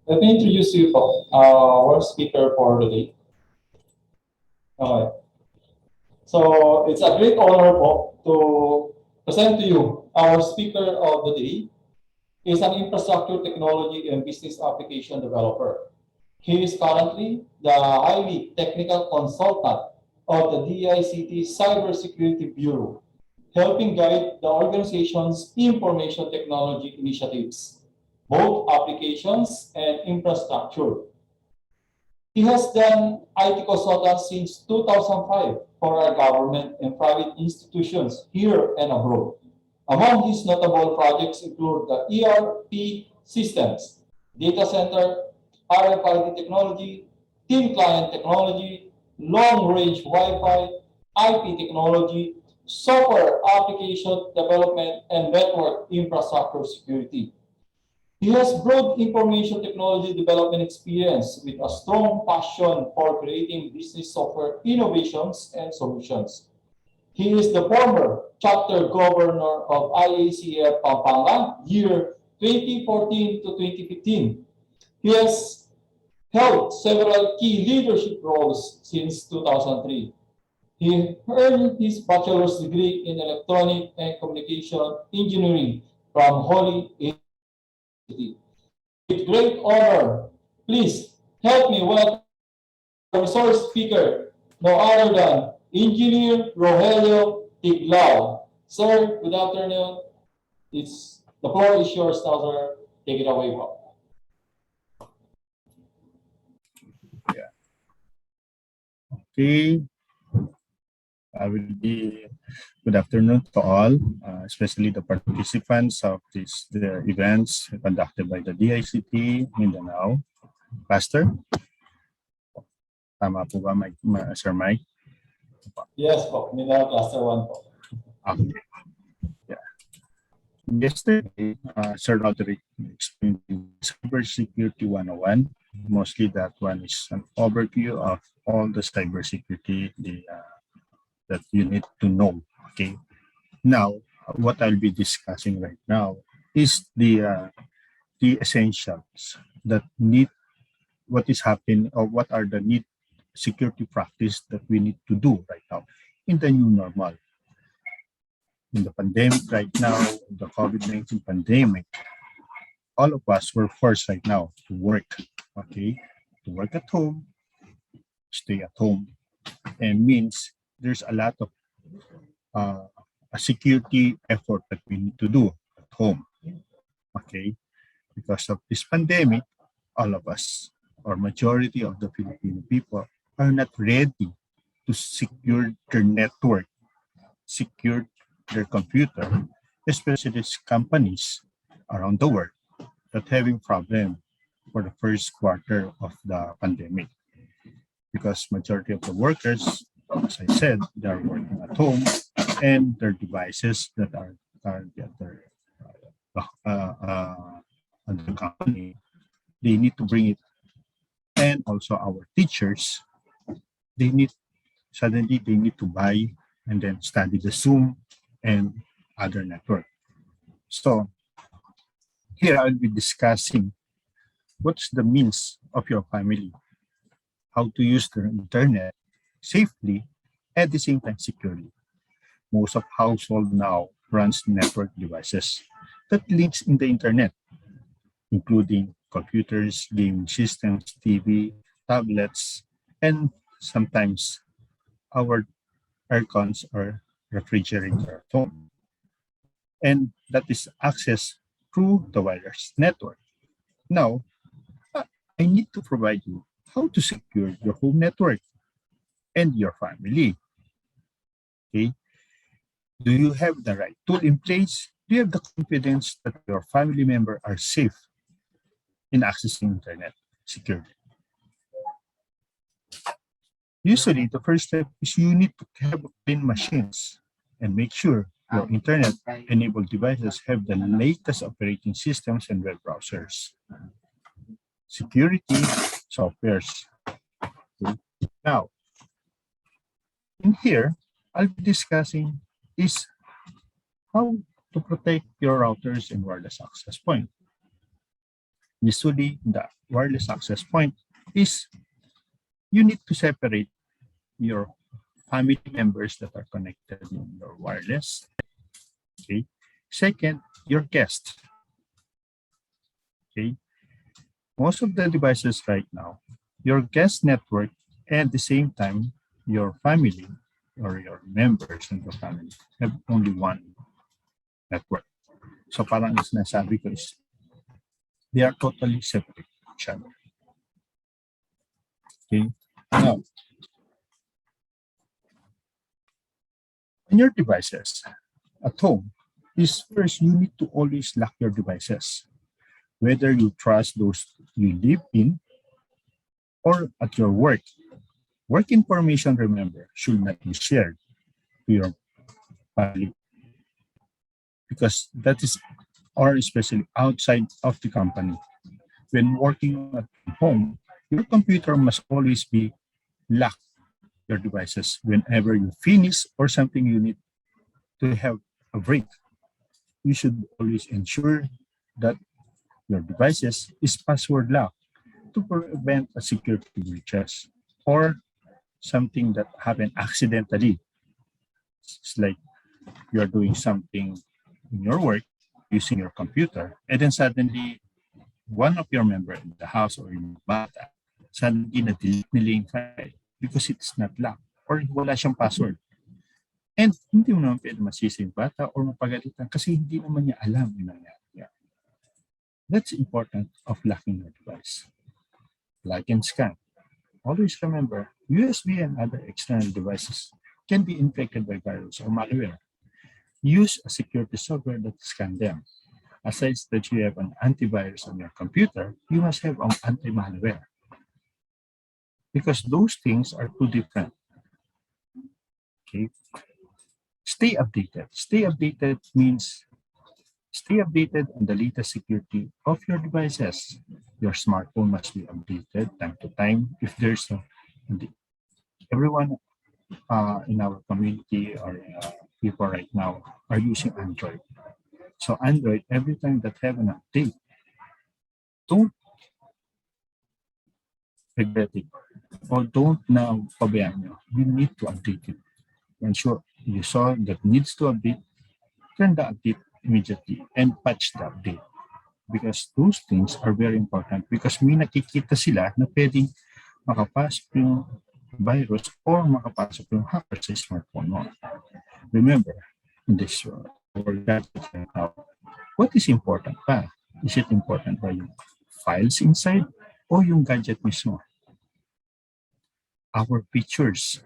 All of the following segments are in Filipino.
Let me introduce you for our speaker for the day. Okay. So it's a great honor to present to you our speaker of the day. He is an infrastructure technology and business application developer. He is currently the highly technical consultant of the DICT Cybersecurity Bureau, helping guide the organization's information technology initiatives, both applications and infrastructure. He has done IT consultant since 2005 for our government and private institutions here and abroad. Among his notable projects include the ERP systems, data center, RFID technology, thin client technology, long-range Wi-Fi, IP technology, software application development, and network infrastructure security. He has broad information technology development experience with a strong passion for creating business software innovations and solutions. He is the former chapter governor of IACF Pampanga, year 2014 to 2015. He has held several key leadership roles since 2003. He earned his bachelor's degree in electronic and communication engineering from Holy University. With great honor, please help me welcome our resource speaker, no other than Engineer Rogelio Tiglao. Sir, good afternoon. The floor is yours now, sir. Take it away, bro. Okay, I will be good afternoon to all, especially the participants of the events conducted by the DICT Mindanao. Pastor, tama po ba, Sir Mike? Yes, po. Mindanao Cluster 1 po. Okay. Yeah. Yesterday, Sir Roderick explained Cybersecurity 101. Mostly that one is an overview of all the cybersecurity that you need to know. Okay. Now, what I'll be discussing right now is the essentials that need what is happening or what are the need security practice that we need to do right now in the new normal. In the pandemic right now, the COVID-19 pandemic, all of us were forced right now to work, okay? To work at home, stay at home, and means there's a lot of a security effort that we need to do at home, okay? Because of this pandemic, all of us, or majority of the Filipino people, are not ready to secure their network, secure their computer, especially these companies around the world that having problem for the first quarter of the pandemic. Because majority of the workers, as I said, they are working at home and their devices that are their on the company, they need to bring it. And also our teachers, they need to buy and then study the Zoom and other network. So here I'll be discussing what's the means of your family, how to use the internet safely at the same time securely. Most of household now runs network devices that links in the internet, including computers, gaming systems, TV, tablets, and sometimes our aircons or refrigerator at home. And that is accessed through the wireless network. Now, I need to provide you how to secure your home network and your family. Okay? Do you have the right tool in place? Do you have the confidence that your family member are safe in accessing internet securely? Usually, the first step is you need to have clean machines and make sure your internet-enabled devices have the latest operating systems and web browsers. Security softwares. Okay. Now, in here, I'll be discussing is how to protect your routers and wireless access point. Usually, the wireless access point is you need to separate your family members that are connected in your wireless. Okay. Second, your guests. Okay. Most of the devices right now, your guest network at the same time, your family or your members in the family have only one network. So parang ang sinasabi ko is they are totally separate from each other. Okay. Now, on your devices at home is first you need to always lock your devices, whether you trust those you live in or at your work. Work information, remember, should not be shared to your family because that is, or especially outside of the company. When working at home, your computer must always be locked, your devices. Whenever you finish or something you need to have a break, you should always ensure that your devices is password locked to prevent a security breaches or something that happened accidentally. It's like you're doing something in your work using your computer, and then suddenly one of your member in the house or yung bata, suddenly na-delete nila yung file because it's not locked or wala siyang password. And hindi mo naman pwede masisi yung bata or mapagalitan kasi hindi naman niya alam yung nangyari. Yeah. That's important of locking your device. Lock and scan. Always remember, USB and other external devices can be infected by virus or malware. Use a security software that scan them. Aside that you have an antivirus on your computer, you must have an anti-malware. Because those things are two different. Okay. Stay updated. Stay updated means stay updated on the latest security of your devices. Your smartphone must be updated time to time. If there's everyone in our community or people right now are using Android. So Android, every time that have an update, don't regret it or don't now pabayaan nyo. You need to update it. Ensure you saw that needs to update, turn the update immediately and patch the update. Because those things are very important because may nakikita sila na pwedeng makapasok yung virus or makapasok yung hacker sa smartphone mo. Remember, in this world, what is important pa? Is it important ba yung files inside o yung gadget mismo? Our pictures,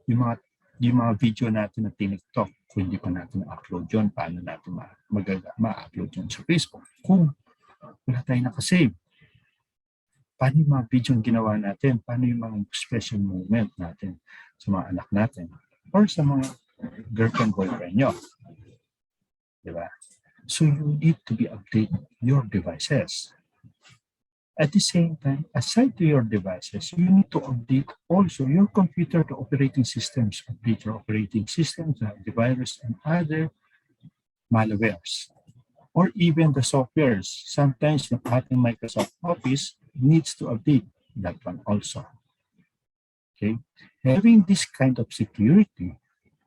yung mga video natin na TikTok, kung hindi pa natin upload yun, paano natin ma-upload yun sa Facebook? Kung wala tayo nakasave, paano yung mga video yung ginawa natin? Paano yung mga special moment natin sa mga anak natin? Or sa mga girlfriend, boyfriend nyo? Diba? So you need to be update your devices. At the same time, aside to your devices, you need to update also your computer to operating systems. Update your operating systems, the virus and other malwares. Or even the softwares. Sometimes the ating Microsoft Office needs to update that one also. Okay? Having this kind of security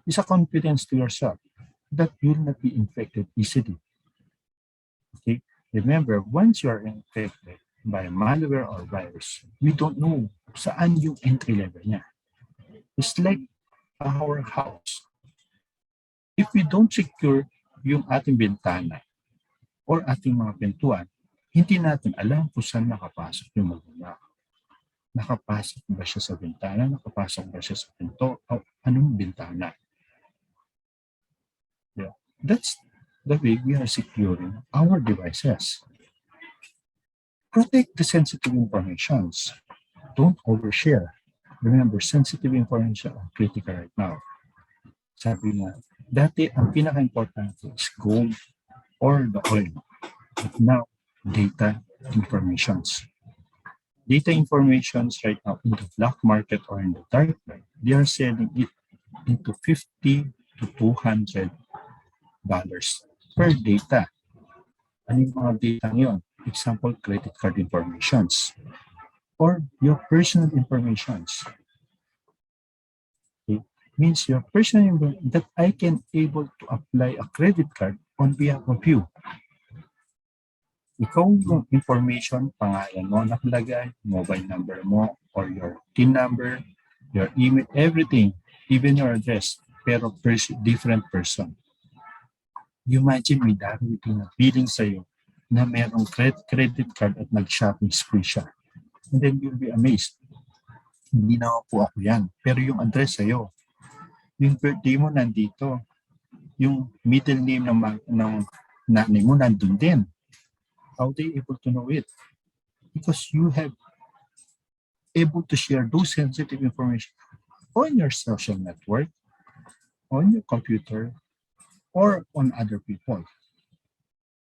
is a confidence to yourself that you will not be infected easily. Okay? Remember, once you are infected by malware or virus, we don't know saan yung entry level niya. It's like our house. If we don't secure yung ating bintana or ating mga pintuan, hindi natin alam kung saan nakapasok yung magulang. Nakapasok ba siya sa bintana? Nakapasok ba siya sa pinto? O anong bintana? Yeah. That's the way we are securing our devices. Protect the sensitive informations. Don't overshare. Remember, sensitive information are critical right now. Sabi nga, dati ang pinaka-importante is gold or the oil. But now, data informations. Data informations right now in the black market or in the dark web, they are selling it into $50 to $200 per data. Ano yung mga data yun? Example, credit card informations or your personal informations. Okay? Means your personal information that I can able to apply a credit card on behalf of you. Ikaw yung information, pangalan mo nakalagay, mobile number mo, or your PIN number, your email, everything, even your address, pero different person. You imagine may darating na billing sa'yo na merong credit card at nag-shopping spree siya. And then you'll be amazed. Hindi na po ako yan. Pero yung address sa'yo, yung birthday mo nandito, yung middle name ng nanay mo nandun din. How they able to know it? Because you have able to share those sensitive information on your social network, on your computer, or on other people.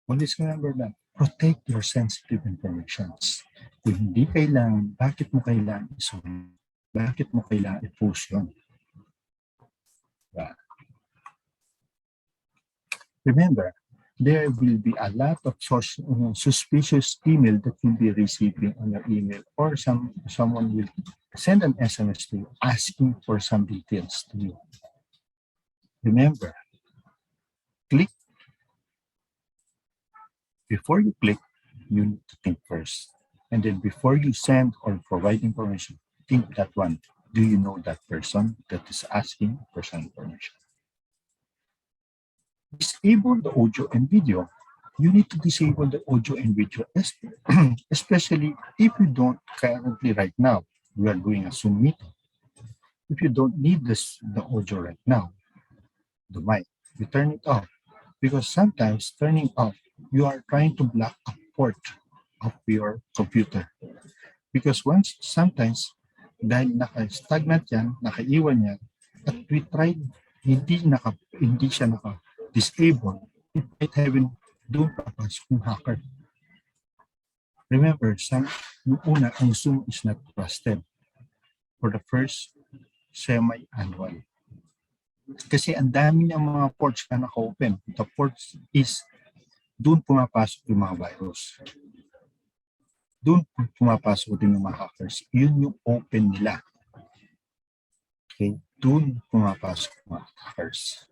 Always remember that. Protect your sensitive informations. Kung hindi kailangan, bakit mo kailangan isulit? Bakit mo kailangan i-post yun? Remember, there will be a lot of suspicious email that you'll be receiving on your email, or someone will send an SMS to you asking for some details to you. Remember, click. Before you click, you need to think first. And then before you send or provide information, think that one. Do you know that person that is asking for some information? Disable the audio and video. You need to disable the audio and video, especially if you don't currently right now. We are doing a Zoom meeting. If you don't need the audio right now, the mic, you turn it off. Because sometimes turning off, you are trying to block a port of your computer. Because sometimes, dahil naka-stagnant yan, nakaiwan yan, at we tried, hindi siya naka-disable, it might have been doon papasok yung hacker. Remember, yung una, ang Zoom is not trusted for the first semi-annual. Kasi ang dami ng mga ports na naka-open. The ports is doon pumapasok yung mga virus. Doon pumapasok din yung mga hackers. Yun yung open nila. Okay? Doon pumapasok yung mga hackers.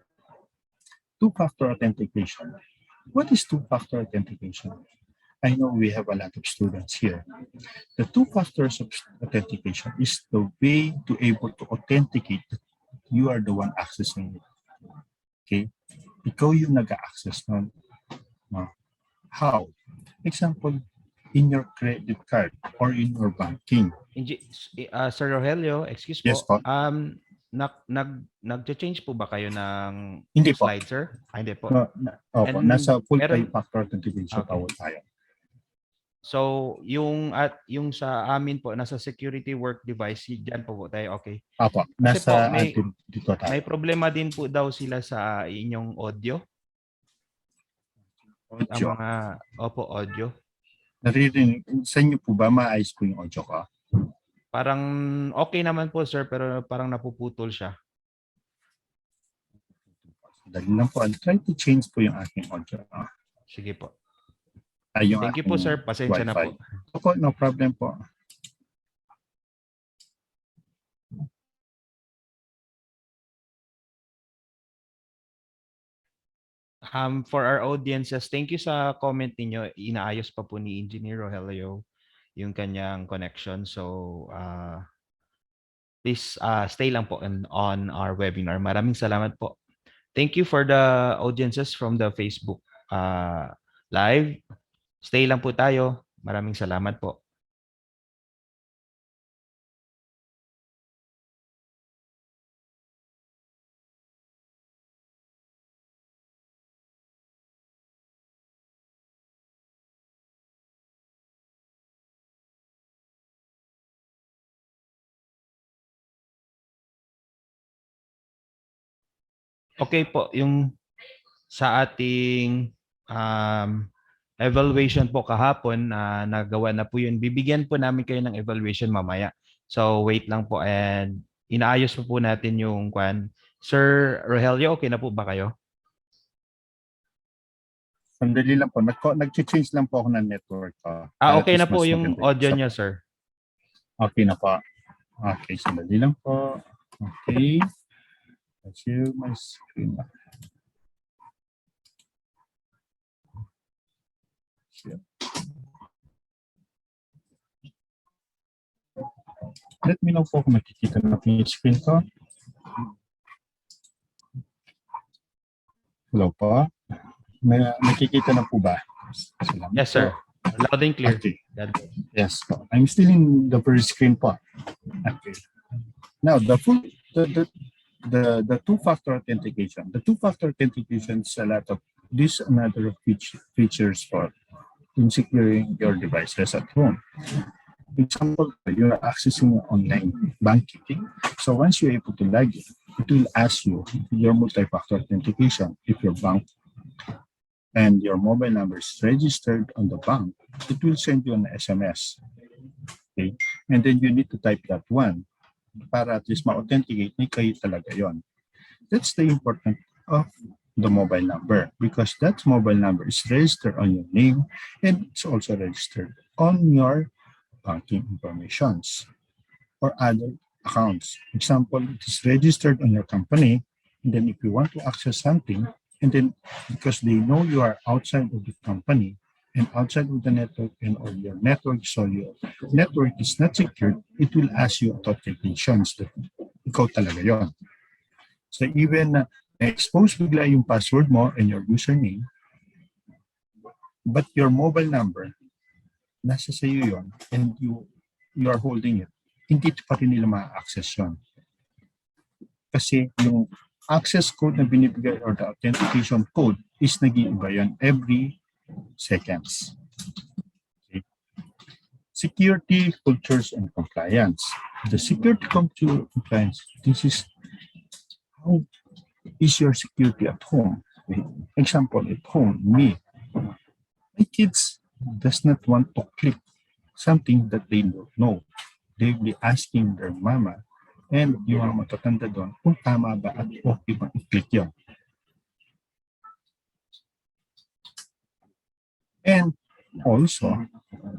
Two-factor authentication. What is two-factor authentication? I know we have a lot of students here. The two-factor authentication is the way to able to authenticate that you are the one accessing it. Okay? Ikaw yung nag-access nun. How? Example, in your credit card or in your banking. Sir Rogelio, excuse Yes, po. po. Nag-change po ba kayo ng Hindi po. slide, sir? Hindi po. Opo, And nasa full meron- factor authentication Okay. tayo. So, yung sa amin po, nasa security work device, diyan po tayo, okay. Opo, Kasi nasa po, dito tayo. may problema din po daw sila sa inyong audio. Ang Audio. mga, audio. Naririnig, sa inyo po ba maayos po yung audio ko? Parang okay naman po, sir, pero parang napuputol siya. Dali lang po, I'll try to change po yung aking audio. Sige po. Yung Thank you po, sir. Pasensya na po. Opo, no problem po. For our audiences, thank you sa comment ninyo. Inaayos pa po ni Engineer Rogelio yung kanyang connection. So, please stay lang po on our webinar. Maraming salamat po. Thank you for the audiences from the Facebook live. Stay lang po tayo. Maraming salamat po. Okay po, yung sa ating evaluation po kahapon, nagawa na po yun. Bibigyan po namin kayo ng evaluation mamaya. So wait lang po, and inaayos po natin yung kwan. Sir Rogelio, okay na po ba kayo? Sandali lang po. Nag-change lang po ako ng network ko. Para at Okay na least po mas yung maganda audio usap. niya, sir. Okay na po. Okay, sandali lang po. Okay. Let's share my screen. Share. Let me know po kung makikita na po yung screen ko. Hello po. May nakikita na po ba? Salamat Yes, sir. Loud and clear. Okay. God bless. Yes po. I'm still in the first screen po. Okay. Now the two-factor authentication. The two-factor authentication is a lot of this another features for in securing your devices at home. Example, you're accessing online banking. So once you're able to log in, it will ask you your multi-factor authentication. If your bank and your mobile number is registered on the bank, it will send you an SMS. Okay? And then you need to type that one para at least ma-authenticate na kayo talaga yon. That's the important of the mobile number because that mobile number is registered on your name and it's also registered on your banking informations or other accounts. Example, it is registered on your company, and then if you want to access something, and then because they know you are outside of the company and outside of the network and or your network, so your network is not secured, it will ask you authentications that ikaw talaga yon. So even expose bigla yung password mo and your username, but your mobile number, nasa sa iyo yun, and you are holding it, hindi pa rin nila ma-access yun. Kasi yung access code na binibigay or the authentication code is nag-iiba yun every seconds. Okay. Security, cultures, and compliance. The security culture compliance, this is how is your security at home. Okay. Example, at home, me, my kids does not want to click something that they don't know. They will be asking their mama and yung mga matatanda doon kung tama ba at okay bang i-click yun. And also,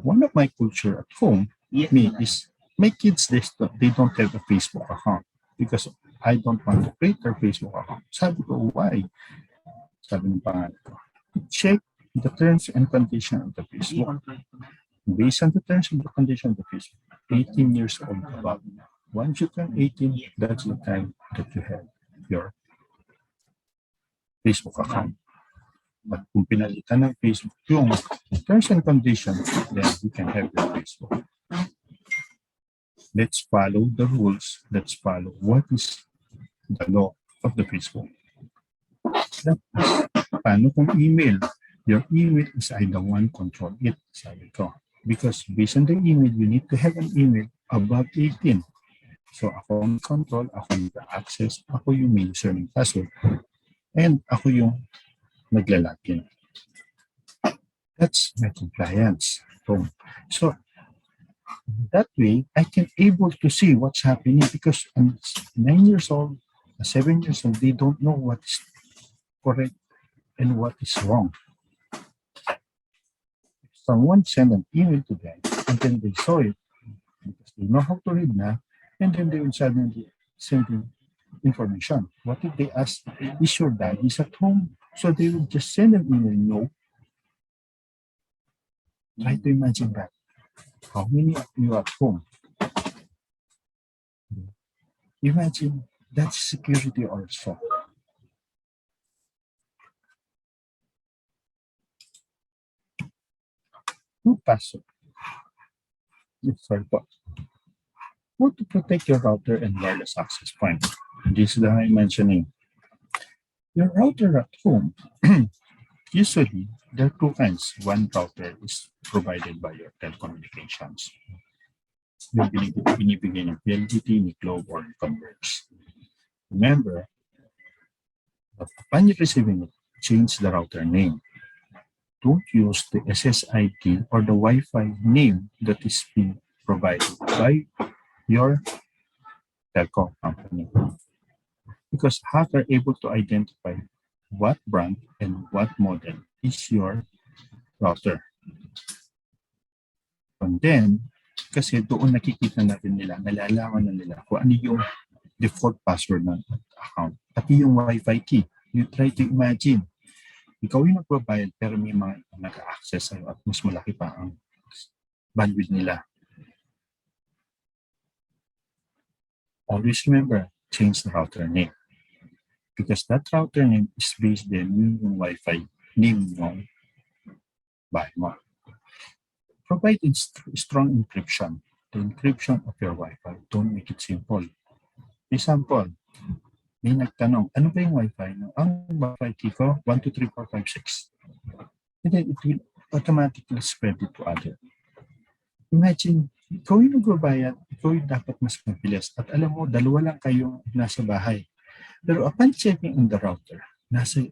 one of my culture at home, me, is my kids, they don't have a Facebook account because I don't want to create their Facebook account. Sabi ko, why? Sabi ng pangalan ko, check the terms and conditions of the Facebook. Based on the terms and the conditions of the Facebook, 18 years old above. Once you turn 18, that's the time that you have your Facebook account. But kung pinalitan ng Facebook yung terms and conditions, then you can have your Facebook. Let's follow the rules. Let's follow what is the law of the Facebook. Paano kung email? Your email is I don't want control it, sabi ko. Because based on the email, you need to have an email above 18. So ako ang control, ako ang access, ako yung may username password, and ako yung naglalagin. That's my compliance. So that way, I can able to see what's happening because I'm 9 years old, 7 years old, they don't know what is correct and what is wrong. Someone sent an email to them and then they saw it because they know how to read now, and then they will suddenly send in information. What if they ask, is your dad is at home? So they will just send an email, no. Try to imagine that. How many of you at home? Imagine that's security also. No password. Sorry, but how to protect your router and wireless access point? This is the I'm mentioning. Your router at home, usually there are two kinds. One router is provided by your telecommunications. Yung binibigay ng PLDT, ni Globe, or Converge. Remember, upon receiving it, change the router name. Don't use the SSID or the Wi-Fi name that is being provided by your telco company. Because hackers are able to identify what brand and what model is your router. And then, kasi doon nakikita natin nila, nalalaman na nila kung ano yung default password ng account. Pati yung Wi-Fi key. You try to imagine, ikaw yung nagbabayad pero may mga nag-access sa'yo at mas malaki pa ang bandwidth nila. Always remember, change the router name. Because that router name is based on yung Wi-Fi name ng bahay mo. Provide strong encryption. The encryption of your Wi-Fi. Don't make it simple. Example, may nagtanong, ano ba yung Wi-Fi? Ang Wi-Fi key ko, 1, 2, 3, 4, 5, 6. And then it will automatically spread it to other. Imagine, ikaw yung nagbabayad, ikaw yung dapat mas mabilis. At alam mo, dalawa lang kayong nasa bahay. Pero upon checking on the router, nasa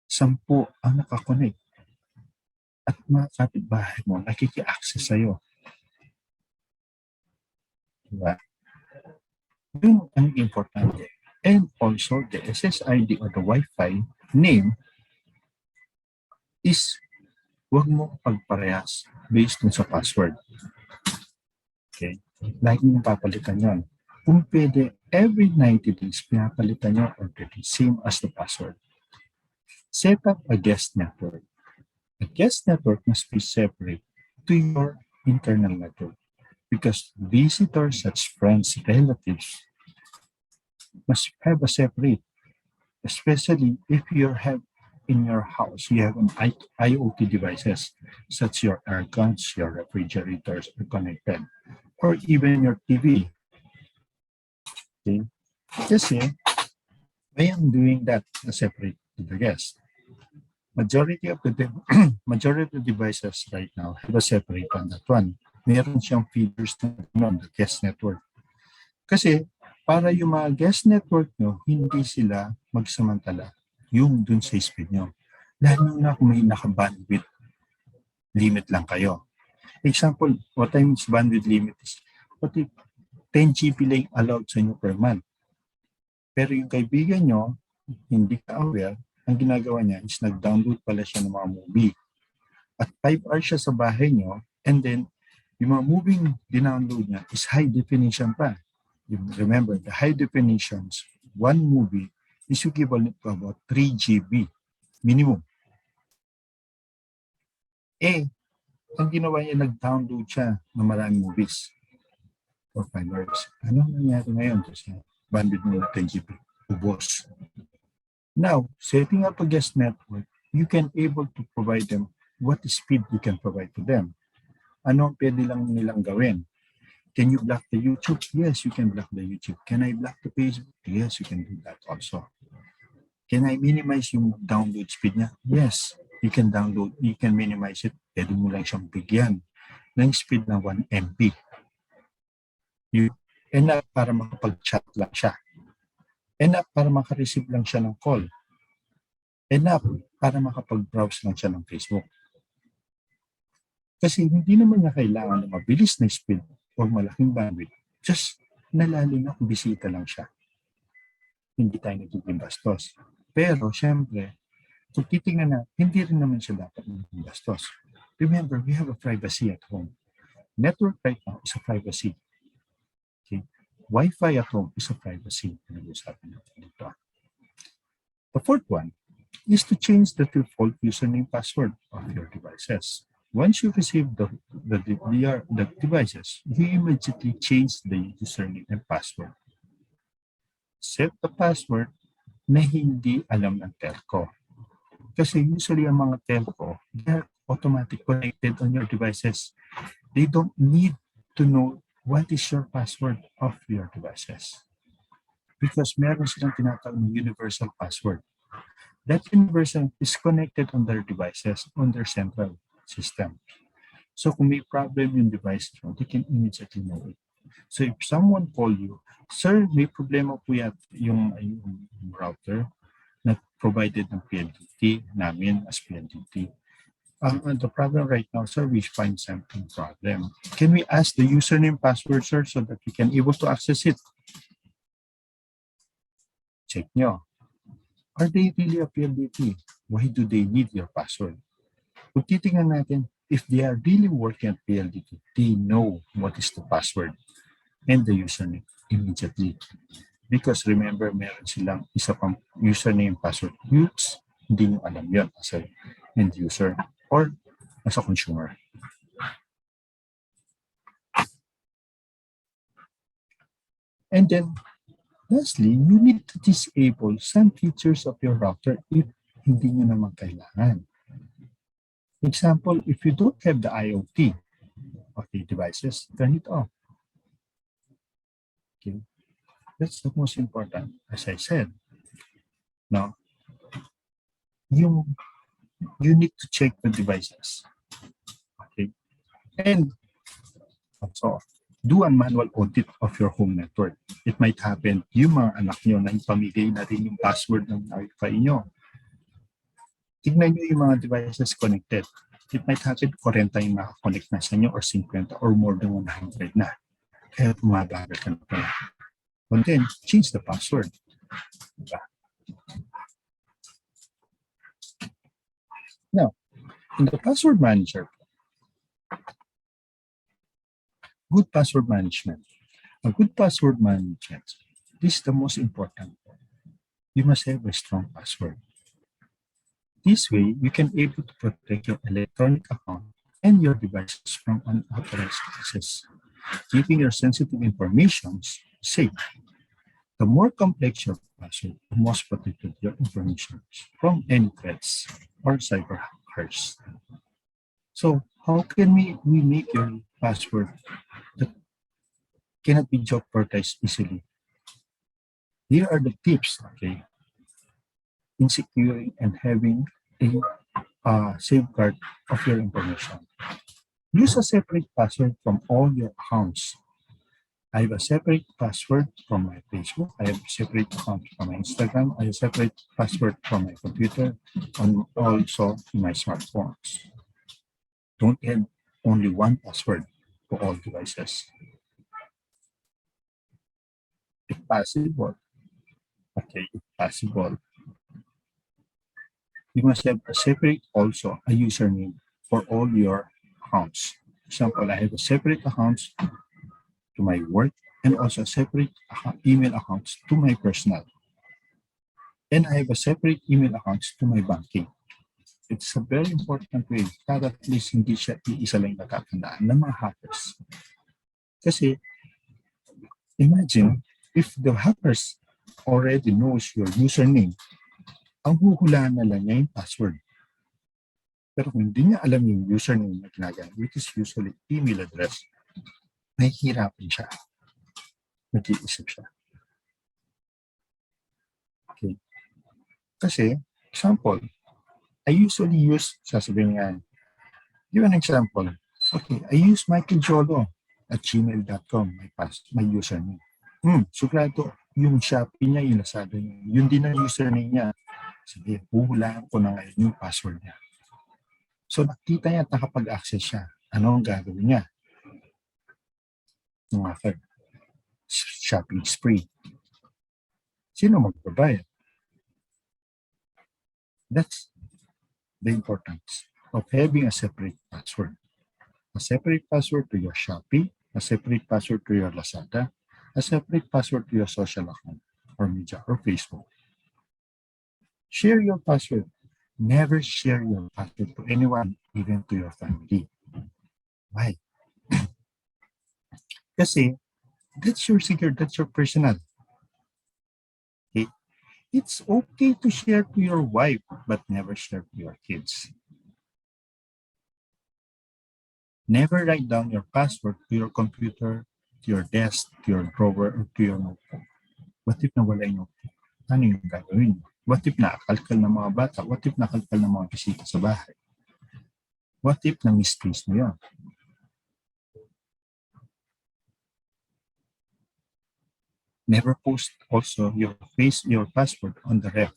10 ang nakakonect. At mga kapitbahay mo, nakiki-access sa'yo. Diba? Yun ang importante. And also, the SSID or the Wi-Fi name is huwag mo pagparehas based dun sa password. Okay? Lagi mong papalitan yun. Kung pwede, every 90 days, pinapalitan nyo or the same as the password. Set up a guest network. A guest network must be separate to your internal network because visitors, such friends, relatives, must have a separate, especially if you have in your house, you have an IoT devices, such your air cons, your refrigerators are connected, or even your TV. Okay? Kasi, I am doing that separate to the guest. Majority of the devices right now have a separate on that one. Meron siyang feeders on the guest network. Kasi para yung mga guest network nyo, hindi sila magsamantala yung dun sa speed nyo. Lalo na kung may naka-bandwidth limit lang kayo. Example, what I mean bandwidth limit is, what if 10 GB lang allowed sa inyo per month? Pero yung kaibigan nyo, hindi ka aware, ang ginagawa niya is nag-download pala siya ng mga movie. At 5 hours siya sa bahay nyo, and then yung mga movie dinownload niya is high definition pa. You remember, the high definitions, one movie is equivalent to about 3 GB minimum. Ang ginawa niya, nag-download siya ng maraming movies for 5 hours. Ano nangyari ngayon? Kasi bandwidth mo na 10 GB. Ubos. Now, setting up a guest network, you can able to provide them what speed you can provide to them. Ano pwede lang nilang gawin? Can you block the YouTube? Yes, you can block the YouTube. Can I block the Facebook? Yes, you can do that also. Can I minimize yung download speed niya? Yes, you can download, you can minimize it. Pwede mo lang siyang bigyan ng speed na 1 MB. Enough para makapag-chat lang siya. Enough para makareceive lang siya ng call. Enough para makapag-browse lang siya ng Facebook. Kasi hindi naman niya kailangan ng mabilis na speed o malaking bandwidth. Just nalalim na kung bisita lang siya. Hindi tayo nagiging bastos. Pero, syempre, kung titingnan na, hindi rin naman siya dapat nagiging bastos. Remember, we have a privacy at home. Network right now is a privacy. Okay? Wi-Fi at home is a privacy. Nag-usapan natin dito. The fourth one is to change the default username password of your devices. Once you receive the devices, you immediately change the username and password. Set the password na hindi alam ng telco. Kasi usually ang mga telco, they're automatic connected on your devices. They don't need to know what is your password of your devices. Because meron silang tinatawag ng universal password. That universal is connected on their devices, on their central system. So kung may problem yung device, they can immediately know it. So if someone call you, sir, may problema po yung router na provided ng PLDT, namin as PLDT. The problem right now, sir, we find something problem. Can we ask the username password, sir, so that we can able to access it? Check nyo. Are they really a PLDT? Why do they need your password? Kung titingnan natin, if they are really working at PLDT, they know what is the password and the username immediately. Because remember, meron silang isa pang username password. Hindi nyo alam yun as a end user or as a consumer. And then, lastly, you need to disable some features of your router if hindi nyo naman kailangan. Example, if you don't have the IoT of the devices, turn it off. Okay, that's the most important. As I said, now, you need to check the devices. Okay, and also, do a manual audit of your home network. It might happen, yung mga anak nyo na ipamigay na rin yung password ng Wi-Fi nyo. Tignan nyo yung mga devices connected. It might happen 40 yung nakakonect na sa inyo or 50 or more than 100 na. Kaya bumabagal ka na pala. And then, change the password. Diba? Now, in the password manager, good password management. A good password management, this is the most important. You must have a strong password. This way, you can able to protect your electronic account and your devices from unauthorized access, keeping your sensitive information safe. The more complex your password, the most protected your information from any threats or cyber hackers. So, how can we make your password that cannot be jeopardized easily? Here are the tips, okay, in securing and having a safeguard of your information. Use a separate password from all your accounts. I have a separate password from my Facebook. I have a separate account from my Instagram. I have a separate password from my computer and also my smartphones. Don't have only one password for all devices. If possible, okay, if possible, you must have a separate also a username for all your accounts. For example, I have a separate accounts to my work and also a separate email accounts to my personal. And I have a separate email accounts to my banking. It's a very important way para at least hindi siya iisa lang natatandaan ng mga hackers. Kasi imagine if the hackers already knows your username, ang huhulaan na lang niya yung password. Pero kung hindi niya alam yung username na ginagamit, which is usually email address, nahihirapan siya. Nag-iisip siya. Okay. Kasi, example, I usually use, sasabihin nga, give an example. Okay, I use michaeljolo@gmail.com, my username. Sugrado, yung Shopee niya, yung Lazada niya, yun din ang username niya. Sige, huhulaan ko na ngayon yung password niya. So, nakita niya at nakapag-access siya. Ano ang gagawin niya? Yung after, shopping spree. Sino magbabayad? That's the importance of having a separate password. A separate password to your Shopee, a separate password to your Lazada, a separate password to your social account or media or Facebook. Share your password. Never share your password to anyone, even to your family. Why? Kasi that's your secret, that's your personal. Okay? It's okay to share to your wife, but never share to your kids. Never write down your password to your computer, to your desk, to your drawer, or to your notebook. What if nawala yung notebook? Ano yung gagawin? What if nakakalkal ng mga bata? What if nakakalkal ng mga bisita sa bahay? What if na-misplace mo yun? Never post also your password on the ref.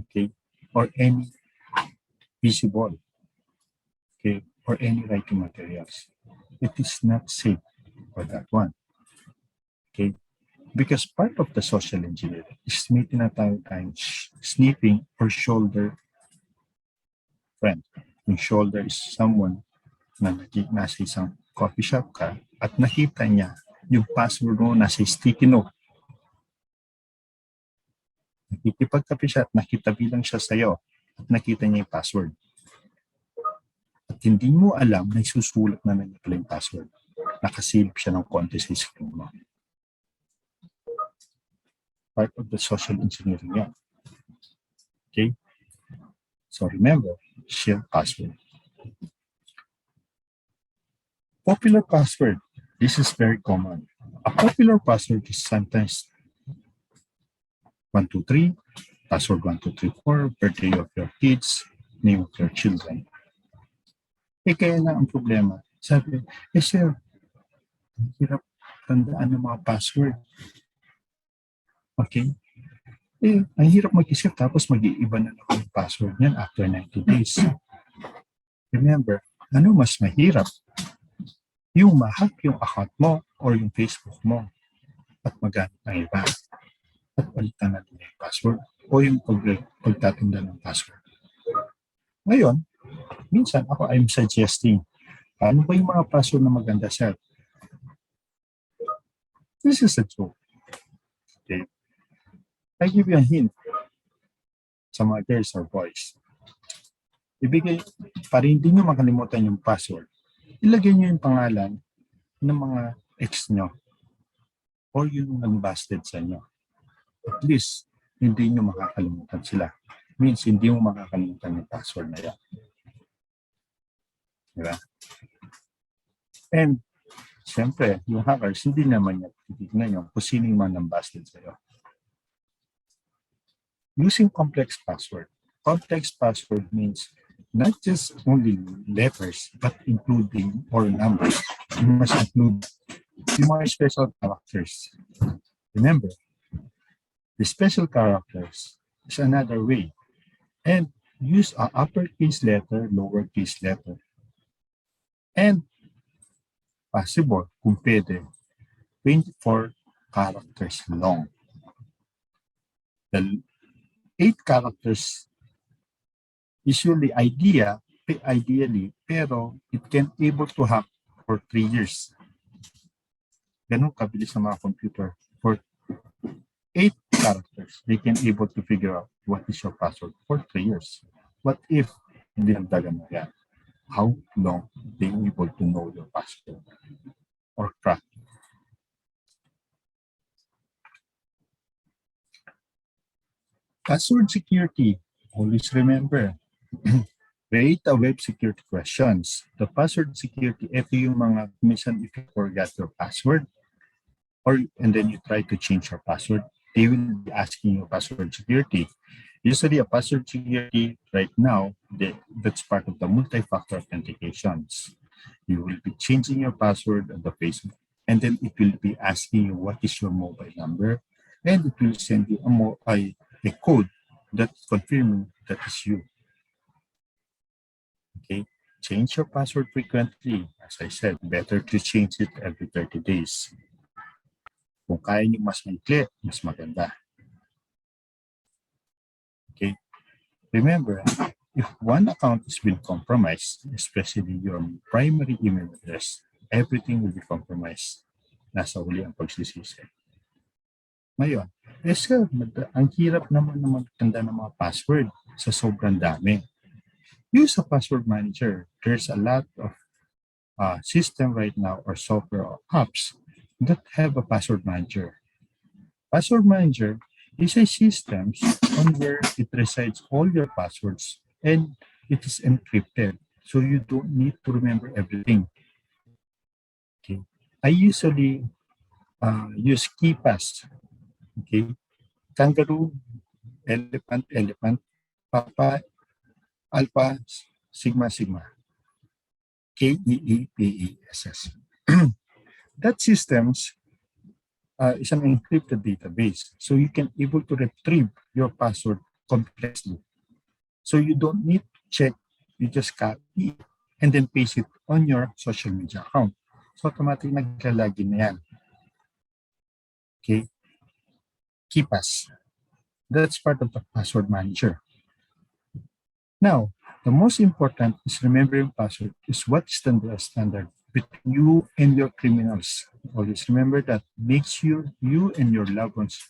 Okay? Or any visible. Okay? Or any writing materials. It is not safe for that one. Okay? Because part of the social engineering is may tinatawag tayong sniffing or shoulder friend. Yung shoulder is someone na nasa isang coffee shop ka at nakita niya yung password mo nasa sticky note. Nakikipagkape siya at nakitabi lang siya sa'yo at nakita niya yung password. At hindi mo alam na isusulat na niya pala yung password. Nakasilip siya ng konti sa screen mo. Part of the social engineering yan. Okay? So remember, share password. Popular password. This is very common. A popular password is sometimes 123, password 1234, birthday of your kids, name of your children. Kaya na ang problema. Sabi, sir, ang hirap tandaan ng mga password. Okay? Ang hirap mag-isip tapos mag-iiba na lang yung password niyan after 90 days. Remember, ano mas mahirap? Yung ma-hack yung account mo or yung Facebook mo at magamit ng iba at palitan natin yung password o yung pagtatanda ng password. Ngayon, minsan ako I'm suggesting, ano ba yung mga password na maganda, sir? This is a joke. Okay. I give you a hint sa mga girls or boys. Ibigay, para hindi nyo makalimutan yung password, ilagay nyo yung pangalan ng mga ex nyo or yung nag-busted sa inyo. At least, hindi nyo makakalimutan sila. Means, hindi mo makakalimutan yung password na yan. Diba? And, siyempre, yung hackers, hindi naman niya titignan yung kung sino yung mga nang-busted sa'yo. Using complex password. Complex password means not just only letters, but including or numbers. You must include yung mga special characters. Remember, the special characters is another way. And use a uppercase letter, lowercase letter. And possible, kung pwede, 24 characters long. The 8 characters usually ideally, pero it can able to hack for 3 years. Ganun kabilis ng mga computer. For 8 characters, they can able to figure out what is your password for 3 years. What if hindi nagdagan mo yan? How long they able to know your password or crack? Password security. Always remember, create a web security questions. The password security, ito yung mga, minsan if you forgot your password, and then you try to change your password, they will be asking you password security. Usually a password security right now, that's part of the multi-factor authentications. You will be changing your password on the Facebook, and then it will be asking you what is your mobile number, and it will send you a code that's confirming that is you. Okay, change your password frequently. As I said, better to change it every 30 days. Kung kaya nyo mas maikli, mas maganda. Okay, remember, if one account has been compromised, especially your primary email address, everything will be compromised. Nasa huli ang pagsisisi. Ngayon, sir, ang hirap naman na magtanda ng mga password sa sobrang dami. Use a password manager. There's a lot of system right now or software or apps that have a password manager. Password manager is a system on where it resides all your passwords and it is encrypted. So you don't need to remember everything. Okay. I usually use KeePass. Okay. Kangaroo, elephant, Papa, Alpha, Sigma. KEEPASS. That systems is an encrypted database. So you can able to retrieve your password complexly. So you don't need to check, you just copy and then paste it on your social media account. So automatic naglalagin na yan. Okay? KeePass. That's part of the password manager. Now, the most important is remembering password is what is the standard between you and your criminals. Always remember that. Make sure you and your loved ones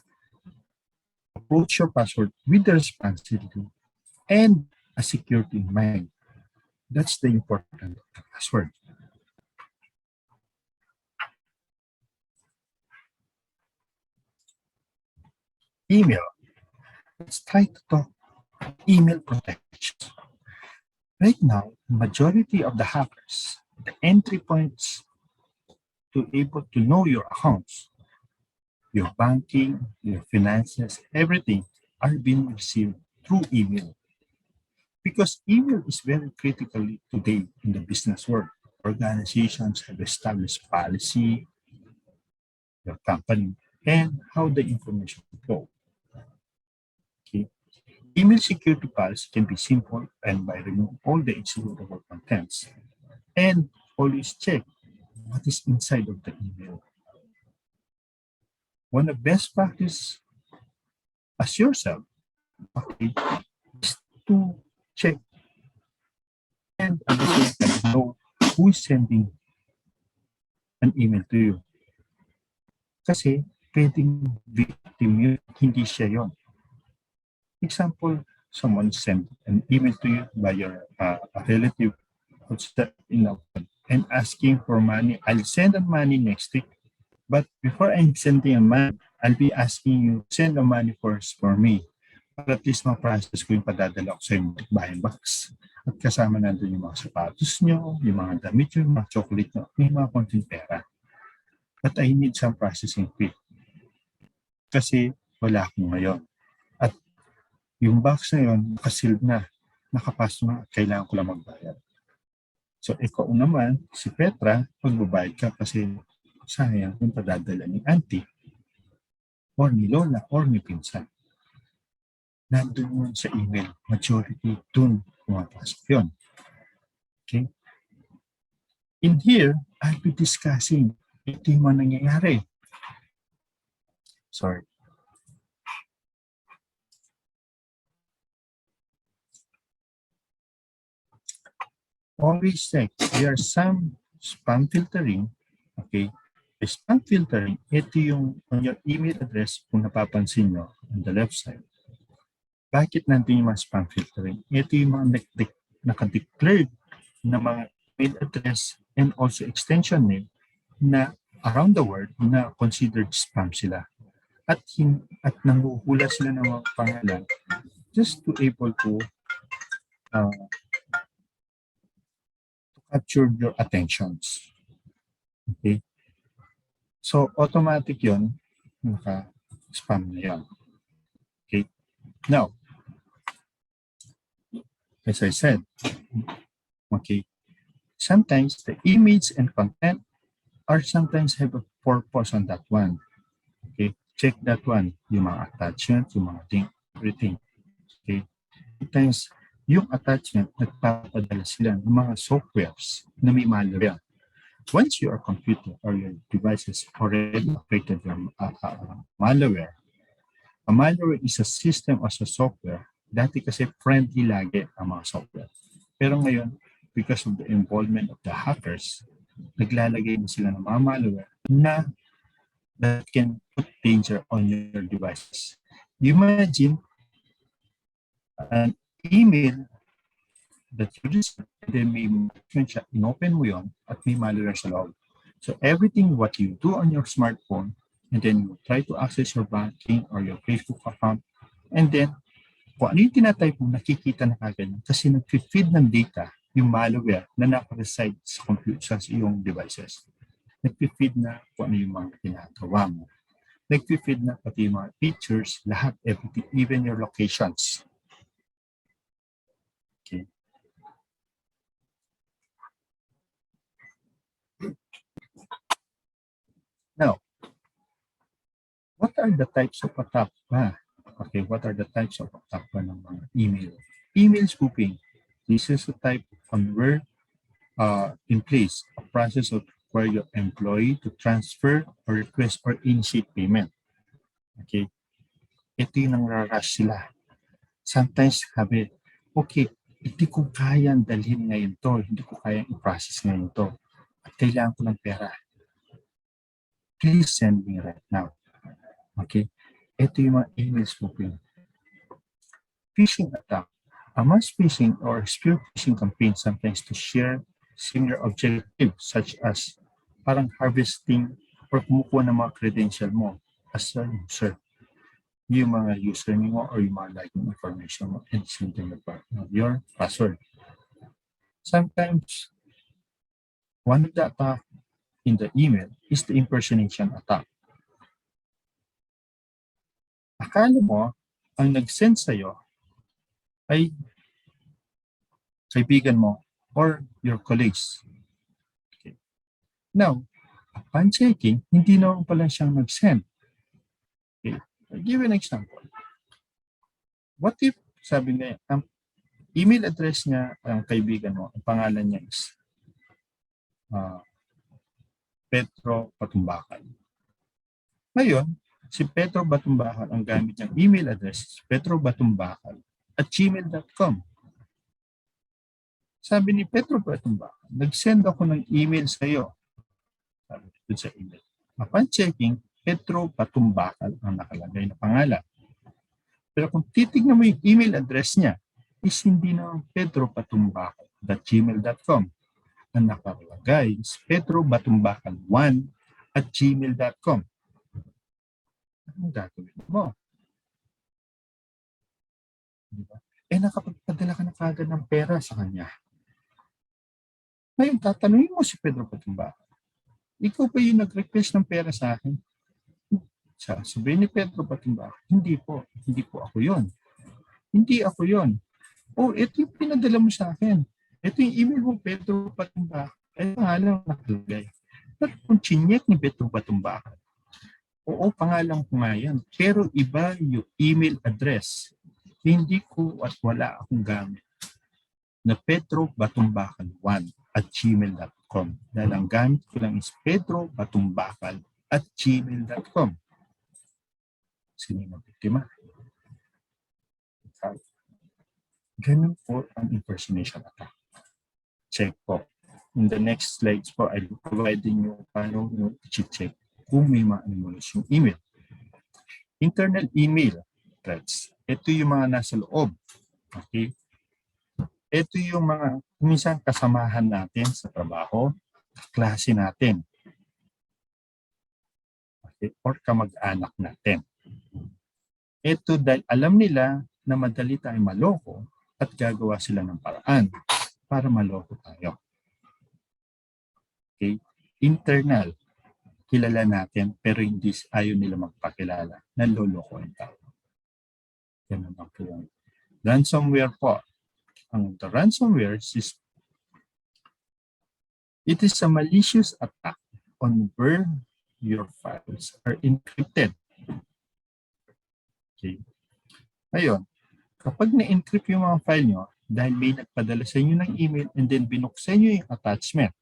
approach your password with the responsibility and a security in mind. That's the important of the password. Email. Let's try to talk email protection. Right now, majority of the hackers, the entry points to able to know your accounts, your banking, your finances, everything are being received through email. Because email is very critical today in the business world. Organizations have established policy, your company, and how the information flow. Okay. Email security policy can be simple and by removing all the executable contents. And always check what is inside of the email. One of the best practice as yourself, okay, is to check and at the same time know who is sending an email to you. Kasi pwedeng victim yun, hindi siya yun. Example, someone sent an email to you by your a relative in and asking for money. I'll send the money next week. But before I'm sending a money, I'll be asking you, send the money first for me. Para at least ma-process ko yung padadala ko sa yung bayan box. At kasama nandun yung mga sapatos nyo, yung mga damit nyo, yung mga chocolate nyo, may mga konting pera. But I need some processing fee. Kasi wala akong ngayon. At yung box na yun, nakasealed na, nakapasok na, kailangan ko lang magbayad. So ikaw naman, si Petra, magbabayad ka kasi sayang yung padadala ni auntie or ni lola or ni pinsan. Nandun yun sa email, majority dun pumapasok yun. Okay? In here, I'll be discussing ito yung mga nangyayari. Sorry. Always check. There are some spam filtering. Okay? The spam filtering, ito yung on your email address kung napapansin nyo on the left side. Bakit nandun yung mga spam filtering? Ito yung mga nakadeclared na mga email address and also extension name na around the world na considered spam sila. At nanguhula sila ng mga pangalan just to able to capture your attentions. Okay? So, automatic yun, naka-spam na yun. Okay? Now, as I said, okay, sometimes the image and content are sometimes have a purpose on that one. Okay? Check that one. Yung mga attachment, yung mga link, everything. Okay? Sometimes, yung attachment, nagpapadala sila ng mga softwares na may malware. Once your computer or your devices already operated your malware, a malware is a system as a software. Dati kasi friendly lagi ang mga software. Pero ngayon, because of the involvement of the hackers, naglalagay na sila ng mga malware na that can put danger on your devices. Imagine an email that you receive, then may siya, inopen mo yun at may malware sa loob. So everything what you do on your smartphone, and then you try to access your banking or your Facebook account, and then kung ano yung tinatype mo, nakikita na kagad kasi nag-feed ng data yung malware na naka-reside sa computer, sa iyong devices. Nag-feed na kung ano yung mga ginagawa mo. Nag-feed na pati yung mga features, lahat, everything, even your locations. Okay. Now, what are the types of attack ba? Okay, what are the types of attack ba ng mga email? Email spoofing. This is a type on where in place a process of require your employee to transfer or request or initiate payment. Okay, ito yung nangrarush sila. Sometimes sabi, okay, hindi ko kayang dalhin ngayon to, hindi ko kayang i-process ngayon to, at kailangan ko ng pera. Please send me right now. Okay? Ito yung mga emails mo po. Phishing attack. A mass phishing or spear phishing campaign sometimes to share similar objectives such as parang harvesting or kumukuha ng mga credential mo as a user. Yung mga username mo or yung mga login information mo and something like your password. Sometimes, one of the attack in the email is the impersonation attack. Akala mo, ang nag-send sa'yo ay kaibigan mo or your colleagues. Okay. Now, upon checking, hindi naman pala siyang nag-send. Okay. I'll give you an example. What if, sabi niya, ang email address niya, ang kaibigan mo, ang pangalan niya is Petro Patumbakan. Ngayon, si Petro Batumbakan, ang gamit niyang email address, petrobatumbakan@gmail.com. Sabi ni Petro Batumbakan, nag-send ako ng email sa iyo. Sabi dito sa email. Upon checking, Petro Batumbakan ang nakalagay na pangalan. Pero kung titignan mo yung email address niya, is hindi na petrobatumbakan@gmail.com. Ang nakalagay is petrobatumbakan1@gmail.com. Anong gagawin mo? Diba? Nakapagpadala ka na kagad ng pera sa kanya. Ngayon, tatanungin mo si Pedro Batumbakan, ikaw ba yung nag-request ng pera sa akin? Sabihin ni Pedro Batumbakan, hindi po ako yon. Hindi ako yon. Ito yung pinadala mo sa akin. Ito yung email mo, Pedro Batumbakan. Ay, pangalan nakalagay. At kung chinyek ni Pedro Batumbakan, oo, pangalan ko nga yan. Pero iba yung email address. Hindi ko at wala akong gamit na petrobatumbakan1@gmail.com. Dahil ang gamit ko lang is petrobatumbakan@gmail.com. Sino yung biktima? Ganun po ang impersonation attack. Check po. In the next slides po, I'll be providing you paano nyo i-check kung may ma-anonymous yung email. Internal email threats. Ito yung mga nasa loob. Okay? Ito yung mga minsan kasamahan natin sa trabaho, klase natin. Okay? Or kamag-anak natin. Ito dahil alam nila na madali tayong maloko at gagawa sila ng paraan para maloko tayo. Okay? Internal. Kilala natin pero hindi ayaw nila magpakilala. Naloloko ang tao. Yan ang po yung ransomware po. The ransomware is it is a malicious attack on where your files are encrypted. Okay. Ngayon, kapag na-encrypt yung mga file nyo, dahil may nagpadala sa inyo ng email and then binuksan nyo yung attachment,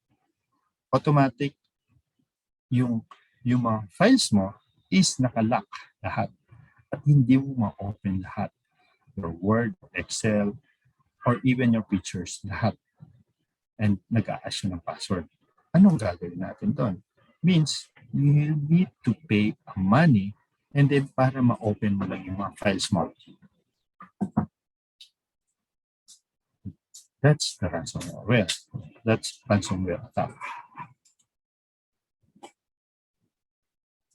automatic yung mga files mo is nakalock lahat at hindi mo ma-open lahat. Your Word, Excel, or even your pictures, lahat. And nag-a-ask ng password. Anong gagawin natin doon? Means, you need to pay money and then para ma-open mo lang yung mga files mo. That's the ransomware. That's ransomware attack.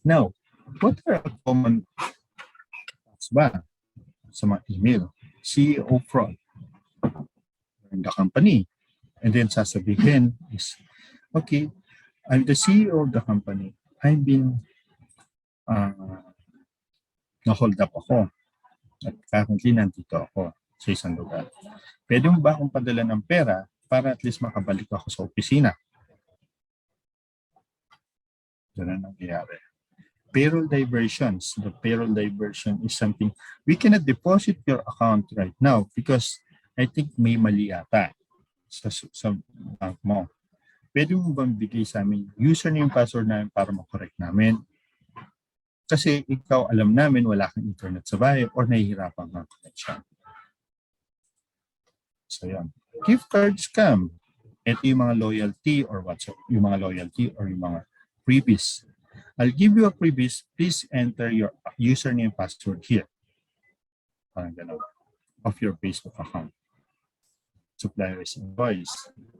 Now, what are common attacks ba sa mga email? CEO fraud in the company. And then sasabihin is, okay, I'm the CEO of the company. I've been na-hold up ako. At currently nandito ako sa isang lugar. Pwede mo ba akong padala ng pera para at least makabalik ako sa opisina? Ganun ang nangyayari. Payroll diversions. The payroll diversion is something, we cannot deposit your account right now because I think may mali ata sa bank mo. Pwede mo bang bigay sa amin username, password namin para makorek namin? Kasi ikaw, alam namin, wala kang internet sa bahay or nahihirapan kang connection. So yan. Gift card scam. Ito yung mga loyalty or what's yung mga loyalty or yung mga freebies. I'll give you a freebies. Please enter your username and password here. Parang ganun. Of your Facebook account. Supplier's invoice.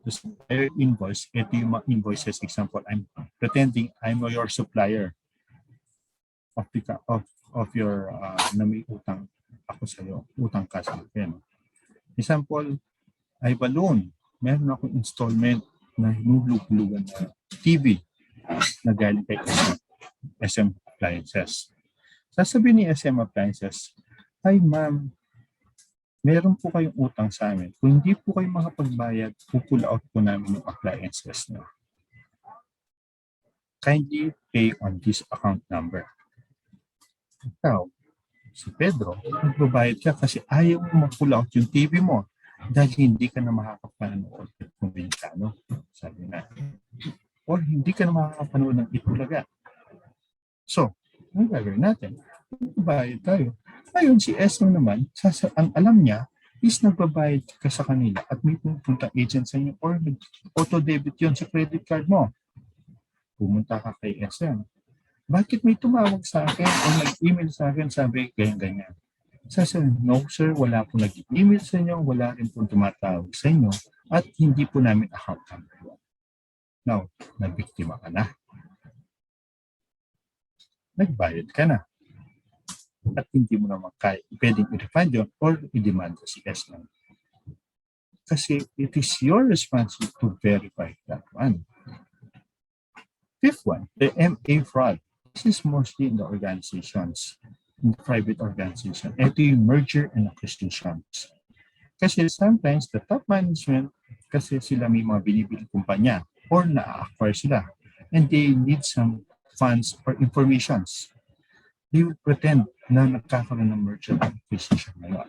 The supplier invoice, ito yung mga invoices. Example, I'm pretending I'm your supplier of your na may utang ako sa iyo, utang ka sa akin. Example, ay balloon. Meron akong installment na hinulug-lugan na TV na galing kay SM Appliances. Sasabihin ni SM Appliances, ay ma'am, meron po kayong utang sa amin. Kung hindi po kayo makapagbayad, pull out po namin yung appliances na. Kindly pay on this account number. Ikaw, si Pedro, magbabayad ka kasi ayaw mo mag-pull out yung TV mo dahil hindi ka na makakapanood ng Provinciano, sabi na. Or hindi ka na makakapanood ng Itulaga. So, ang gagawin natin, magbabayad tayo. Ngayon, si SM naman, ang alam niya is nagbabayad ka sa kanila at may pumunta agent sa inyo or auto-debit yun sa credit card mo. Pumunta ka kay SM. Bakit may tumawag sa akin o nag-email sa akin, sabi, ganyan-ganyan. Sasabihin, no sir, wala po nag-email sa inyo, wala rin po tumatawag sa inyo, at hindi po namin account number. Now, nabiktima ka na. Nagbayad ka na. At hindi mo naman pwedeng i-refund yun or i-demand si SM. Kasi it is your responsibility to verify that one. Fifth one, the MA fraud. This is mostly in the organizations, in the private organization. Ito yung merger and acquisitions. Kasi sometimes the top management, kasi sila may mga binibili kumpanya or na-acquire sila and they need some funds or informations. They will pretend na nagkakaroon ng merger and acquisition ngayon.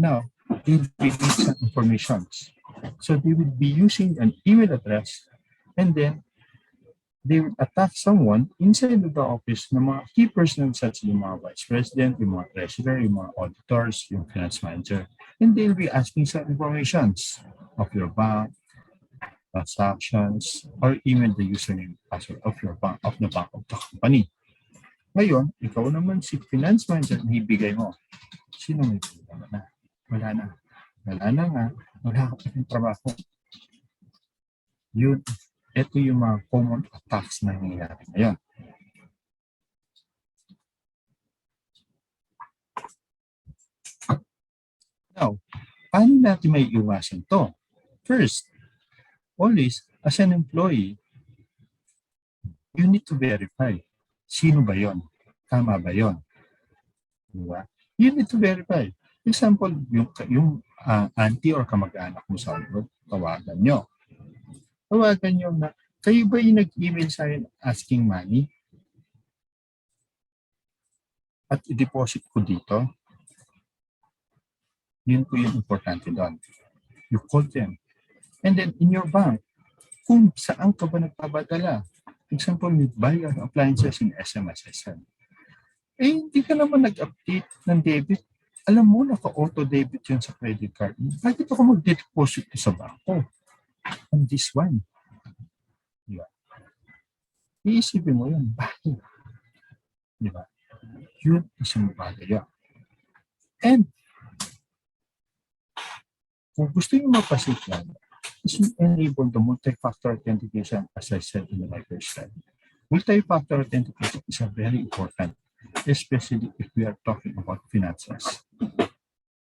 Now, they will need some informations. So they will be using an email address and then they will attack someone inside of the office ng mga key personnel such as yung mga vice president, yung mga treasurer, yung mga auditors, yung finance manager. And they'll be asking some informations of your bank, transactions, or even the username password of your bank, of the bank of the company. Ngayon, ikaw naman si finance manager na ibigay mo. Sino may problema na? Wala na. Wala na nga. Wala ka pa ng trabaho. Yun. Ito yung mga common attacks na nangyayari ngayon. Now, paano natin may iwasan to? First, always, as an employee, you need to verify. Sino ba yon? Tama ba yon? Diba? You need to verify. Example, yung auntie or kamag-anak mo sa abroad, tawagan nyo. Tawagan nyo na, kayo ba yung nag-email sa akin asking money? At i-deposit ko dito? Yun po yung importante doon. You call them. And then in your bank, kung saan ka ba nagpapadala? Example, you buy your appliances in SMSSN. Eh, hindi ka naman nag-update ng debit. Alam mo, naka-auto-debit yun sa credit card. Bakit ako mag-deposit sa banko? On this one. Diba? Iisipin mo yun. Bakit? Diba? Yun isang bagay yan. And, kung gusto nyo mapasit yan, is enable the multi-factor authentication as I said in my first slide. Multi-factor authentication is very important, especially if we are talking about finances.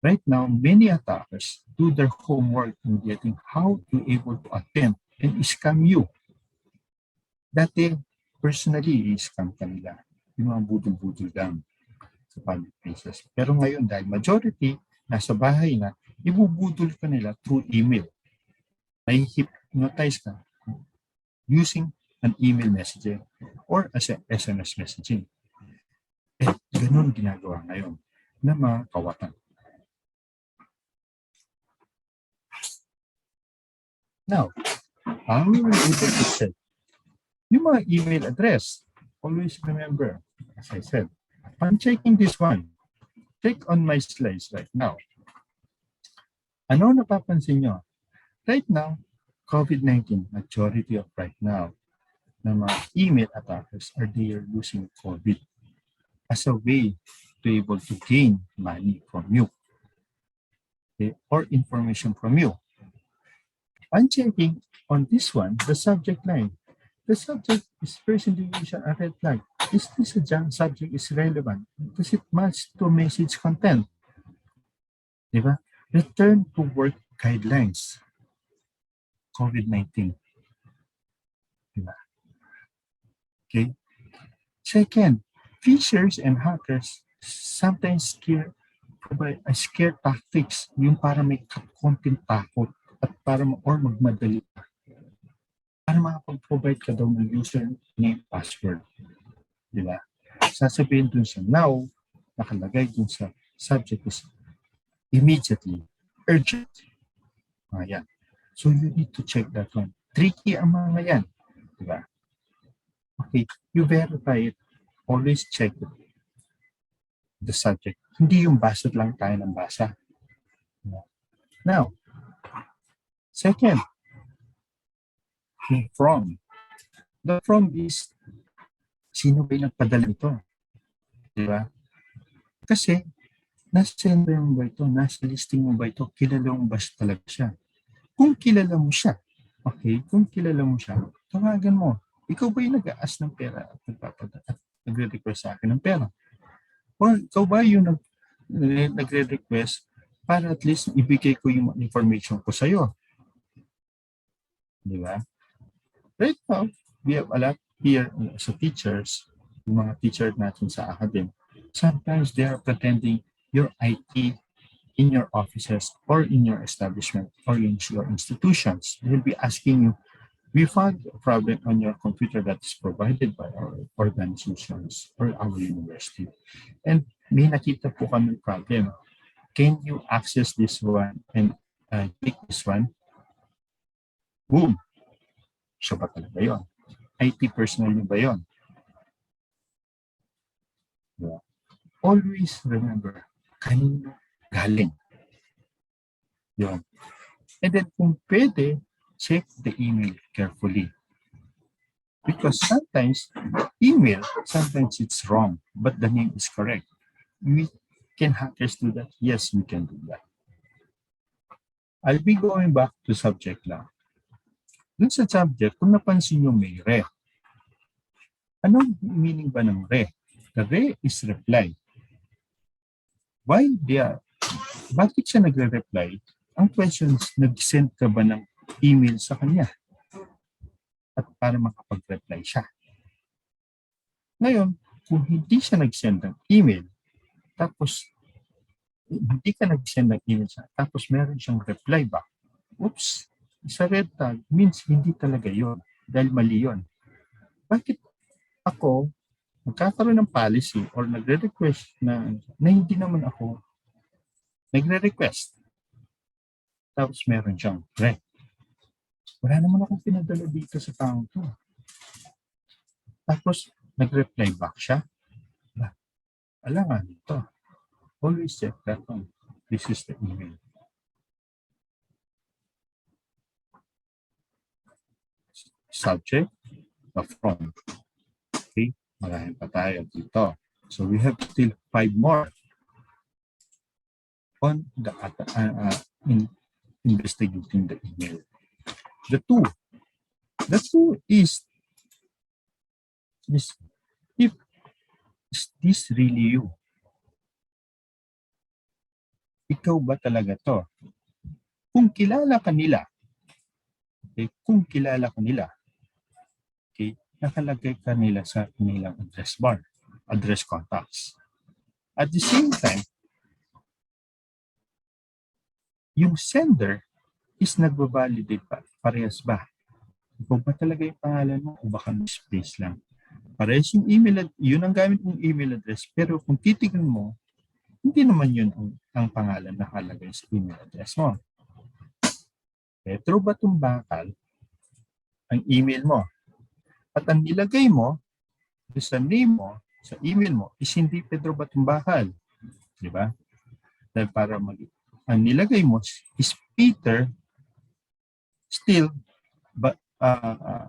Right now, many attackers do their homework in getting how to able to attempt and scam you. Dati, personally, i-scam ka nila. Yung mga budol-budol lang sa public places. Pero ngayon, dahil majority, nasa bahay na, ibubudol ka nila through email. May hypnotize ka using an email messaging or as a SMS messaging. Eh, ganun ginagawa ngayon na mga kawatan. Now, how are we able to check yung mga email address? always remember, as I said, I'm checking this one. Check on my slides right now. Ano napapansin nyo? Right now, COVID-19, majority of right now, na mga email attackers are they are using COVID as a way to able to gain money from you, okay, or information from you. I'm checking on this one, the subject line. The subject is first indication a red flag. Is this a subject is relevant? Does it match to message content? Diba? Return to work guidelines. COVID-19. Diba? Okay. Second, phishers and hackers sometimes scare tactics, yung para may konting takot at para or magmadali ka. Para makapag-provide ka daw ng username, password. Diba? Sasabihin dun sa now, nakalagay dun sa subject is immediately, urgent. Ayan. So you need to check that one. Tricky ang mga yan. Diba? Okay, you verify it. Always check it. The subject. Hindi yung basa lang tayo ng basa. Now, second, from. The from is, sino ba yung nagpadala nito? Diba? Kasi, nasa sender mo ba ito? Nasa listing mo ba ito? Kilala mo ba talaga siya? Kung kilala mo siya, okay, kung kilala mo siya, tawagan mo. Ikaw ba yung nag-aas ng pera at nagre-request sa akin ng pera? O ikaw ba yung nagre-request para at least ibigay ko yung information ko sa'yo? Di ba? Right now, we have a lot here sa teachers, yung mga teacher natin sa academy. Sometimes they are pretending your IT in your offices or in your establishment or in your institutions. They'll be asking you, we found a problem on your computer that is provided by our organizations or our university. And may nakita po kami problem. Can you access this one and click this one? Boom! Siya ba talaga yun? IT personnel niyo ba yun? Yeah. Always remember, kanino galing. Yun. And then kung pwede, check the email carefully. Because sometimes email, sometimes it's wrong, but the name is correct. Can hackers do that? Yes, we can do that. I'll be going back to subject lang. Dun sa subject, kung napansin nyo may re. Anong meaning ba ng re? The re is reply. Why bakit siya nagre-reply? Ang question is, nag-send ka ba ng email sa kanya? At para makapag-reply siya. Ngayon, kung hindi siya nag-send ng email, tapos hindi ka nag-send ng email siya, tapos meron siyang reply back, oops, sa red tag means hindi talaga yon dahil mali yon. Bakit ako magkakaroon ng policy or nagre-request na hindi naman ako nagre-request, tapos meron siyang red? Wala naman akong pinadala dito sa taong to. Tapos, nag-reply back siya. Alangan ito. Always check that one. This is the email. Subject, the from. Okay? Marami pa tayo dito. So, we have still 5 more on the in investigating the email. The two is if is this really you? Ikaw ba talaga to? Kung kilala ka nila, okay, okay, nakalagay ka nila sa kanilang address bar, address contacts. At the same time, yung sender is nagbabalidate pa. Parehas ba? Ikaw ba talaga yung pangalan mo o baka space lang? Parehas yung email, yun ang gamit mong email address, pero kung titignan mo, hindi naman yun ang pangalan na nakalagay sa email address mo. Petro ba itong bakal ang email mo? At ang nilagay mo, sa name mo, sa email mo, is hindi Pedro Batumbacal. Di ba? Dahil para ang nilagay mo is Peter Still, but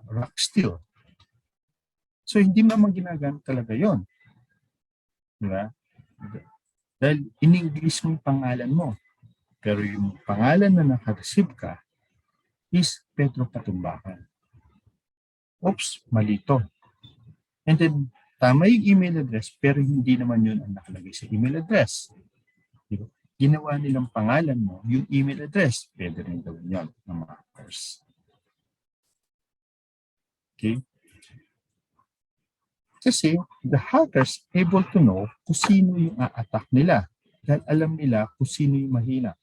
rock still. So, hindi mo naman ginagamit talaga yon, di ba? Dahil in-English mo yung pangalan mo. Pero yung pangalan na naka-receive ka is Pedro Patumbakan. Oops, mali to. And then, tama yung email address, pero hindi naman yun ang nakalagay sa email address. Diba? Ginawa nilang pangalan mo, yung email address. Pwede rin gawin yun ng mga hackers. Okay? Kasi the hackers able to know kung sino yung a-attack nila. Dahil alam nila kung sino yung mahina.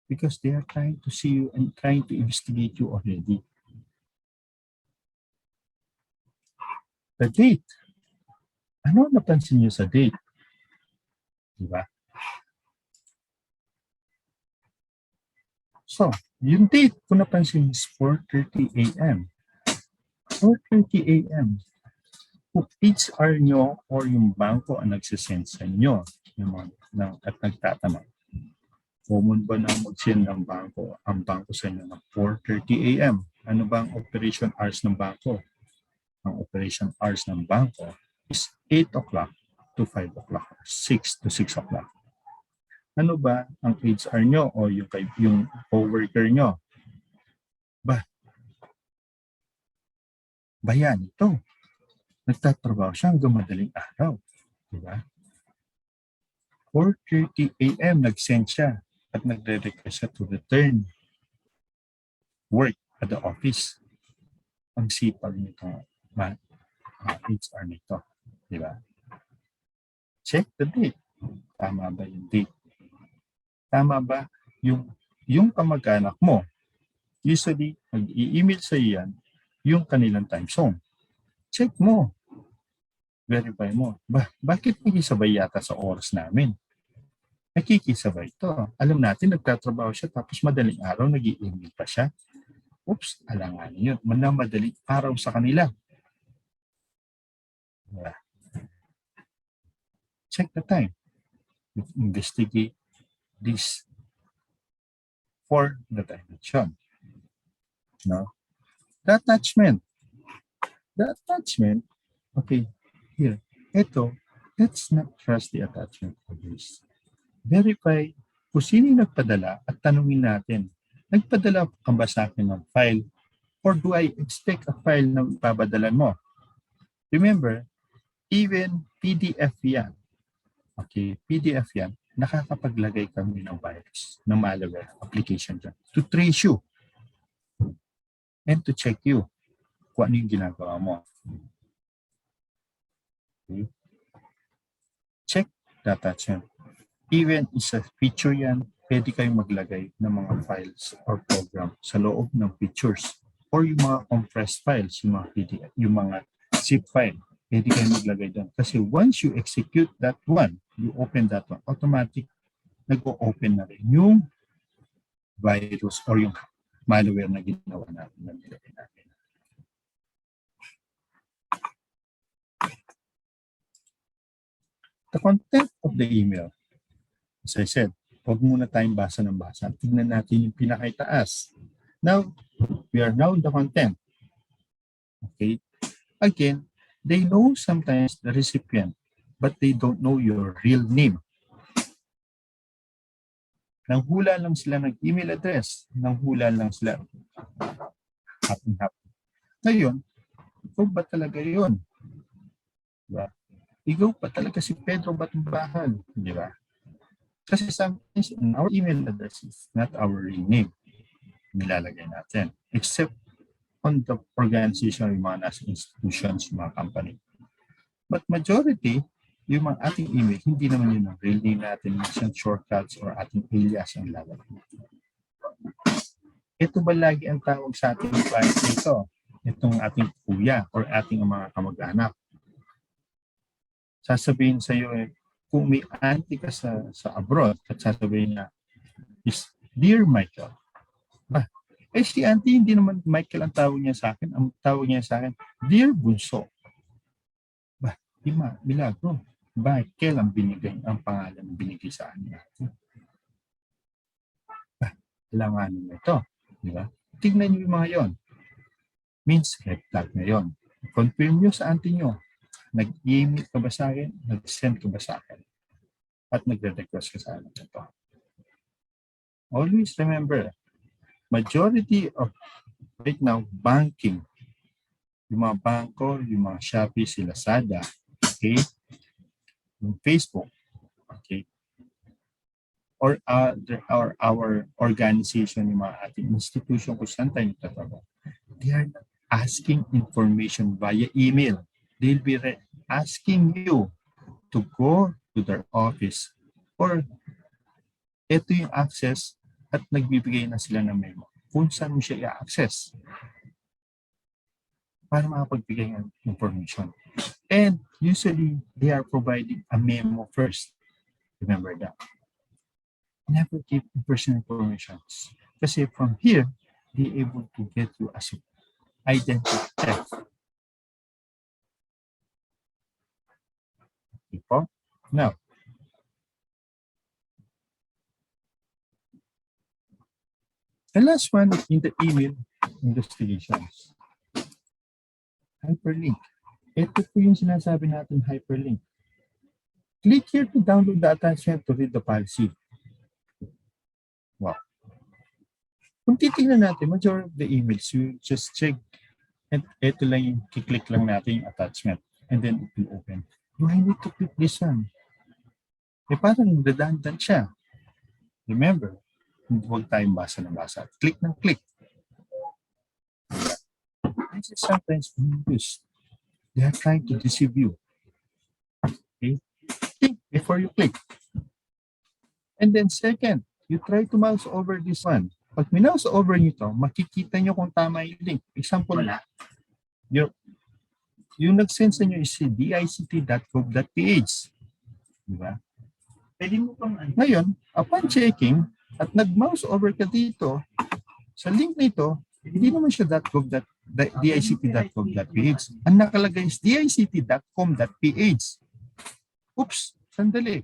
Because they are trying to see you and trying to investigate you already. The date. Ano napansin niyo sa date? Diba? So, yung date kung napansin is 4:30 a.m. 4:30 a.m. Kung HR nyo or yung bangko ang nagsisend sa inyo at nagtatanong, common ba na mag-send ng bangko ang bangko sa inyo ng 4:30 a.m.? Ano ba ang operation hours ng bangko? Ang operation hours ng bangko is 8 o'clock to 5 o'clock, 6 to 6 o'clock. Ano ba ang HR nyo o yung co-worker nyo? Bayan ito. Nagtatrabaho siya hanggang madaling araw. Diba? 4:30 a.m. nag-send siya at nagre-request siya to return work at the office. Ang sipag nito HR nito. Diba? Check the date. Tama ba yung date? Tama ba yung kamag-anak mo? Usually, mag-i-email sa iyan yung kanilang time zone. Check mo. Verify mo. Bakit nakikisabay yata sa oras namin? Nakikisabay ito. Alam natin, nagtatrabaho siya tapos madaling araw, nag-i-email pa siya. Oops, alanganin yun. Madaling araw sa kanila. Check the time. Investigate this for the dimension. No? The attachment. Okay, here. Ito, let's not trust the attachment for this. Verify kung sino yung nagpadala at tanungin natin, nagpadala ka ba sa akin ng file or do I expect a file na ipabadalan mo? Remember, even PDF yan. Okay, PDF yan, nakakapaglagay kami ng virus, ng malware application dyan to trace you and to check you kung ano yung ginagawa mo. Okay. Check the attachment. Even isa feature yan, pwede kayong maglagay ng mga files or program sa loob ng pictures or yung mga compressed files, yung mga PDF, yung mga zip file, pwede kayong maglagay doon. Kasi once you execute that one, you open that one, automatic nag-o-open na rin yung virus or yung malware na ginawa natin na nilagay natin. The content of the email. As I said, huwag muna tayong basa ng basa. Tignan natin yung pinakaitaas. Now, we are now in the content. Okay? Again, they know sometimes the recipient, but they don't know your real name. Nanghula lang sila ng email address. Nanghula lang sila. Happy. Ngayon, ikaw ba talaga yun? Diba? Ikaw pa talaga si Pedro Batumbahan. Di ba? Kasi sometimes our email address is not our real name. Nilalagay natin. Except on the organization, yung mga nasa institutions, mga company. But majority, yung mga ating email, hindi naman yun ang real name natin, minsan shortcuts or ating alias ang lalagay. Ito ba lagi ang tawag sa ating client nito? Itong ating kuya or ating mga kamag-anak. Sasabihin sa iyo, kung may auntie ka sa abroad at sasabihin niya is, Dear Michael. Si auntie, hindi naman Michael ang tawag niya sa akin. Ang tawag niya sa akin, Dear Bunso. Milagro. Bakit kailan binigay ang pangalan na binigay sa amin? Alanganin mo ito. Di ba? Tignan niyo yung mga yon. Means red flag na yon. Confirm nyo sa auntie nyo. Nag-email ka ba sa akin? Nag-send ka ba sa akin? At nagre-request ka sa akin ito. Always remember, majority of right now, banking, yung mga bangko, yung mga Shopee, si Lazada, okay, yung Facebook, okay, or our organization, yung mga ating institution kung saan tayo nagtatrabaho, they are not asking information via email. They'll be asking you to go to their office or ito yung access at nagbibigay na sila ng memo kung saan mo siya i-access para makapagbigay ng information. And usually, they are providing a memo first. Remember that. Never give personal information. Kasi from here, be able to get you as identity theft. Okay po? Now, the last one in the email investigations. Hyperlink. Ito po yung sinasabi natin hyperlink. Click here to download the attachment to read the policy. Wow. Kung titingnan natin, majority of the emails, you just check and ito lang yung kiklik lang natin yung attachment and then it will open. Do I need to click this one? Parang redundant siya. Remember, huwag tayong basa na basa. Click ng click. This is sometimes used. They are trying to deceive you. Okay? Think before you click. And then second, you try to mouse over this one. Pag mouse over nyo ito, makikita nyo kung tama yung link. Example, yung nag-send sa inyo is dict.gov.ph. Diba? Ngayon, upon checking, at nag-mouse over ka dito, sa link na ito, hindi naman siya dict.gov.ph. Ang nakalagay is dict.com.ph. Oops, sandali.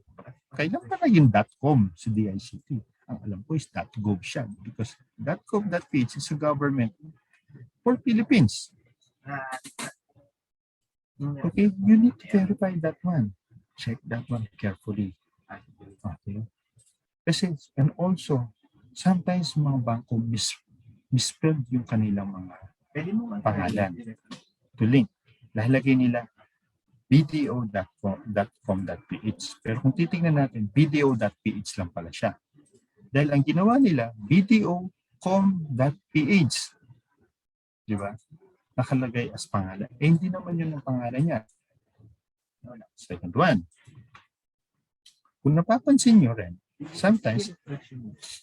Kailan pa naging .com sa DICT? Ang alam ko is .gov siya because .gov.ph is a government for Philippines. Okay, you need to verify that one. Check that one carefully. Okay. Kasi, and also, sometimes mga bangko misspell yung kanilang mga pangalan to link. Lalagay nila bdo.com.ph. Pero kung titingnan natin, bdo.ph lang pala siya. Dahil ang ginawa nila, bdo.com.ph. Di ba? Nakalagay as pangalan. Eh, hindi naman yun ang pangalan niya. Second one. Kung napapansin nyo rin, sometimes,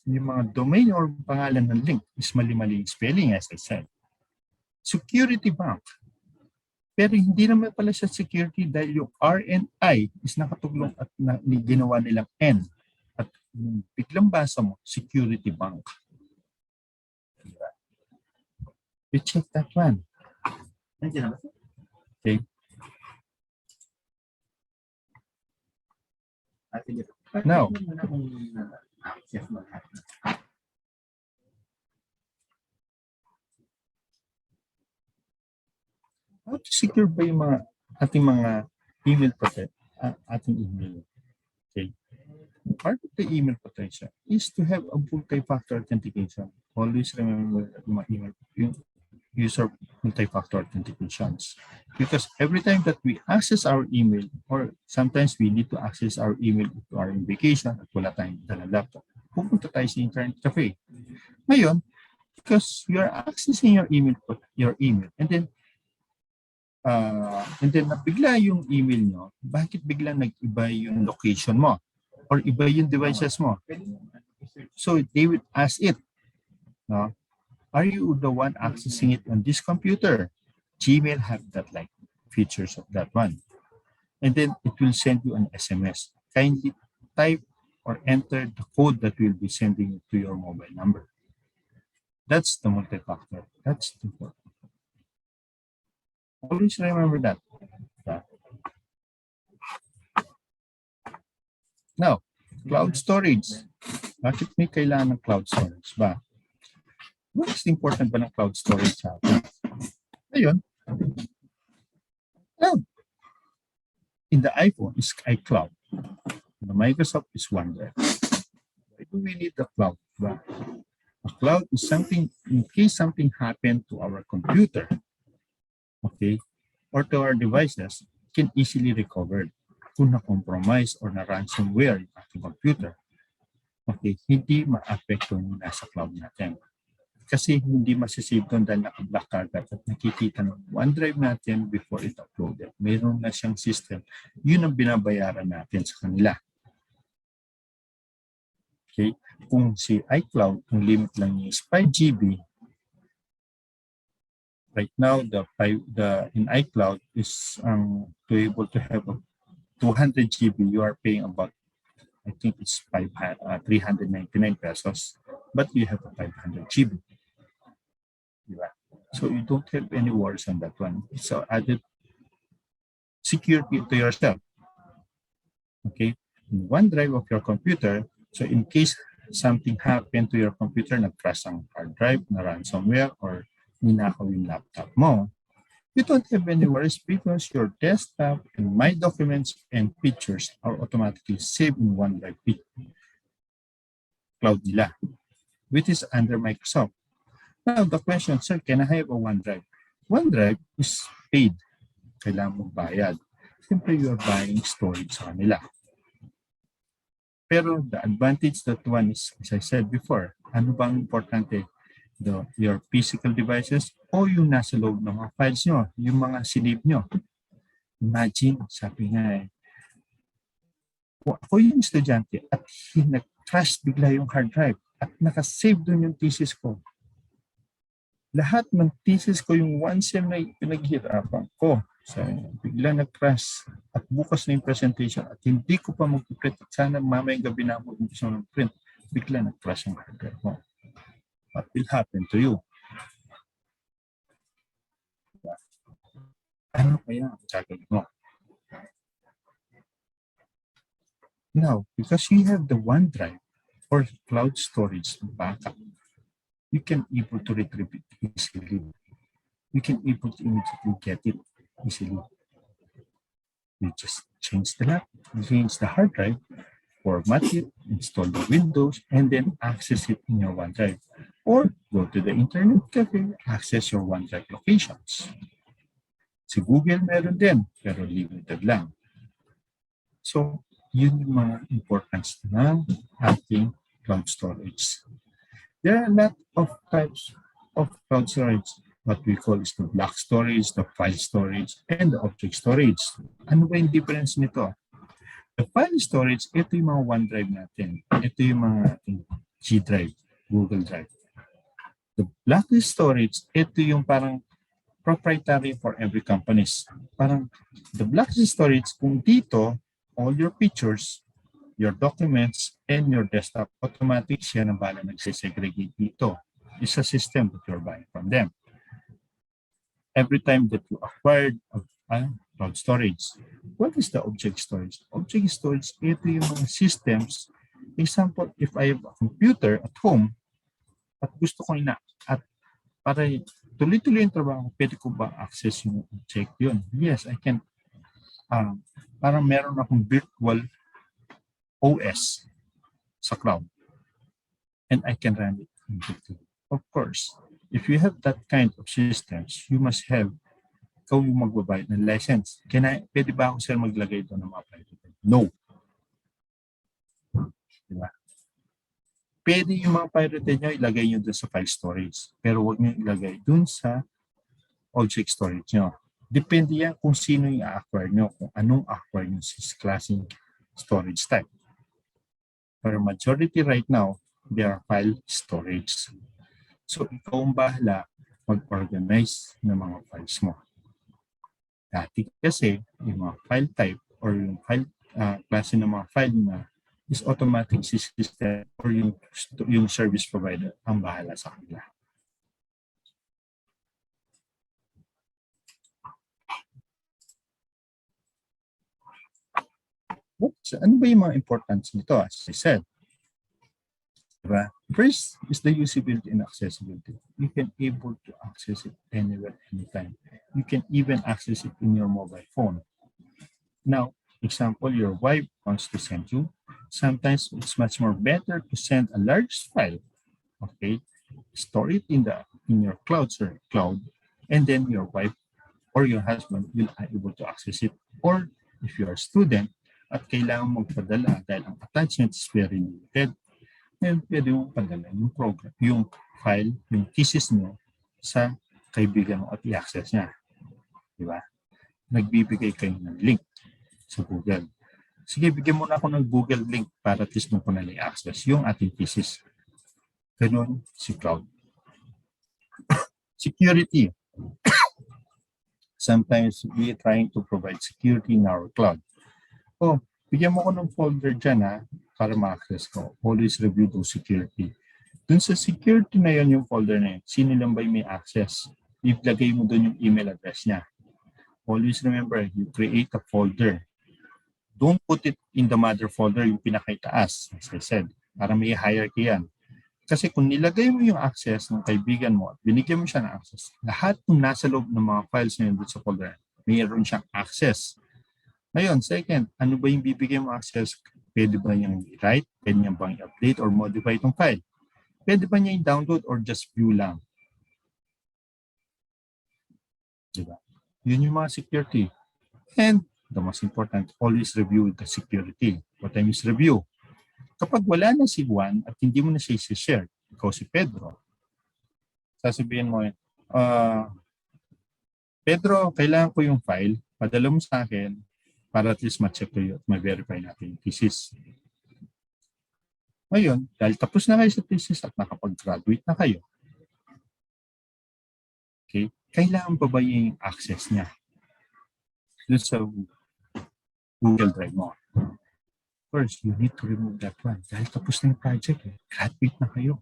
yung mga domain or pangalan ng link is mali-mali spelling, as I said. Security Bank. Pero hindi naman pala siya security dahil yung RNI is nakatuglong at ginawa nilang N. At biglang basa mo, Security Bank. You check that one. Okay. Now, how to secure ba yung mga ating mga email protect, ating email? Okay. Part of the email protection is to have a multi-factor authentication. Always remember yung mga email, yung user multi-factor authentications. Because every time that we access our email, or sometimes we need to access our email to our vacation at wala tayong dalang laptop, pupunta tayo sa internet cafe. Ngayon, because you are accessing your email, and then nabigla yung email nyo, bakit biglang nag-iba yung location mo? Or iba yung devices mo? So they will ask it, no? Are you the one accessing it on this computer? Gmail have that like features of that one. And then it will send you an SMS. Kindly type or enter the code that will be sending to your mobile number. That's the multi-factor. That's the important. Always remember that. Now, cloud storage. Bakit may kailangan ng cloud storage ba? What is important ba ng cloud storage sa atin? Ayun. Cloud. In the iPhone is iCloud. In the Microsoft is OneDrive. Why do we need the cloud? Ba? A cloud is something, in case something happened to our computer, okay, or to our devices, can easily recover. Kung na-compromise or na-ransomware yung ating computer, okay, hindi ma-apekto yung nasa cloud natin. Kasi hindi masisave doon dahil naka-black agad at nakikita ng OneDrive natin before it uploaded. Mayroon na siyang system. Yun ang binabayaran natin sa kanila. Okay? Kung si iCloud, ang limit lang niya is 5 GB. Right now, in iCloud is to able to have a 200 GB, you are paying about, I think it's 399 pesos, but you have a 500 GB. So you don't have any worries on that one. So added security to yourself. Okay, in OneDrive of your computer, so in case something happened to your computer, nag-crash ang hard drive, na ransomware, or ninakaw yung laptop mo, you don't have any worries because your desktop and My Documents and pictures are automatically saved in OneDrive cloud nila, which is under Microsoft. Now, the question, sir, can I have a OneDrive? OneDrive is paid. Kailangan mong bayad. Simply, you are buying storage sa kanila. Pero the advantage that one is, as I said before, ano bang importante? Your physical devices o yung nasa loob ng mga files nyo, yung mga sinave nyo. Imagine, sabi nga kung ako yung estudyante at nag-crash bigla yung hard drive at nakasave doon yung thesis ko, lahat ng thesis ko, yung one sem na pinaghirapan ko, so, bigla nag-crash at bukas na yung presentation at hindi ko pa mag-print at sana mamayang gabi na ako gusto ng print, bigla nag-crash yung hard drive mo. What will happen to you? Ano kaya ang gagawin mo? Now, because you have the OneDrive or cloud storage backup, you can able to retrieve it easily. You can able to immediately get it easily. You just change the hard drive, format it, install the Windows, and then access it in your OneDrive. Or go to the internet cafe, access your OneDrive locations. Si Google meron din, pero limited lang. So, yun yung mga importance ng ating cloud storage. There are a lot of types of cloud storage. What we call is the block storage, the file storage, and the object storage. Ano ba yung difference nito? The file storage, ito yung mga OneDrive natin. Ito yung mga G Drive, Google Drive. The block storage, ito yung parang proprietary for every companies. Parang the block storage, kung dito, all your pictures, your documents, and your desktop, automatic siya na bala nagsisegregate dito. It's a system that you're buying from them. Every time that you acquired cloud storage. What is the object storage? Object storage, ito yung mga systems. Example, if I have a computer at home, at gusto ko at para tuloy-tuloy yung trabaho, pwede ko ba access yung object yun? Yes, I can. Parang meron akong virtual OS sa cloud. And I can run it immediately. Of course, if you have that kind of systems, you must have ikaw yung magbabayad ng license. Pwede ba ako, sir, maglagay doon ng mga private? No. Diba? Pwede yung mga pirate nyo, ilagay nyo doon sa file storage. Pero huwag nyo ilagay doon sa object storage nyo. Depende yan kung sino yung acquire nyo, kung anong acquire nyo sa klaseng storage type. Pero majority right now, they are file storage. So, ikaw ang bahala mag-organize ng mga files mo. Dati kasi, yung mga file type or yung file klase ng mga file na is automatic system or yung service provider ang bahala sa kanila. Ano ba yung mga importance nito? As I said, diba? First is the usability and accessibility. You can able to access it anywhere, anytime. You can even access it in your mobile phone. Now, example, your wife wants to send you. Sometimes it's much more better to send a large file. Okay, store it in your cloud, and then your wife or your husband will be able to access it. Or if you are a student at kailangan magpadala dahil ang attachment is very limited, then pwede mong padala yung program, yung file, yung thesis mo sa kaibigan mo at i-access niya. Di ba? Nagbibigay kayo ng link sa Google. Sige, bigyan mo na ako ng Google link para at least mo po nalang i-access yung ating thesis. Ganun si cloud. Security. Sometimes we are trying to provide security in our cloud. Oh, bigyan mo ko ng folder dyan para ma-access ko. Always review those security. Dun sa security na yun, yung folder na yun, sino lang ba may access? Ilagay mo dun yung email address niya. Always remember, you create a folder. Don't put it in the mother folder, yung pinakaitaas, as I said, para may hierarchy yan. Kasi kung nilagay mo yung access ng kaibigan mo at binigyan mo siya ng access, lahat ng nasa loob ng mga files na yun dito sa folder, mayroon siyang access. Ngayon, second, ano ba yung bibigyan mo access? Pwede ba niyang i-write? Pwede niya bang i-update or modify itong file? Pwede ba niya i-download or just view lang? Diba? Yun yung mga security. And the most important, always review the security. What I mean is review. Kapag wala na si Juan at hindi mo na siya i-share, ikaw si Pedro, sasabihin mo, Pedro, kailangan ko yung file, padala mo sa akin para at least ma-check ko yun at ma-verify natin yung thesis. Ngayon, dahil tapos na kayo sa thesis at nakapag-graduate na kayo, okay, kailangan pa ba yung access niya dun sa Google Drive mo? First, you need to remove that one. Dahil tapos na yung project, graduate na kayo.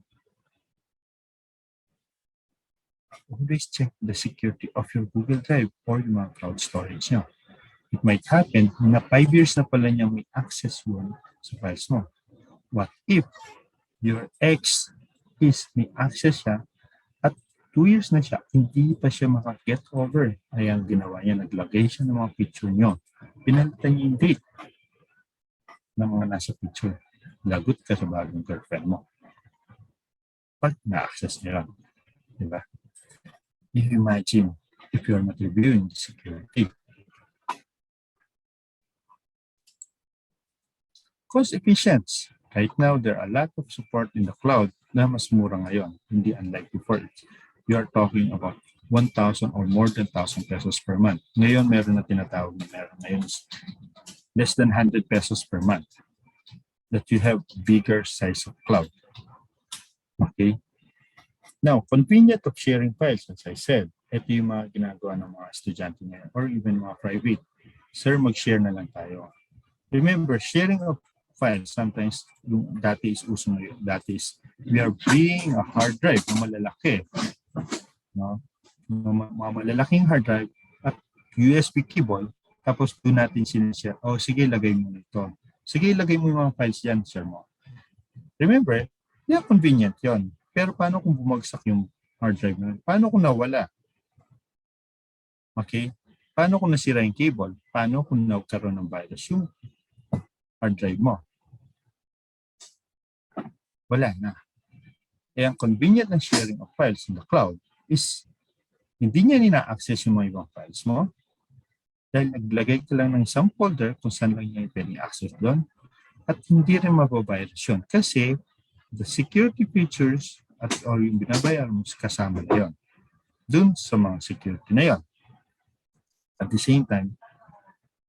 Always check the security of your Google Drive or yung mga cloud storage nyo. It might happen na 5 years na pala niya may access yun sa files mo. What if your ex is may access siya at 2 years na siya, hindi pa siya maka-get over. Ay ang ginawa niya, naglagay siya ng mga picture nyo. Pinalitan niya yung date ng mga nasa picture. Lagot ka sa bagong girlfriend mo. Pag na-access niya lang. Diba? If you imagine, if you're not reviewing the security. Cost efficiency. Right now, there are a lot of support in the cloud na mas mura ngayon. Hindi unlike before. You are talking about 1,000 or more than 1,000 pesos per month. Ngayon, meron na tinatawag na meron ngayon less than 100 pesos per month that you have bigger size of cloud. Okay? Now, convenient of sharing files, as I said, ito yung mga ginagawa ng mga estudyante ngayon or even mga private. Sir, mag-share na lang tayo. Remember, sharing of files, sometimes yung dati is uso ngayon. Dati is, we are bringing a hard drive na malalaki. No? Mga malalaking hard drive at USB cable. Tapos doon natin sinishare. Oh, sige, lagay mo ito. Sige, lagay mo yung mga files dyan, share mo. Remember, yeah, convenient yon. Pero paano kung bumagsak yung hard drive na? Paano kung nawala? Okay? Paano kung nasira yung cable? Paano kung nagkaroon ng virus yung hard drive mo? Wala na. Kaya ang convenient ng sharing of files in the cloud is hindi niya nina-access yung mga ibang files mo. Dahil naglagay ka lang ng isang folder kung saan lang niya pwedeng access doon. At hindi rin mabavirus yun. Kasi the security features at or yung binabayaran mo kasama na yun. Doon sa mga security na yun. At the same time,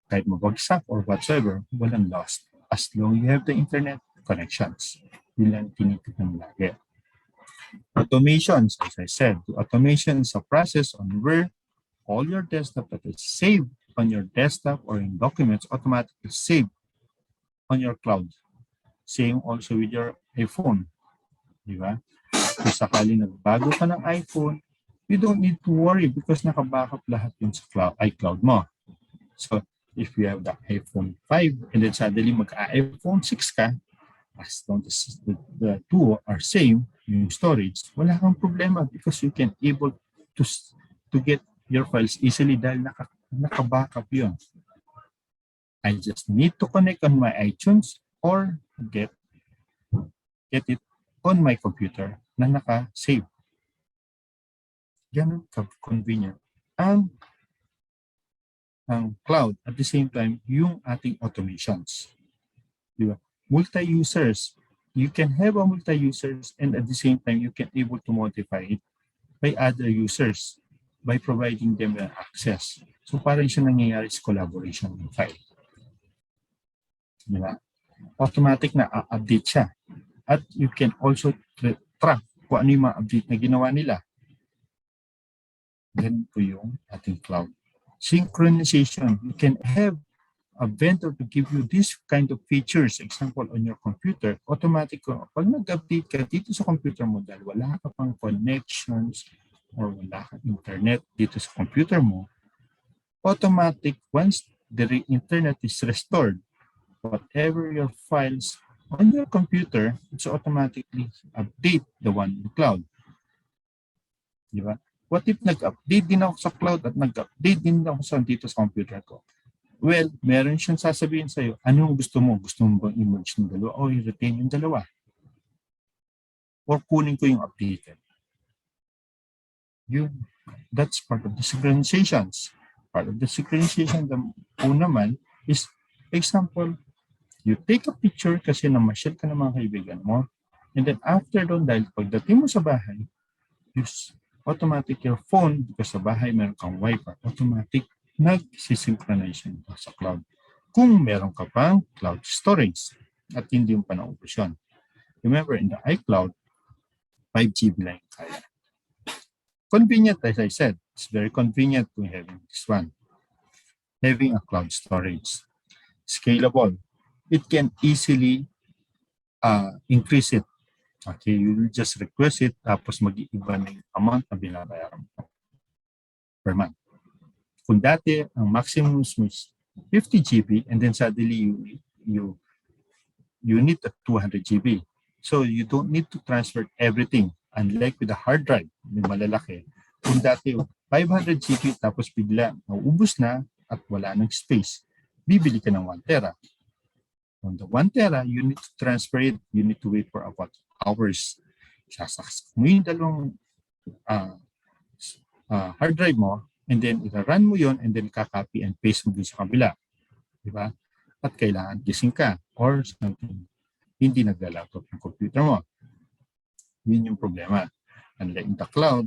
kahit mabagsak or whatsoever, walang lost. As long you have the internet connections. Yun lang tinitignan lagi. Automations, as I said, automation is a process on where all your desktop that is saved on your desktop or in documents automatically saved on your cloud. Same also with your iPhone. Diba? Kung sakali nagbago ka ng iPhone, you don't need to worry because naka-backup lahat yun sa cloud, iCloud mo. So, If you have the iPhone 5 and then suddenly mag-iPhone 6 ka, as long as the two are same, yung storage, wala kang problema because you can able to get your files easily dahil naka-backup yun. I just need to connect on my iTunes or get it on my computer na naka-save. Ganun ka-convenient. Ang cloud, at the same time, yung ating automations. Diba? Multi-users. You can have a multi-users and at the same time, you can able to modify it by other users by providing them access. So parang siya nangyayari sa collaboration ng file. Diba? Automatic na update siya. At you can also track kung ano yung mga update na ginawa nila. Ganun po yung ating cloud. Synchronization. You can have a vendor to give you this kind of features. Example, on your computer, automatic, pag nag-update ka dito sa computer mo dahil wala ka pang connections or wala kang internet dito sa computer mo, automatic, once the internet is restored, whatever your files on your computer, it's automatically update the one in the cloud. Di ba? What if nag-update din ako sa cloud at nag-update din ako dito sa computer ko? Well, meron siyang sasabihin sa'yo, anong gusto mo? Gusto mo bang i-merge ng dalawa o i-retain yung dalawa? Or kunin ko yung updated? That's part of the synchronizations. Part of the synchronization po naman is, example, you take a picture kasi na-share ka ng mga kaibigan mo, and then after doon, dahil pagdating mo sa bahay, use automatic your phone, because sa bahay meron kang Wi-Fi, automatic nag-synchronize sa cloud. Kung meron ka pang cloud storage at hindi mo pa naubos yun. Remember, in the iCloud, 5 GB lang yung kaya. Convenient, as I said. It's very convenient to having this one. Having a cloud storage. Scalable. It can easily increase it. Okay, you will just request it, tapos mag-iiba na yung amount na binabayaran mo per month. Kung dati, ang maximum is 50 GB and then suddenly you need a 200 GB. So you don't need to transfer everything. Unlike with a hard drive, yung malalaki. Kung dati, 500 GB tapos bigla, nauubos na at wala ng space, bibili ka ng 1 tera. On the 1 tera, you need to transfer it. You need to wait for about hours. Sasaksak mo yung dalawang hard drive mo, and then ita-run mo yon and then kakopy and paste mo dun sa kabila. Diba? At kailangan gising ka or something. Hindi naglalaptop yung computer mo. Yun yung problema. Unlike in the cloud,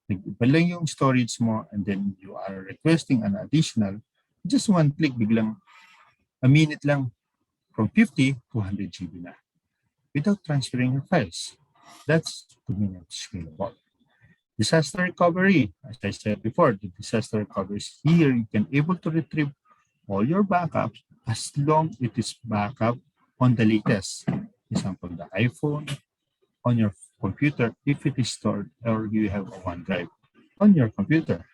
nag-iba lang yung storage mo and then you are requesting an additional, just one click, biglang a minute lang from 50 to 100 GB na without transferring your files. That's convenient, scalable. Disaster recovery, as I said before, the disaster recovery is here. You can able to retrieve all your backups as long as it is backup on the latest. Example, the iPhone on your computer, if it is stored or you have a OneDrive on your computer.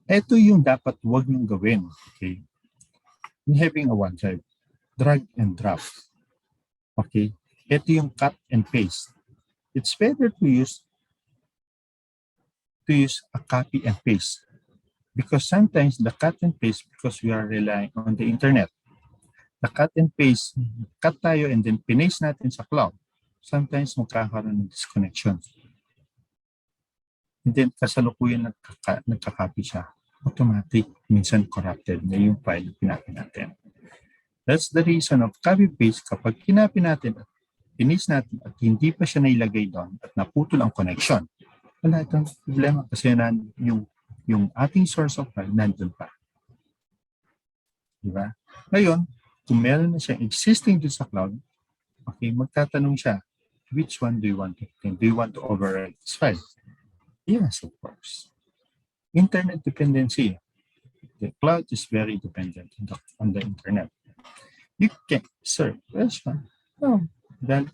Ito yung dapat huwag niyong gawin. Okay? In having a OneDrive, drag and drop. Okay? Ito yung cut and paste. It's better to use a copy and paste because sometimes the cut and paste, because we are relying on the internet, the cut and paste, cut tayo and then pinaste natin sa cloud. Sometimes magkakaroon ng disconnection. And then kasalukuyan nagkakopy siya. Automatic, minsan corrupted na yung file na pinapin natin. That's the reason of copy paste. Kapag kinapin natin at pinis natin at hindi pa siya nailagay doon at naputol ang connection, wala itong problema kasi yung ating source of file nandun pa. Diba? Ngayon, kung meron na siyang existing doon sa cloud, okay, magtatanong siya, which one do you want to obtain? Do you want to overwrite this file? Yes, of course. Internet dependency. The cloud is very dependent on the internet. You can, sir, yes, dahil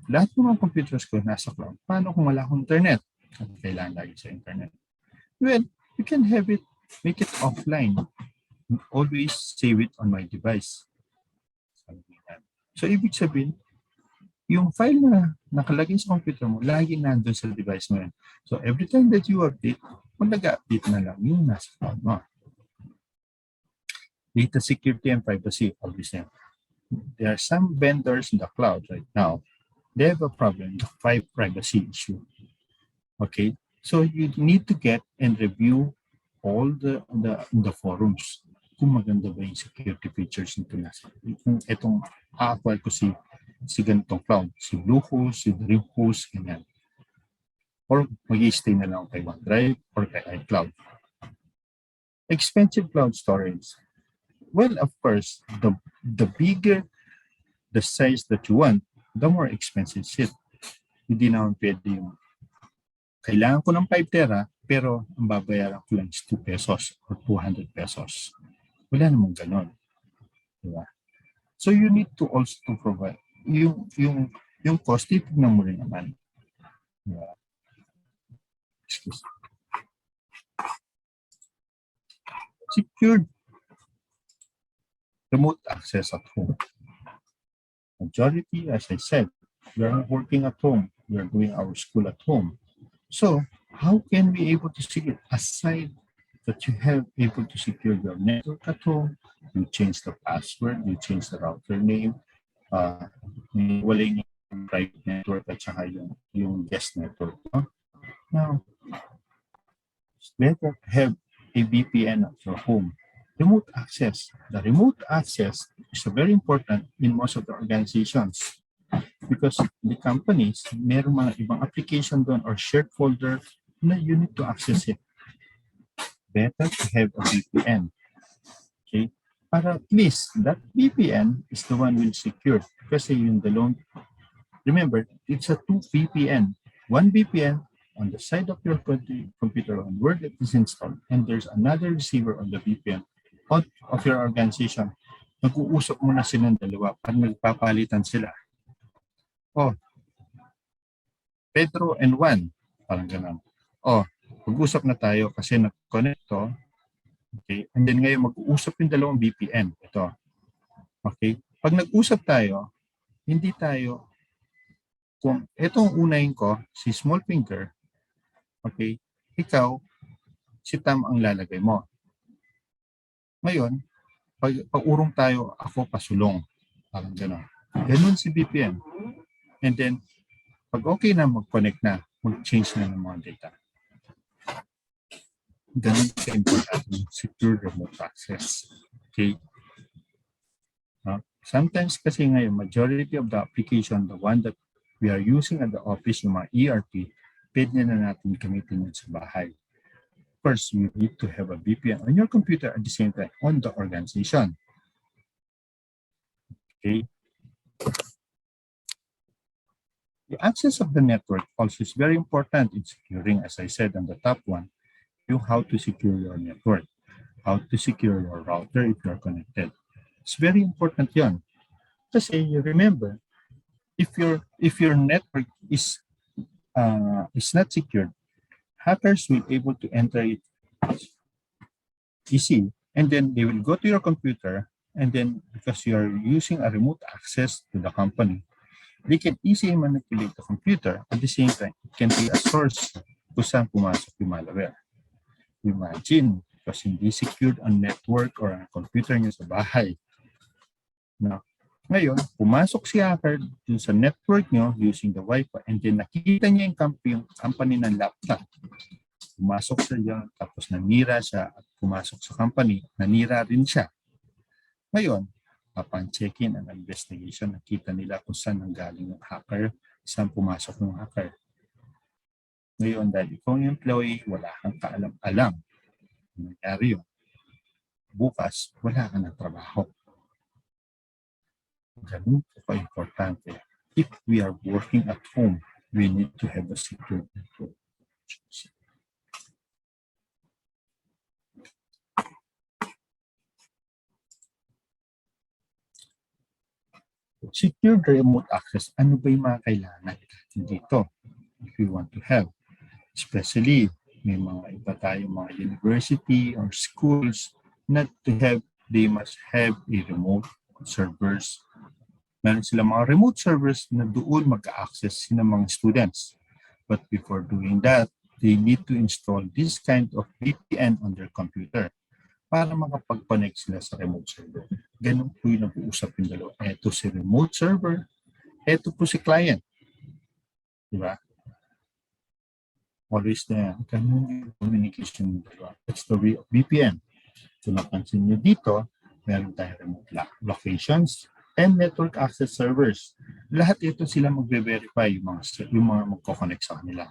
lahat ng mga computers ko nasa cloud. Paano kung wala akong internet? At kailangan lagi sa internet. Well, you can have it, make it offline. Always save it on my device. So, ibig sabihin, yung file na nakalagay sa computer mo, lagi nandun sa device mo yan. So, every time that you update, kung nag-update na lang yung nasa cloud mo. Data security and privacy, obviously. There are some vendors in the cloud right now. They have a problem, the privacy issue. Okay, so you need to get and review all the forums. Kung maganda ba yung security features nito nasa. Kung itong acquire ko si ganitong cloud, si Bluehost, si Dreamhost, ganyan. Or mag-i-stay na lang kay OneDrive or kay iCloud. Expensive cloud storage. Well, of course, the bigger the size that you want, the more expensive it. Hindi naman pwede yung kailangan ko ng 5 tera, pero ang babayaran ko lang is 2 pesos or 200 pesos. Wala namang ganon. Diba? So you need to also to provide yung cost, titignan mo rin naman. Diba? Excuse me. Secured remote access at home. Majority, as I said, we are working at home. We are doing our school at home. So how can we able to secure, aside that you have able to secure your network at home, you change the password, you change the router name, wala yung private network at saka yung guest network. No? Now, it's better have a VPN at your home. Remote access. The remote access is very important in most of the organizations because the companies, meron mga ibang application doon or shared folder na you need to access it. Better to have a VPN. Okay? Para at least that VPN is the one will secure. Kasi yung dalawang, remember, it's a 2 VPN. One VPN on the side of your computer on where it is installed, and there's another receiver on the VPN of your organization. Nag-uusap muna silang dalawa pag nagpapalitan sila. Oh, Pedro and Juan, parang gano'n. Oh, mag-usap na tayo kasi nag-connect to. Okay, and then ngayon mag-uusap yung dalawang VPN. Ito. Okay, pag nag-usap tayo, hindi tayo, kung itong unahin ko, si small finger, okay, ikaw, si Tam ang lalagay mo. Ngayon, pag urong tayo, ako pasulong. Parang gano'n. Ganun si VPN. And then, pag okay na, mag-connect na, mag-change na ng mga data. Ganun ka-important yung secure remote access. Okay? Sometimes kasi ngayon, majority of the application, the one that we are using at the office, yung mga ERP, pwede na natin gamitin yun sa bahay. First, you need to have a VPN on your computer at the same time on the organization. Okay. The access of the network also is very important in securing, as I said on the top one, how to secure your network, how to secure your router if you're connected. It's very important yon. Kasi you remember, if your network is not secured, hackers will be able to enter it easy, and then they will go to your computer, and then because you are using a remote access to the company, they can easily manipulate the computer. At the same time, it can be a source kung saan pumasok yung malware. Imagine, because hindi secured ang network or ang computer niyo sa bahay. Now, ngayon, pumasok si hacker dun sa network niyo using the Wi-Fi, and then nakita niya yung company ng laptop. Pumasok siya, tapos nanira siya at pumasok sa company, nanira rin siya. Ngayon, papan-check-in ang investigation, nakita nila kung saan nanggaling yung hacker, saan pumasok yung hacker. Ngayon, dahil ikaw yung employee, wala kang kaalam-alam. Nangyari yun. Bukas, wala ka ng trabaho. Ganun po ka-importante. If we are working at home, we need to have a secure network. Secure remote access, ano ba yung mga kailangan natin dito if we want to have? Especially, may mga iba tayong mga university or schools na they must have a remote servers. Meron silang mga remote servers na doon mag-access ng mga students. But before doing that, they need to install this kind of VPN on their computer para makapag-connect sila sa remote server. Ganun po yung nag-uusap yung dalawa. Ito si remote server, ito po si client. Diba? Always na ganun yung communication ng dalawa. That's the way of VPN. Kung napansin nyo dito, meron tayong remote locations and network access servers. Lahat ito sila magbe-verify yung mga magko-connect sa kanila.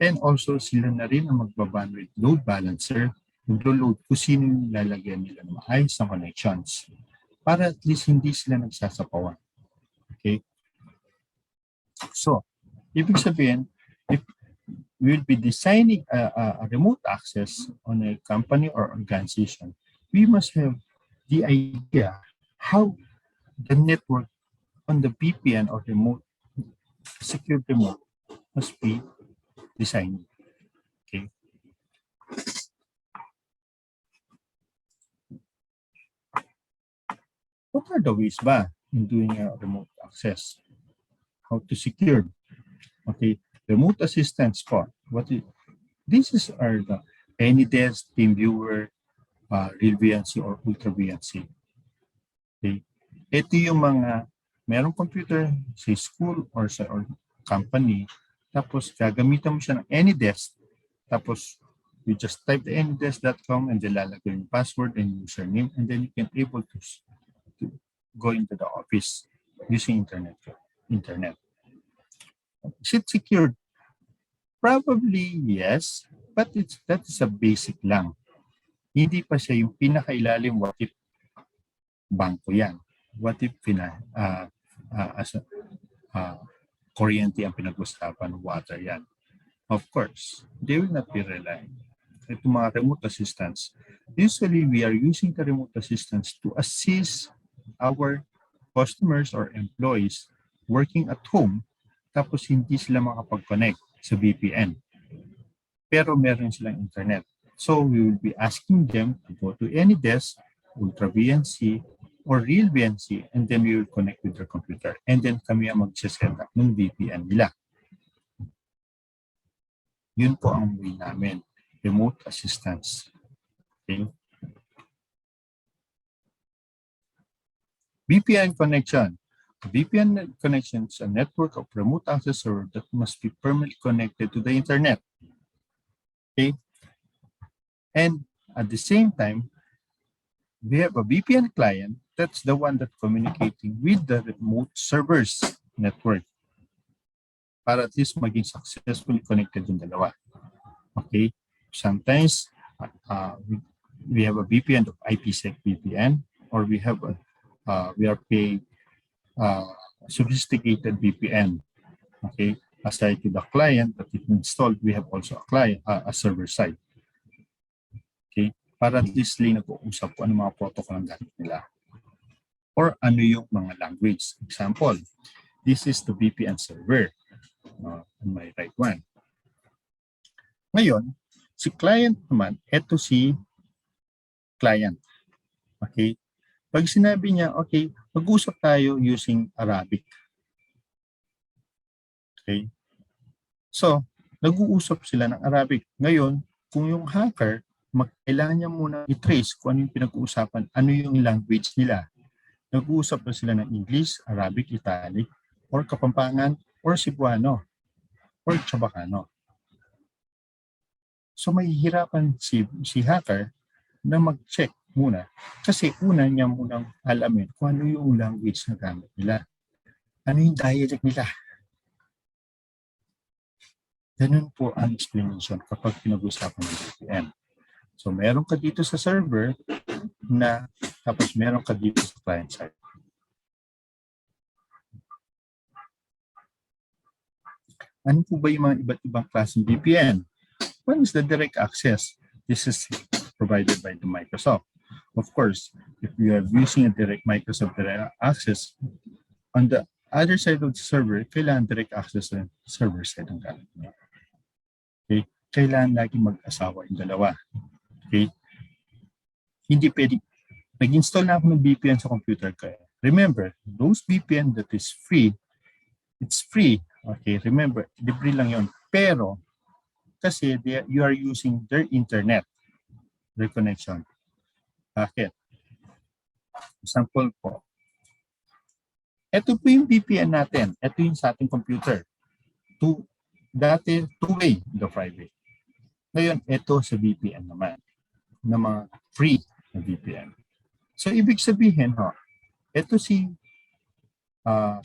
And also sila na rin ang magbabandwidth load balancer, maglo-load kung sino yung lalagyan nila ng maayos na connections para at least hindi sila nagsasapawan. Okay? So, ibig sabihin, if we will be designing a remote access on a company or organization, we must have the idea how the network on the VPN or remote secure remote must be designed. Okay. What are the ways ba in doing a remote access? How to secure? Okay, remote assistance po. These are the AnyDesk, TeamViewer, Real VNC or Ultra VNC. Okay. Ito yung mga merong computer sa school or sa company, tapos gagamitan mo siya ng AnyDesk, tapos you just type the anydesk.com and then lalagay yung password and username, and then you can able to go into the office using internet. Is it secured? Probably yes, but that is a basic lang. Hindi pa siya yung pinakailalim. What if bangko yan? What if kuryente ang pinag-usapan, water yan? Of course, they will not be relying. Ito mga remote assistance. Usually, we are using the remote assistance to assist our customers or employees working at home, tapos hindi sila makapag-connect sa VPN. Pero meron silang internet. So we will be asking them to go to AnyDesk, Ultra VNC, or Real VNC, and then we will connect with their computer. And then kami ang mag-set up ng VPN nila. Yun po ang way namin, remote assistance. Okay? VPN connection. VPN connection is a network of remote access server that must be permanently connected to the internet. Okay? And at the same time, we have a VPN client that's the one that's communicating with the remote servers network para at least maging successfully connected yung dalawa. Okay? Sometimes we have a VPN of IPsec VPN, or we are paying sophisticated VPN. Okay? Aside to the client that it installed, we have also a server side. Okay? Para at least nag-uusap kung ano mga protocol ang gamit nila. Or ano yung mga language. Example, this is the VPN server. On my right one. Ngayon, si client naman, eto si client. Okay? Pag sinabi niya, okay, mag-usap tayo using Arabic. Okay? So, nag-uusap sila ng Arabic. Ngayon, kung yung hacker, kailangan niya muna i-trace kung ano yung pinag-uusapan, ano yung language nila. Nag-uusap na sila ng English, Arabic, Italic, or Kapampangan, or Cebuano, or Chabacano. So, may hirapan si hacker na mag-check muna. Kasi una niya munang alamin kung ano yung language na gamit nila. Ano yung dialect nila. Ganun po ang explanation kapag pinag-usapan ng VPN. So, meron ka dito sa server na tapos meron ka dito sa client side. Ano po ba yung mga iba't ibang klaseng VPN? One is the direct access. This is provided by the Microsoft. Of course, if you are using a direct Microsoft direct access, on the other side of the server, kailangan direct access sa server side ang gamit niya. Okay? kailangan lagi mag-asawa yung dalawa. Okay? Hindi pwede. Nag-install na ako ng VPN sa computer ko. Remember, those VPN that is free, it's free. Okay, remember, libre lang yun. Pero, kasi you are using their internet, their connection. Bakit? Example po. Ito po yung VPN natin. Ito yung sa ating computer. Dati, two-way, the private. Ngayon, ito sa VPN naman, na mga free na VPN. So, ibig sabihin, ito si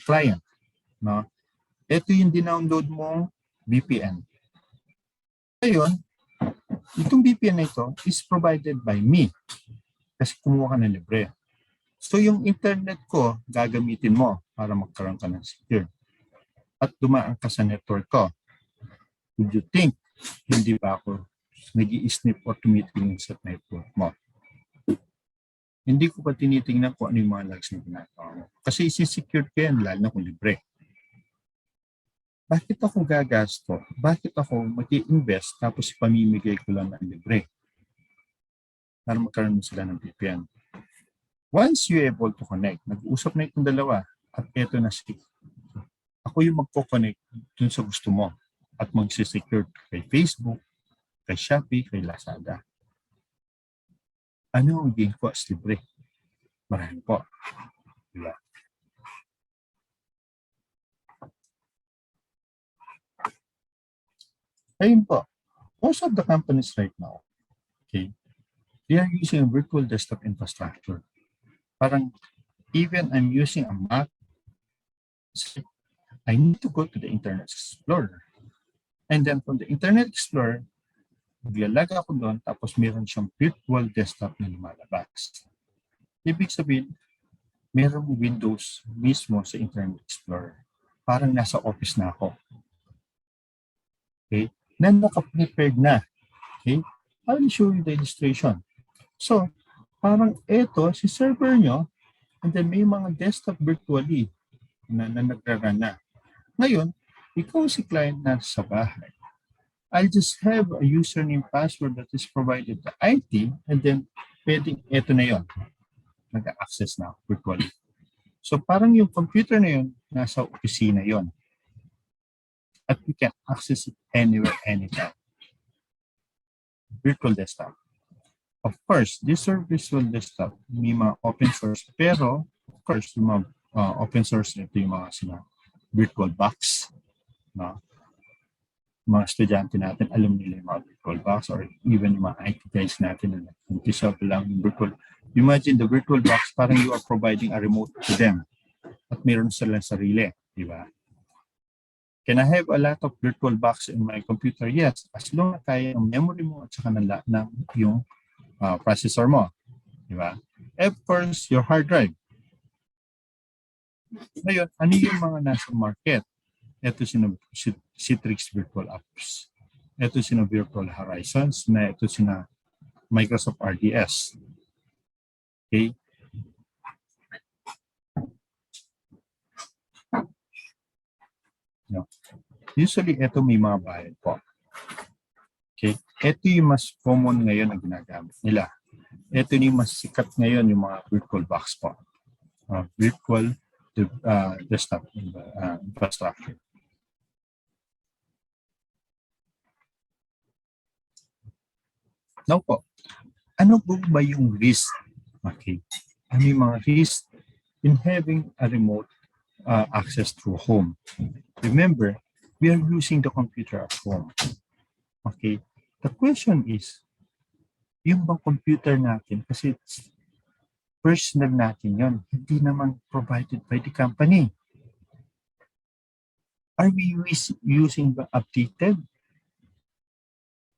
client, no? Ito yung dinownload mong VPN. Ngayon, itong VPN na ito is provided by me kasi kumuha ka ng libre. So, yung internet ko, gagamitin mo para magkaroon ka ng secure. At dumaan ka sa network ko. Would you think, hindi ba ako nag-i-snip or tumitingin sa network mo? Hindi ko pa tinitingnan kung ano yung mga logs na ginagawa mo. Kasi isi-secure ko yan, lalo na kung libre. Bakit ako gagasto? Bakit ako mag-i-invest tapos pamimigay ko lang ng libre? Para magkaroon sila ng VPN. Once you're able to connect, nag-uusap na itong dalawa at eto na si ako yung magko-connect dun sa gusto mo at mag-secure kay Facebook, kay Shopee, kay Lazada. Ano ang gain ko as libre? Marami po. Diba? Ayun po. Most of the companies right now, okay, they are using a virtual desktop infrastructure. Parang even I'm using a Mac, I need to go to the Internet Explorer. And then from the Internet Explorer, maglalag ako doon, tapos meron siyang virtual desktop na lumalabas. Ibig sabihin, merong Windows mismo sa Internet Explorer. Parang nasa office na ako. Okay? Na naka-prepared na. Okay? I'll show you the illustration. So, parang ito, si server nyo, and then may mga desktop virtually na nagra-run na. Ngayon, ikaw si client na sa bahay. I'll just have a username password that is provided to IT, and then pwedeng ito na yon, nag-access na virtually. So parang yung computer na yun, nasa opisina yon. At you can access it anywhere, anytime. Virtual desktop. Of course, this virtual desktop, may mga open source, pero of course, yung mga open source, ito yung mga virtual box. No? Mga estudyante natin, alam nila yung mga virtual box, or even yung mga IT guys natin na umpisa lang yung virtual. Imagine the virtual box, parang you are providing a remote to them. At mayroon silang sarili, di ba? Can I have a lot of virtual box in my computer? Yes, as long as kaya ang memory mo at saka ng yung processor mo, di ba? Of course, your hard drive. Ngayon, ano yung mga nasa market? Ito Citrix Virtual Apps. Ito Virtual Horizons, na ito Microsoft RDS. Okay? No. Usually, ito may mga bayad po. Okay? Ito yung mas common ngayon na ginagamit nila. Ito yung mas sikat ngayon, yung mga virtual box po. Virtual desktop infrastructure. Now po, ano po ba yung risk? Okay. Ano yung mga risk in having a remote access through home? Remember, we are using the computer at home. Okay. The question is, yung bang computer natin, kasi personal natin yon, hindi naman provided by the company. Are we using the updated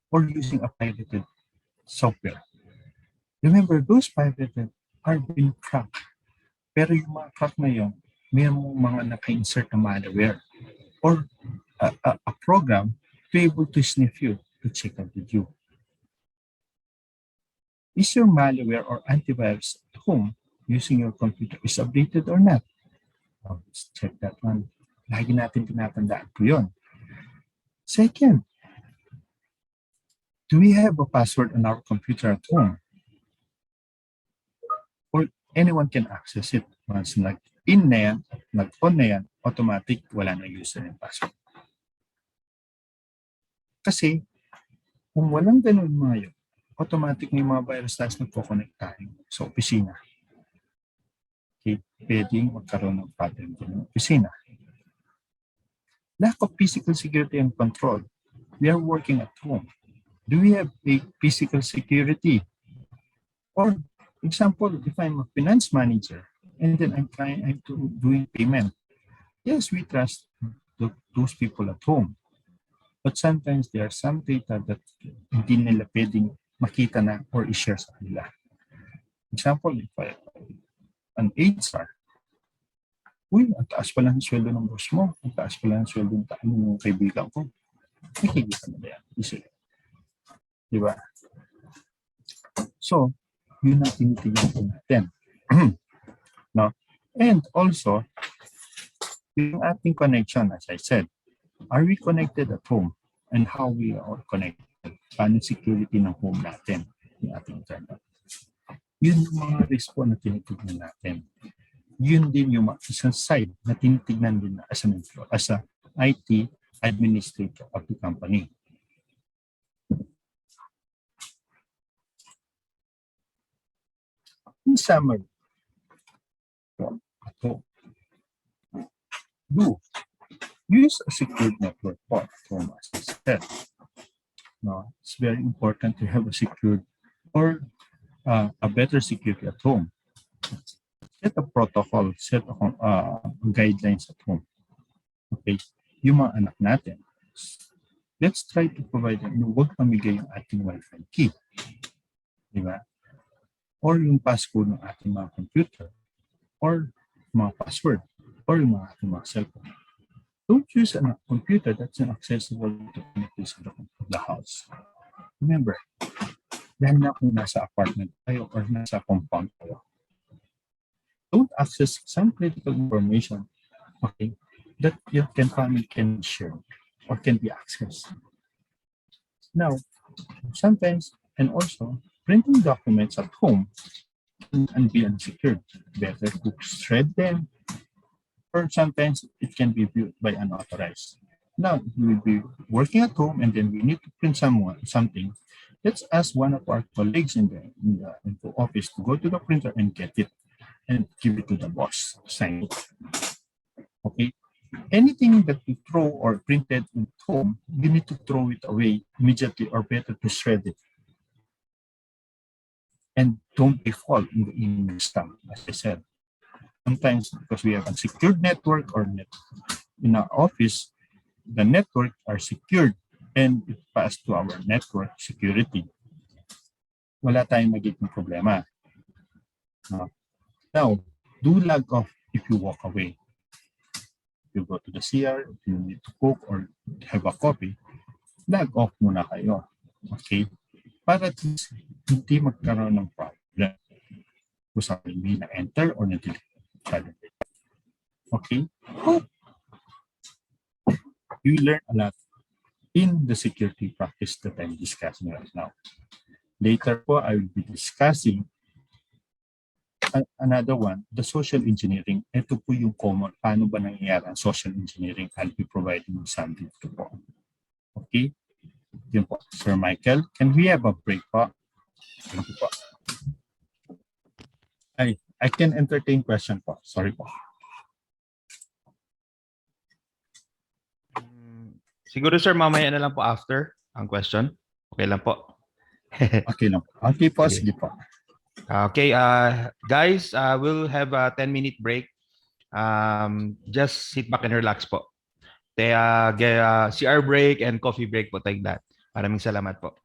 or using a pirated software? Remember, those pirated are being cracked. Pero yung mga crack na yun, may mga naka-insert na malware or a program to be able to sniff you, to check out with you. Is your malware or antivirus at home using your computer is updated or not? Let's check that one. Lagi natin tinatandaan po yun. Second, Do we have a password on our computer at home? Or anyone can access it. Once nag-in na yan, nag-on na yan, automatic, wala na user and password. Kasi, kung walang ganun mga yun, automatic may mga virus tayo nagko-connect tayo sa opisina. Okay, pwedeng magkaroon ng problem din ng opisina. Lack of physical security and control. We are working at home. Do we have a physical security? Or, example, if I'm a finance manager and then I'm doing payment, yes, we trust those people at home. But sometimes there are some data that hindi nila pwedeng makita na or i-share sa kanila. Example, if an HR, uy, ang taas pala ng sweldo ng boss mo, ang taas pala ng sweldo ng kaibigan ko. Nakikita nila yan. Easily. Diba? So, yun ang tinitignan po natin. No? And also, yung ating connection, as I said, are we connected at home? And how we are connected? Paano security ng home natin, yung ating internet? Yun yung mga risk po na tinitignan natin. Yun din yung isang side na tinitignan din as a IT administrator of the company. In summary, at home, do use a secured network for home, as I said. No, it's very important to have a secured or a better security at home. Set a protocol, set a guidelines at home. Okay, yung mga anak natin, let's try to provide them, huwag pamigay yung ating Wi-Fi key. Diba? Or yung passcode ng ating mga computer, or mga password, or yung mga ating mga cellphone. Don't use a computer that's inaccessible to any place of the house. Remember, dahil na kung nasa apartment tayo or nasa compound tayo, don't access some critical information, okay, that your family can share or can be accessed. Now, sometimes, and also, printing documents at home can be unsecured. Better to shred them, or sometimes it can be viewed by unauthorized. Now, we will be working at home and then we need to print something. Let's ask one of our colleagues in the office to go to the printer and get it and give it to the boss, sign it. Okay? Anything that you throw or printed at home, you need to throw it away immediately or better to shred it. And don't default in the email spam, as I said. Sometimes because we have a secured network or in our office, the network are secured and it passed to our network security. Wala tayong magiging problema. Now, do log off if you walk away. If you go to the CR, if you need to cook or have a coffee, log off muna kayo. Okay? Para at least hindi magkaroon ng problem. Kung sabi may na-enter or na-delete. Okay? Hope you learn a lot in the security practice that I'm discussing right now. Later po, I will be discussing another one, the social engineering. Ito po yung common. Paano ba nangyayari ang social engineering? I'll be providing some dito po. Okay? Yun po. Sir Michael, can we have a break po? Thank you po. I can entertain question po. Sorry po. Siguro sir, mamaya na lang po after ang question. Okay lang po. Okay lang po. Okay po, sige po. Okay, guys, we'll have a 10-minute break. Just sit back and relax po. CR break and coffee break po like that. Maraming salamat po.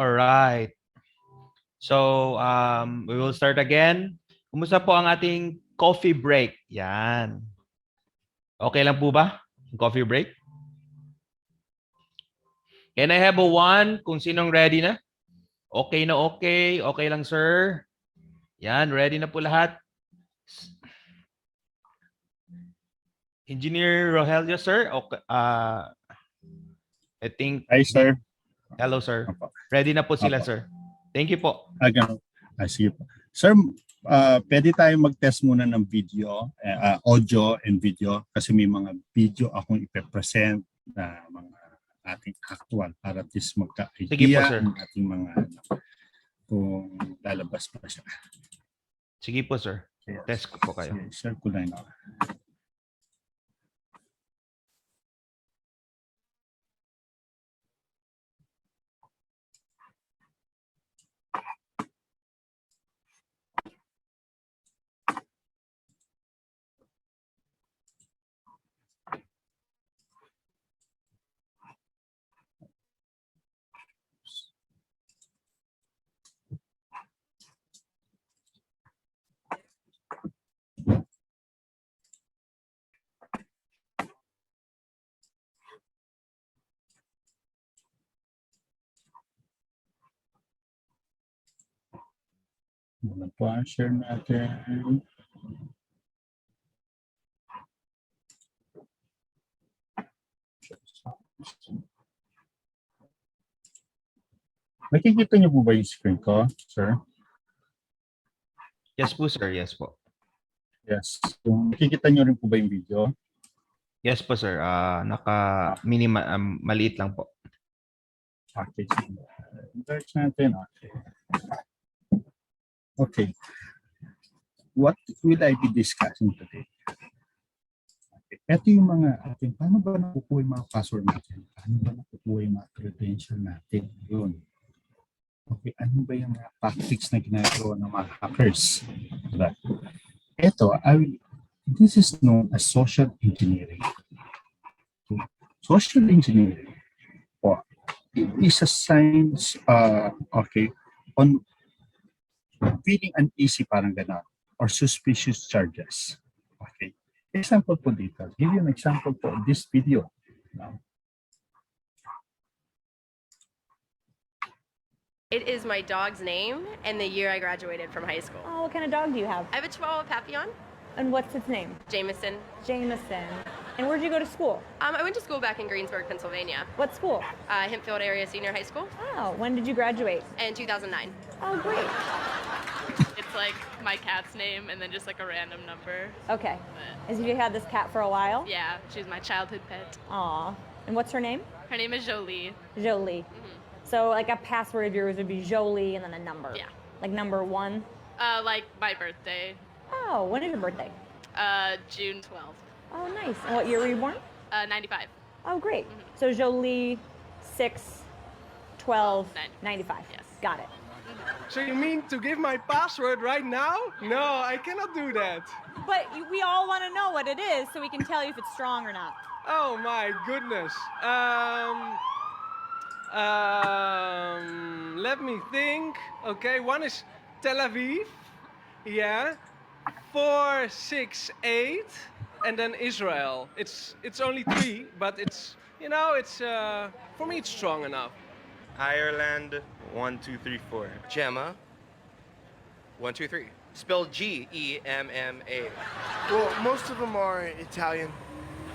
All right. So, we will start again. Kumusta po ang ating coffee break? Yan. Okay lang po ba? Coffee break? Can I have a one kung sinong ready na? Okay na okay. Okay lang, sir. Yan, ready na po lahat. Engineer Rogelio, sir. Okay, I think... Hi, sir. Hello, sir. Opo. Ready na po sila, Opo. sir. Thank you po. Sige po. Sir, pwede tayo mag-test muna ng video, audio and video kasi may mga video akong ipe-present na mga ating actual para at least Sige po, magka-idea sir. ang ating mga kung lalabas pa siya. Sige po, sir. Yes. Test ko po kayo. Sige, sir, kulay na. Muna po ang share natin. Nakikita niyo po ba yung screen ko, sir? Yes po, sir. Yes po. Yes. Kung nakikita niyo rin po ba yung video? Yes po, sir. Maliit lang po. Okay. Search natin. Okay. Okay. What will I be discussing today? Okay. Ito yung mga ating, paano ba nakukuha yung mga password natin? Paano ba nakukuha yung mga credential natin? Yun. Okay, ano ba yung mga tactics na ginagawa ng mga hackers? Right. Ito, this is known as social engineering. Social engineering, it is a science, on feeling uneasy, parang gano'n, or suspicious charges. Okay. Example po dito. Give you an example po this video. It is my dog's name and the year I graduated from high school. Oh, what kind of dog do you have? I have a Chihuahua Papillon, And what's its name? Jameson. Jameson. And where'd you go to school? I went to school back in Greensburg, Pennsylvania. What school? Hempfield Area Senior High School Oh, when did you graduate? in 2009. Oh, great. It's like my cat's name and then just like a random number. Okay. But As you had this cat for a while? yeah, she's my childhood pet. Aw. And what's her name? Her name is Jolie. Jolie. So like a password of yours would be Jolie and then a number. Yeah. Like number 1. Like my birthday, Oh, when is your birthday? June 12th, Oh, nice. And what year were you born? 95. Oh, great. So Jolie 6 12 Nine. 95. Yes. Got it. So you mean to give my password right now? No, I cannot do that. But we all want to know what it is so we can tell you if it's strong or not. Oh my goodness. Let me think. Okay, one is Tel Aviv. Yeah. 468, and then Israel. It's only 3, but it's for me it's strong enough. Ireland, 1, 2, 3, 4. Gemma. 1, 2, 3. Spelled Gemma. Well, most of them are Italian.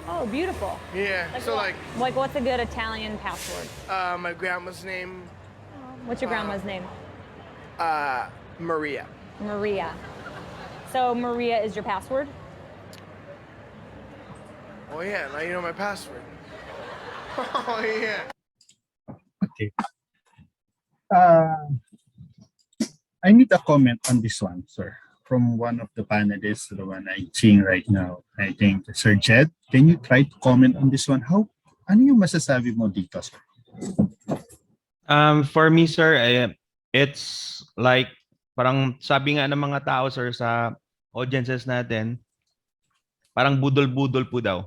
Oh, beautiful. Yeah. So what? Like what's a good Italian password? my grandma's name, What's your grandma's name? Maria. Maria. So Maria is your password? Oh yeah, now you know my password. Oh yeah. Okay. I need a comment on this one, sir, from one of the panelists, the one I'm seeing right now. I think Sir Jed, can you try to comment on this one? Ano yung masasabi mo dito, sir? For me, sir, it's like, parang sabi nga ng mga tao, sir, sa audiences natin, parang budol-budol po daw.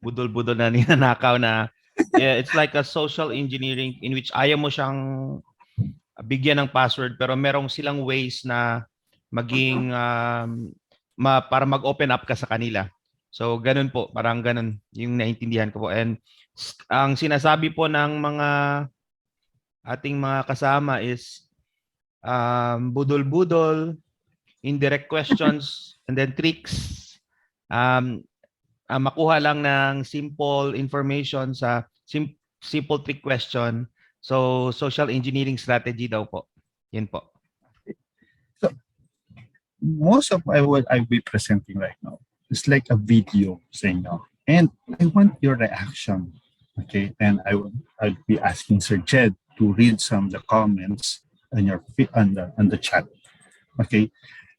Budol-budol na ninanakaw na, yeah, it's like a social engineering in which ayaw mo siyang bigyan ng password pero merong silang ways na maging para mag-open up ka sa kanila. So ganun po, parang ganun yung naintindihan ko po. And ang sinasabi po ng mga ating mga kasama is budol-budol, indirect questions, and then tricks. Makuha lang ng simple information sa simple trick question. So, social engineering strategy daw po. Yan po. So, most of what I'll be presenting right now is like a video saying now. And I want your reaction. Okay. And I'll be asking Sir Jed to read some of the comments on the chat. Okay.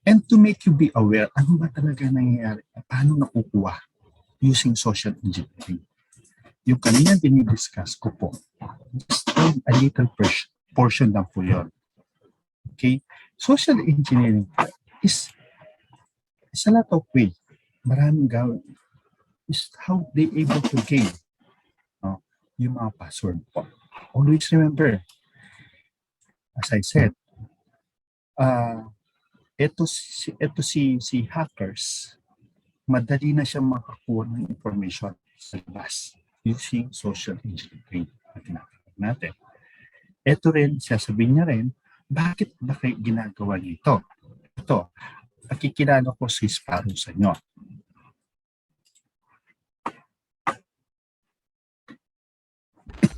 And to make you be aware, ano ba talaga nangyayari? Paano nakukuha using social engineering? Yung kanina dinidiscuss ko po, just a little portion lang po yun. Okay? Social engineering is a lot of way. Maraming gawin. Is how they able to gain yung mga password po. Always remember, as I said, ito si hackers, madali na siya makakuha ng information sa labas using social engineering natin. Ito rin, sasabihin niya rin, bakit ba kayo ginagawa nito? Ito, nakikilala ko si Sparrow sa inyo.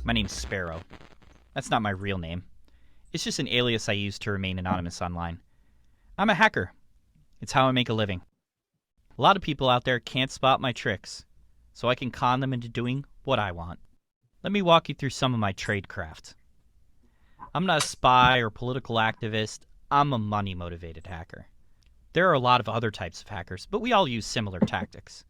My name's Sparrow. That's not my real name. It's just an alias I use to remain anonymous online. I'm a hacker. It's how I make a living. A lot of people out there can't spot my tricks, so I can con them into doing what I want. Let me walk you through some of my tradecraft. I'm not a spy or political activist. I'm a money-motivated hacker. There are a lot of other types of hackers, but we all use similar tactics.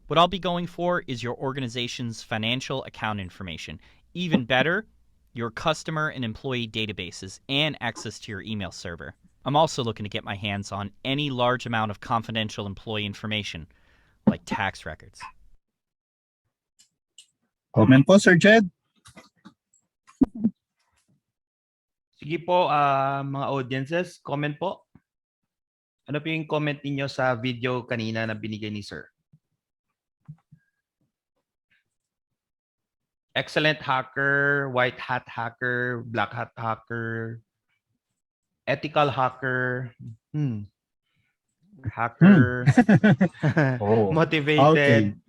What I'll be going for is your organization's financial account information. Even better, your customer and employee databases and access to your email server. I'm also looking to get my hands on any large amount of confidential employee information, like tax records. Comment po, Sir Jed? Sige po, mga audiences, comment po. Ano po yung comment niyo sa video kanina na binigay ni Sir? Excellent hacker, white hat hacker, black hat hacker, ethical hacker, hacker, motivated,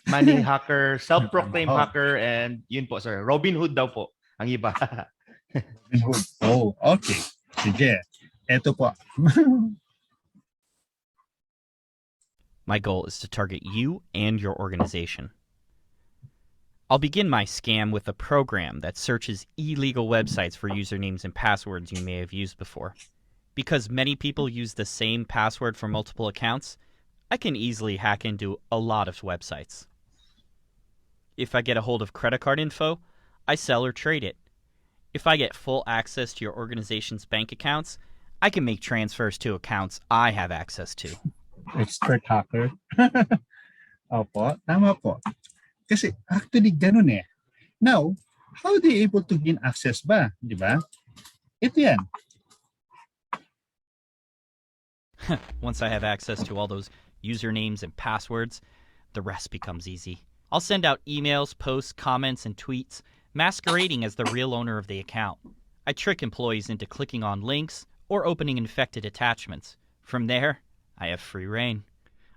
money hacker, self-proclaimed hacker, and yun po, sir. Robin Hood daw po, ang iba. Robin Hood. Oh, okay. Sige. Eto po. My goal is to target you and your organization. I'll begin my scam with a program that searches illegal websites for usernames and passwords you may have used before. Because many people use the same password for multiple accounts, I can easily hack into a lot of websites. If I get a hold of credit card info, I sell or trade it. If I get full access to your organization's bank accounts, I can make transfers to accounts I have access to. Expert hacker. Opo, tama po. Kasi actually ganun eh. Now, how are they able to gain access ba? Di ba? Ito yan. Once I have access to all those usernames and passwords, the rest becomes easy. I'll send out emails, posts, comments, and tweets, masquerading as the real owner of the account. I trick employees into clicking on links or opening infected attachments. From there, I have free reign.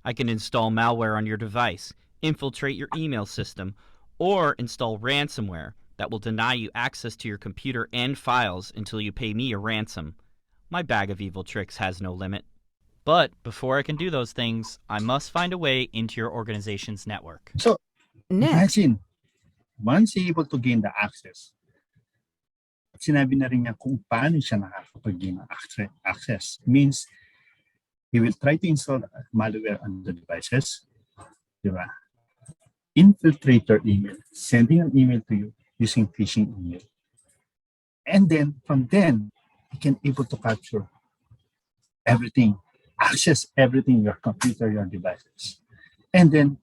I can install malware on your device, infiltrate your email system, or install ransomware that will deny you access to your computer and files until you pay me a ransom. My bag of evil tricks has no limit. But before I can do those things, I must find a way into your organization's network. So, imagine, once you're able to gain the access, sinabi na rin niya kung paano siya nakakapag-gain ng access. Means, he will try to install malware on the devices, diba? Infiltrate your email, sending an email to you using phishing email. And then, from then, he can able to capture everything, access everything, your computer, your devices. And then,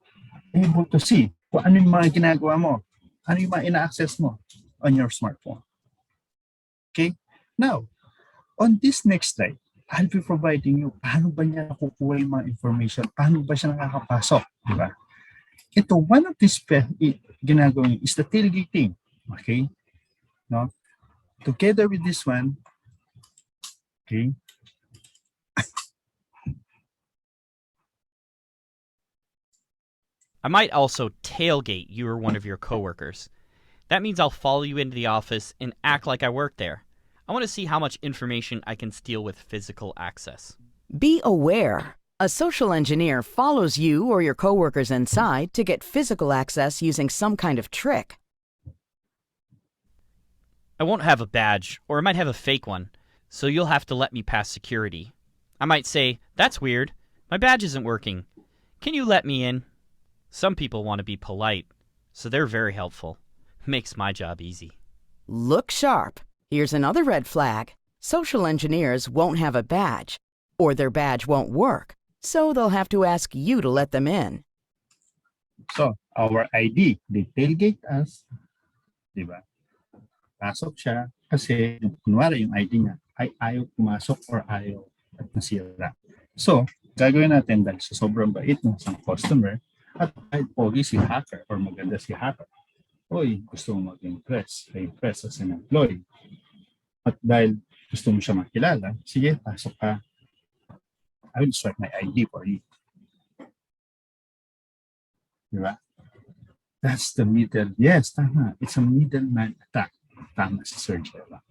able to see kung ano yung mga ginagawa mo, ano yung mga ina-access mo on your smartphone. Okay? Now, on this next slide, I'll be providing you paano ba niya nakukuha yung mga information, paano ba siya nakakapasok, di ba? Ito, one of these ginagawin is the tailgating. Okay? No? Together with this one, okay? I might also tailgate you or one of your coworkers. That means I'll follow you into the office and act like I work there. I want to see how much information I can steal with physical access. Be aware. A social engineer follows you or your coworkers inside to get physical access using some kind of trick. I won't have a badge, or I might have a fake one, so you'll have to let me pass security. I might say, "That's weird. My badge isn't working. Can you let me in?" Some people want to be polite, so they're very helpful. Makes my job easy. Look sharp. Here's another red flag. Social engineers won't have a badge, or their badge won't work, so they'll have to ask you to let them in. So, our ID, they tailgate us, di ba? Pasok siya kasi, kunwari yung ID niya ay ayaw pumasok or ayaw at nasira. So, gagawin natin dahil sa sobrang bait ng isang customer at kahit pogi si hacker or maganda si hacker. Uy, gusto mo mag-impress as an employee. At dahil gusto mo siya makilala, sige, pasok ka. I will swipe my ID for you. Diba? That's the middle. Yes, tama. It's a middleman attack. Tama si Sir Jeva.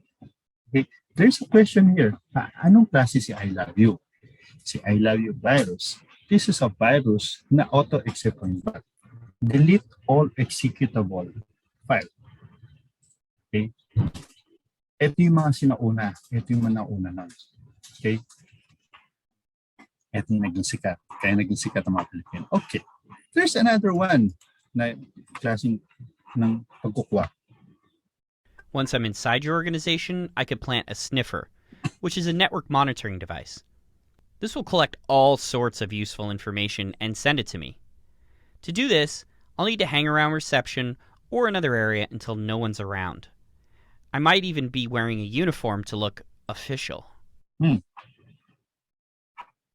Okay, there's a question here. Anong klase si I love you? Si I love you virus. This is a virus na auto-execute on bot. Delete all executable file. Okay? Ito yung mga sinauna. Ito yung mga nauna na. Okay? Ito yung naging sikat. Kaya naging sikat ang mga Pilipino. Okay. There's another one na klaseng ng pagkukuha. Once I'm inside your organization, I could plant a sniffer, which is a network monitoring device. This will collect all sorts of useful information and send it to me. To do this, I'll need to hang around reception or another area until no one's around. I might even be wearing a uniform to look official.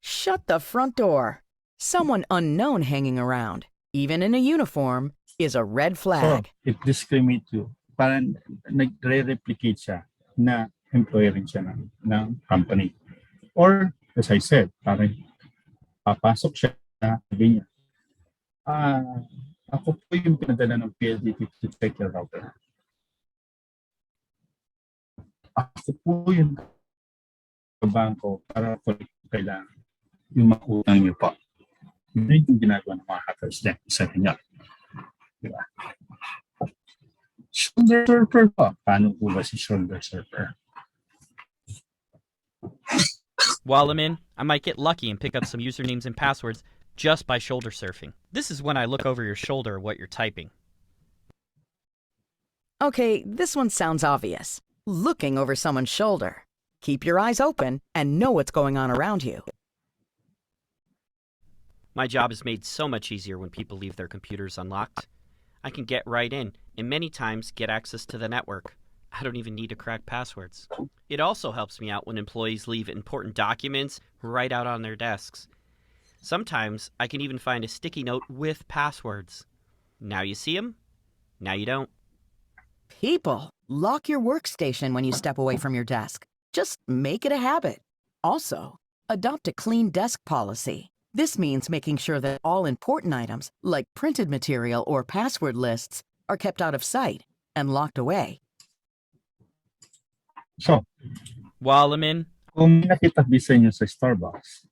Shut the front door. Someone unknown hanging around, even in a uniform, is a red flag. So, it discriminates you. Parang nagre-replicate siya na employer rin siya ng company. Or, as I said, parang papasok siya, sabi niya, ako po yung pinadala ng PLDT to check your router. Ako po yung bangko para kailangan yung makutang niyo po. Yun yung ginagawa ng mga hackers din sa inyo. Diba? Shoulder surfer po. Paano po ba si shoulder surfer? While I'm in, I might get lucky and pick up some usernames and passwords just by shoulder surfing. This is when I look over your shoulder at what you're typing. Okay, this one sounds obvious. Looking over someone's shoulder. Keep your eyes open and know what's going on around you. My job is made so much easier when people leave their computers unlocked. I can get right in and many times get access to the network. I don't even need to crack passwords. It also helps me out when employees leave important documents right out on their desks. Sometimes I can even find a sticky note with passwords. Now you see them, now you don't. People, lock your workstation when you step away from your desk. Just make it a habit. Also, adopt a clean desk policy. This means making sure that all important items, like printed material or password lists, are kept out of sight and locked away. So, while I'm in, kung may nakitabi sa inyo sa Starbucks,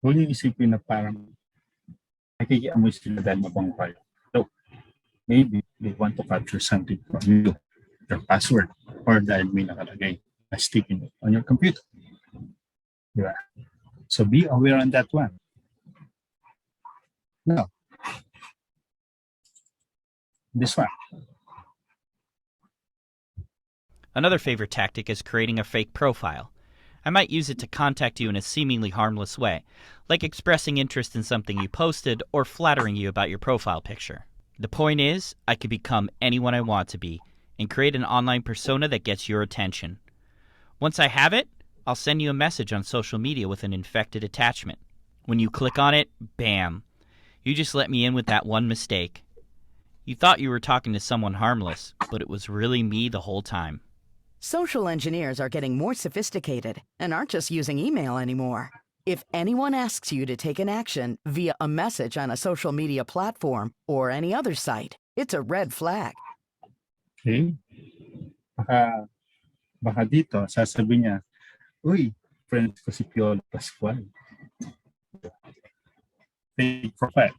huwag niyo isipin na parang nakikiamoy sila dahil mabang kayo. So, maybe they want to capture something from you, your password, or dahil may nakalagay na sticky note on your computer. Diba? So be aware on that one. Now, this one. Another favorite tactic is creating a fake profile. I might use it to contact you in a seemingly harmless way, like expressing interest in something you posted or flattering you about your profile picture. The point is, I could become anyone I want to be, and create an online persona that gets your attention. Once I have it, I'll send you a message on social media with an infected attachment. When you click on it, bam. You just let me in with that one mistake. You thought you were talking to someone harmless, but it was really me the whole time. Social engineers are getting more sophisticated and aren't just using email anymore. If anyone asks you to take an action via a message on a social media platform or any other site, it's a red flag. Okay? Baka dito, sasabihin niya, uy, friends ko si Piolo Pascual. Fake profile.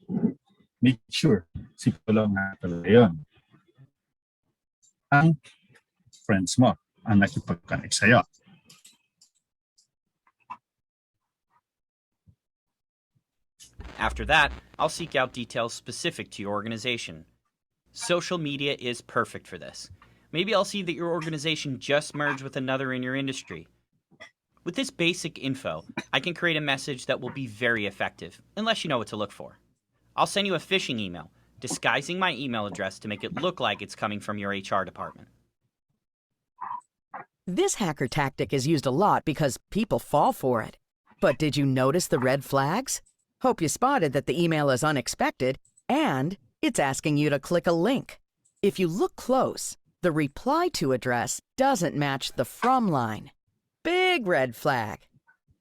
Make sure si Piolo nga talaga yun. Ang friends mo ang nakipag-connect sa'yo. After that, I'll seek out details specific to your organization. Social media is perfect for this. Maybe I'll see that your organization just merged with another in your industry. With this basic info, I can create a message that will be very effective, unless you know what to look for. I'll send you a phishing email, disguising my email address to make it look like it's coming from your HR department. This hacker tactic is used a lot because people fall for it. But did you notice the red flags? Hope you spotted that the email is unexpected and it's asking you to click a link. If you look close, the reply to address doesn't match the from line. Big red flag.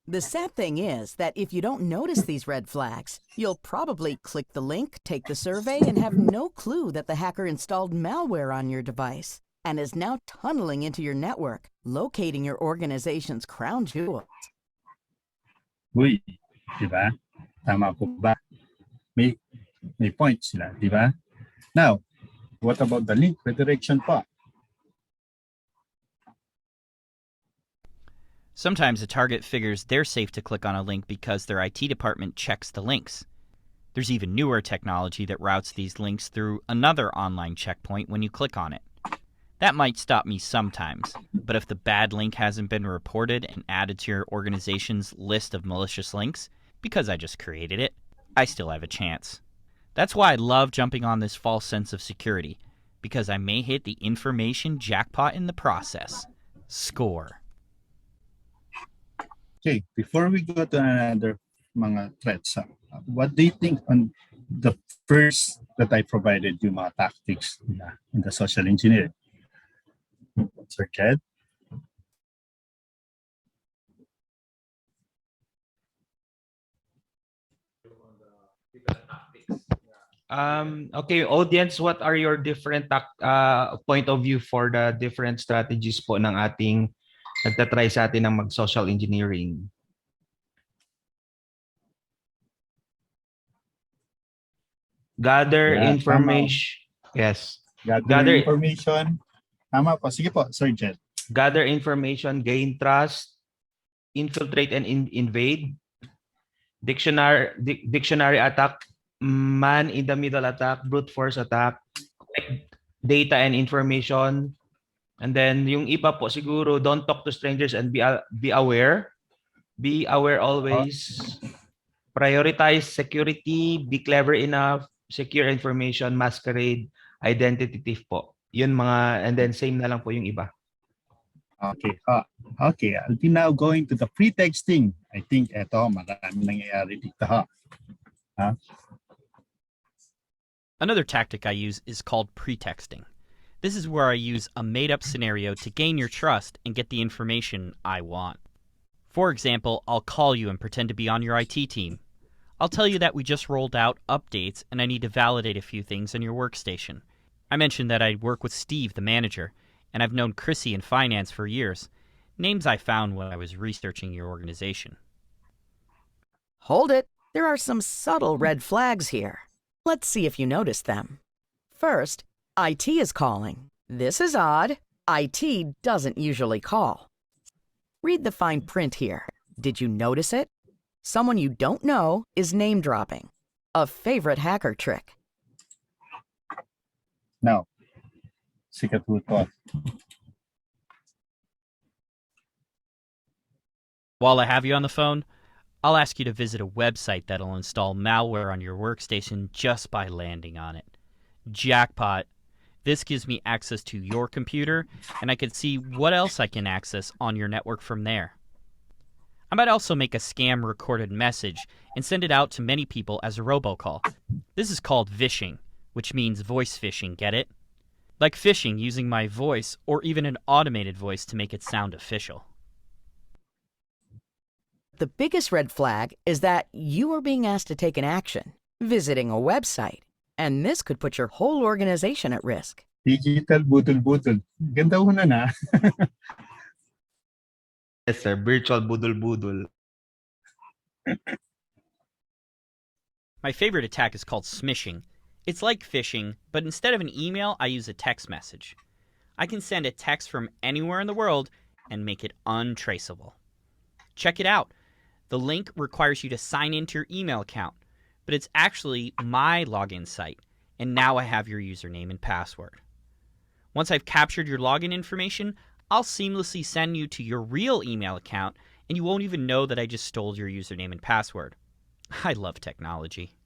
The sad thing is that if you don't notice these red flags, you'll probably click the link, take the survey, and have no clue that the hacker installed malware on your device and is now tunneling into your network, locating your organization's crown jewels. Uy, di ba? Tama po ba? May point sila, di ba? Now, what about the link redirection pa? Sometimes a target figures they're safe to click on a link because their IT department checks the links. There's even newer technology that routes these links through another online checkpoint when you click on it. That might stop me sometimes, but if the bad link hasn't been reported and added to your organization's list of malicious links, because I just created it, I still have a chance. That's why I love jumping on this false sense of security, because I may hit the information jackpot in the process. Score. Okay, before we go to another mga threats, what do you think on the first that I provided you mga tactics in the social engineering? Sir Jed? Okay, audience, what are your different point of view for the different strategies po ng ating nagtatry sa atin ng mag-social engineering? Gather information. Yes. Gather information. Tama po. Sige po, Sir Jed. Gather information, gain trust, infiltrate and invade, dictionary attack, man in the middle attack, brute force attack, collect data and information, and then yung iba po siguro, don't talk to strangers and be aware. Be aware always. Prioritize security, be clever enough, secure information, masquerade, identity thief po. Yun mga, and then same na lang po yung iba. Okay. Okay, I'll be now going to the pretexting. I think eto, marami nangyayari dito ha. Another tactic I use is called pretexting. This is where I use a made-up scenario to gain your trust and get the information I want. For example, I'll call you and pretend to be on your IT team. I'll tell you that we just rolled out updates and I need to validate a few things on your workstation. I mentioned that I'd work with Steve, the manager, and I've known Chrissy in finance for years, names I found when I was researching your organization. Hold it. There are some subtle red flags here. Let's see if you noticed them. First, IT is calling. This is odd. IT doesn't usually call. Read the fine print here. Did you notice it? Someone you don't know is name dropping. A favorite hacker trick. Now, sikat po ito. While I have you on the phone, I'll ask you to visit a website that'll install malware on your workstation just by landing on it. Jackpot. This gives me access to your computer, and I can see what else I can access on your network from there. I might also make a scam recorded message and send it out to many people as a robocall. This is called vishing, which means voice phishing, get it? Like phishing using my voice or even an automated voice to make it sound official. The biggest red flag is that you are being asked to take an action, visiting a website, and this could put your whole organization at risk. Digital budol-budol. Ganda ho na na. Yes, sir. Virtual budol-budol. My favorite attack is called smishing. It's like phishing, but instead of an email, I use a text message. I can send a text from anywhere in the world and make it untraceable. Check it out. The link requires you to sign into your email account, but it's actually my login site, and now I have your username and password. Once I've captured your login information, I'll seamlessly send you to your real email account, and you won't even know that I just stole your username and password. I love technology.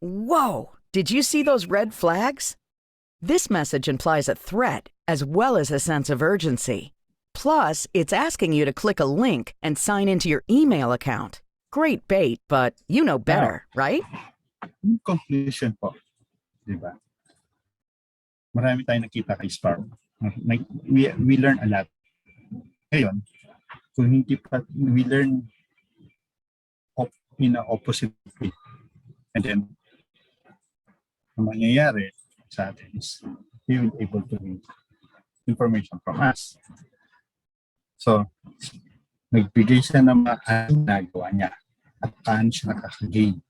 Whoa! Did you see those red flags? This message implies a threat as well as a sense of urgency. Plus, it's asking you to click a link and sign into your email account. Great bait, but you know better, right? In conclusion po, di ba? Marami tayong nakita kay Spark. We learn a lot. Ngayon, kung hindi pa, we learn in an opposite way. And then, ang mangyayari sa atin is he will able to read information from us. So, nagbigay siya ng mga nagawa niya at paano siya nakaka-gain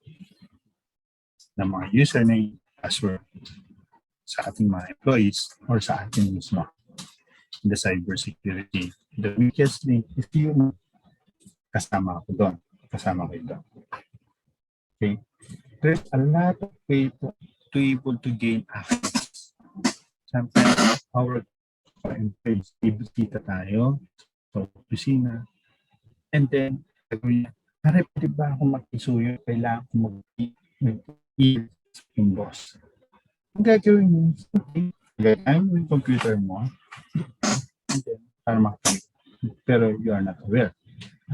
ng mga username, password sa ating mga employees or sa ating mismo in the cybersecurity. The weakest link is you know, kasama ko doon. Kasama ko doon. Okay? There's a lot of way to able to gain access. Sometimes our employees, ibisita tayo sa opisina, and then, sabi niya, pare, pwede ba akong mag-isuyo? Kailangan ko mag-i-email sa aking boss. Ang gagawin mo, gagawin mo yung computer mo, and then, para makapag. Pero you are not aware.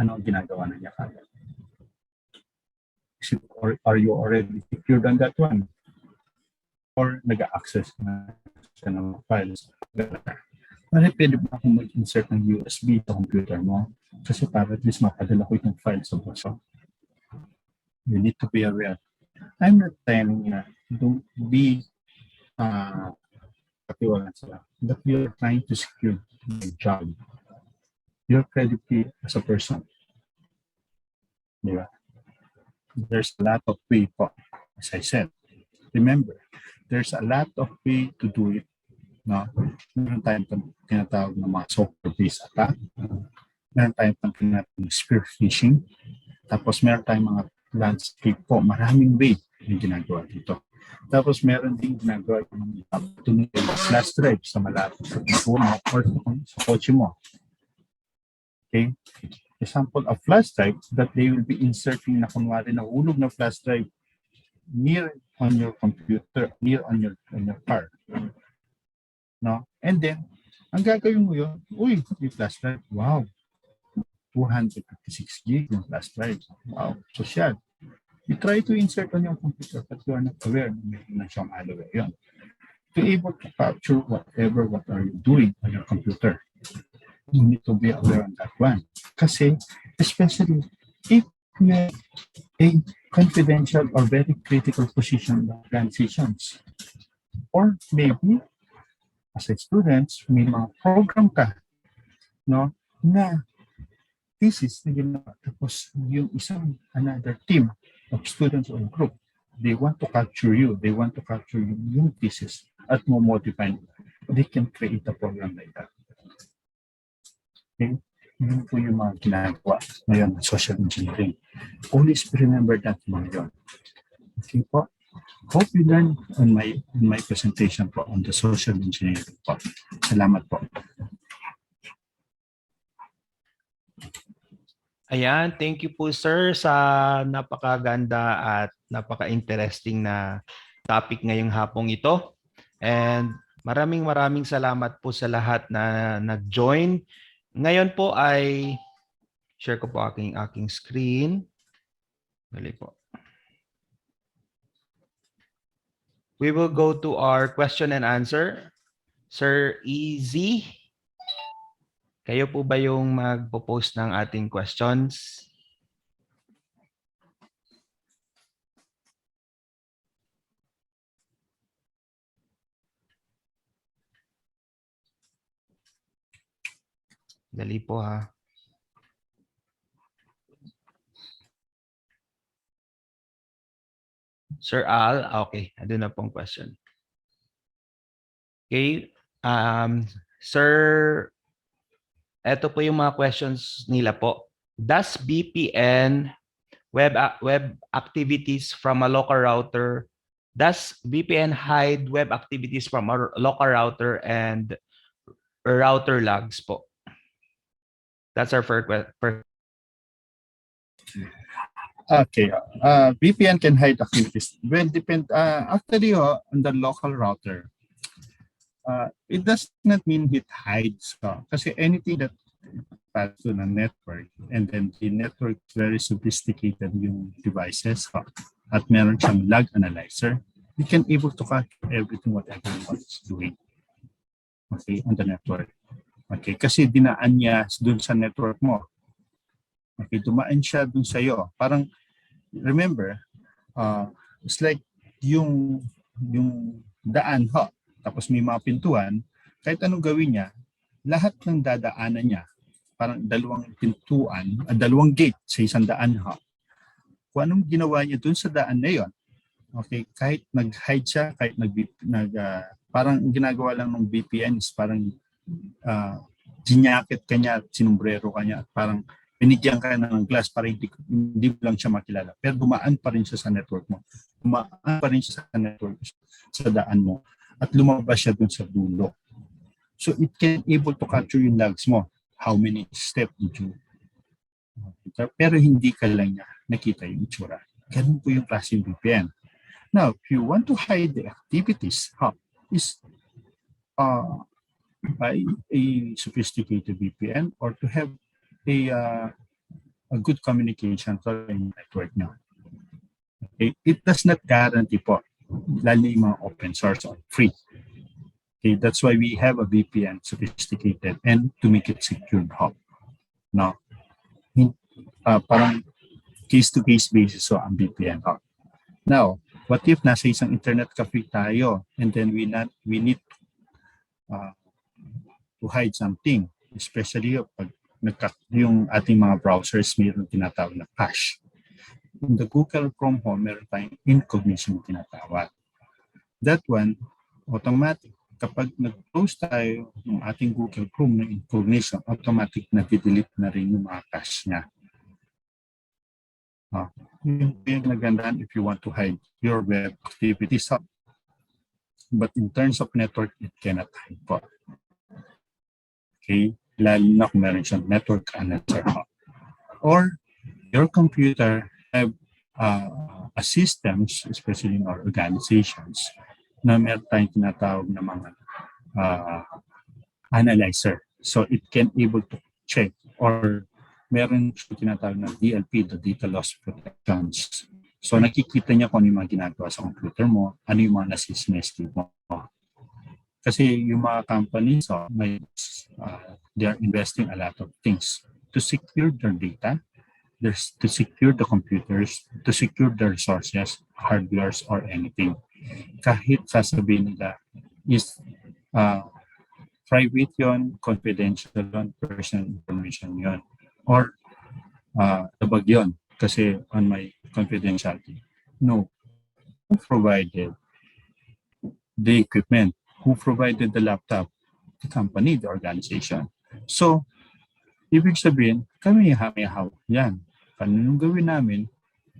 Ano ang ginagawa na niya kagad? Or are you already secured on that one? Or nag-access na siya ng files? Pare, pwede ba akong mag-insert ng USB sa computer mo? Kasi para at least mapadala ko itong file sa boss. You need to be aware. I'm not telling you, don't be katiwalaan sila. But you're trying to secure your job. Your credibility as a person. Diba? There's a lot of way po. As I said, remember, there's a lot of way to do it. No? Meron tayong tinatawag ng mga software-based attack. Meron tayong tinatawag ng spear phishing. Tapos meron tayong mga landscape po. Maraming way yung ginagawa dito. Tapos meron din ginagawa yung tunog ng flash drive sa malapit sa phone mo or sa kotse mo. Okay? Example, a flash drive that they will be inserting na kunwari nahulog na flash drive near on your computer, near on your car. No? And then, ang gagawin mo yun, uy, yung flash drive, wow, 256 gig yung flash drive. Wow, social. You try to insert on your computer but you are not aware na siyang malware yun. To able to capture what are you doing on your computer. You need to be aware on that one. Kasi, especially if you have a confidential or very critical position in organizations, or maybe as a students, may mga program ka, no, na thesis na ginawa. Tapos yung isang another team of students or group, they want to capture you. They want to capture yung thesis at more modify. They can create a program like that. Okay? Yun po yung mga ginagawa ngayon ng social engineering. Always remember that mga yun. Okay po? Hope you learn on my presentation po on the social engineering po. Salamat po. Ayan, thank you po sir sa napakaganda at napaka-interesting na topic ngayong hapong ito. And Maraming salamat po sa lahat na nag-join. Ngayon po ay share ko po aking screen. Dali po. We will go to our question and answer. Sir Easy, kayo po ba yung magpo-post ng ating questions? Dali po ha. Sir Al, okay. Andun na pong question. Okay. Sir, eto po yung mga questions nila po. Does VPN web activities from a local router? Does VPN hide web activities from a local router and router logs po? That's our first question. Okay. VPN can hide activities. Well, actually, on the local router, it does not mean it hides. Kasi anything that pass to the network, and then the network is very sophisticated yung devices, at meron siyang log analyzer, you can able to capture everything what everyone is doing. Okay, on the network. Okay, kasi dinaan niya dun sa network mo. Okay, dumaan siya dun sa iyo. Parang, remember, it's like yung daan, tapos may mga pintuan, kahit anong gawin niya, lahat ng dadaanan niya, parang dalawang pintuan, dalawang gate sa isang daan, kung anong ginawa niya dun sa daan na yon, okay, kahit nag-hide siya, kahit parang ginagawa lang ng VPN is parang ginyakit ka niya, sinumbrero ka niya, at parang binigyan ka na ng glass para hindi lang siya makilala. Pero dumaan pa rin siya sa network mo. Dumaan pa rin siya sa network, sa daan mo. At lumabas siya dun sa dulo. So it can able to capture yung logs mo. How many steps did you? Pero hindi ka lang niya nakita yung itsura. Ganun po yung klaseng VPN. Now, if you want to hide the activities, is by a sophisticated VPN or to have a good communication to the network now. Okay? It does not guarantee po, lalo yung mga open source or free. Okay, that's why we have a VPN sophisticated and to make it secured. Now, parang case-to-case basis so ang VPN. Now, what if nasa isang internet cafe tayo and then we need to hide something, especially pag yung ating mga browsers mayroon tinatawag na cache. In the Google Chrome meron tayong incognito tinatawag. That one, automatic. Kapag nag-close tayo ng ating Google Chrome ng incognito, automatic na delete na rin yung mga cache niya. Yung nagandahan if you want to hide your web activities. But in terms of network, it cannot hide po. Okay? Lalo na kung meron siyang network analyzer. Or your computer have a systems, especially in our organizations, na meron tayong tinatawag na mga analyzer. So it can able to check or meron tinatawag na DLP, the Data Loss Protections. So nakikita niya kung ano yung mga ginagawa sa computer mo, ano yung mga nasisinesti mo. Kasi yung mga companies, they are investing a lot of things to secure their data, to secure the computers, to secure the resources, hardwares, or anything. Kahit sasabihin nila is private yon, confidential yon, personal information yon, or labag yon kasi on my confidentiality. No. Who provided the equipment? Who provided the laptop? The company, the organization. So, ibig sabihin, kami may hawak yan. Anong gawin namin,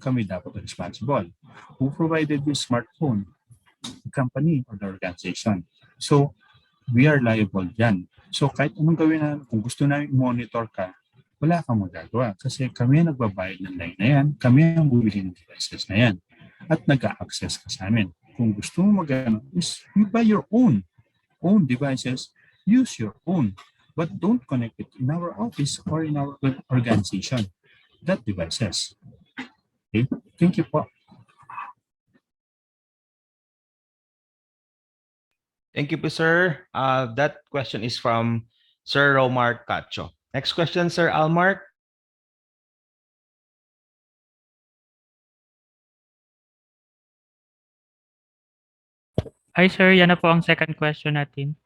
kami dapat responsible. Who provided the smartphone? The company or the organization. So, we are liable yan. So, kahit anong gawin namin, kung gusto namin monitor ka, wala kang magagawa. Kasi kami ang nagbabayad ng line na yan, kami ang bumili ng devices na yan. At nag-a-access ka sa amin. Kung gusto mo is you buy your own. own devices, use your own, but don't connect it in our office or in our organization. That devices. Okay, thank you po. Thank you po, sir. That question is from Sir Romar Cacho. Next question, Sir Almar. Hi sir, yan na po ang second question natin.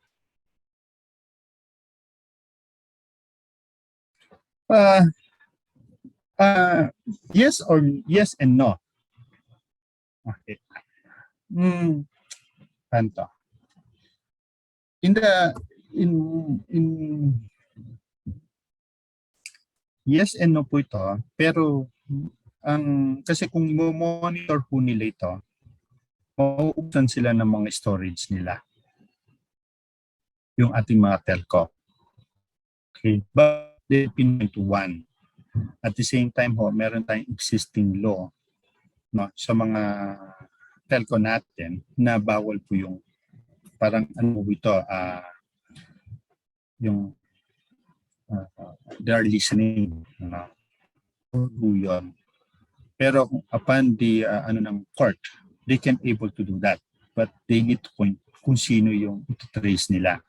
Yes or yes and no. Okay. Anto. In yes and no po ito, pero kasi kung monitor po nila ito, mauubsan sila ng mga storage nila. Yung ating mga telco. Okay. But they pinpoint to one. At the same time ho, meron tayong existing law, no, sa mga telco natin na bawal po yung parang ano ito, yung they are listening, yun. Pero upon the ng court, they can able to do that, but they need to point kung sino yung ito-trace nila.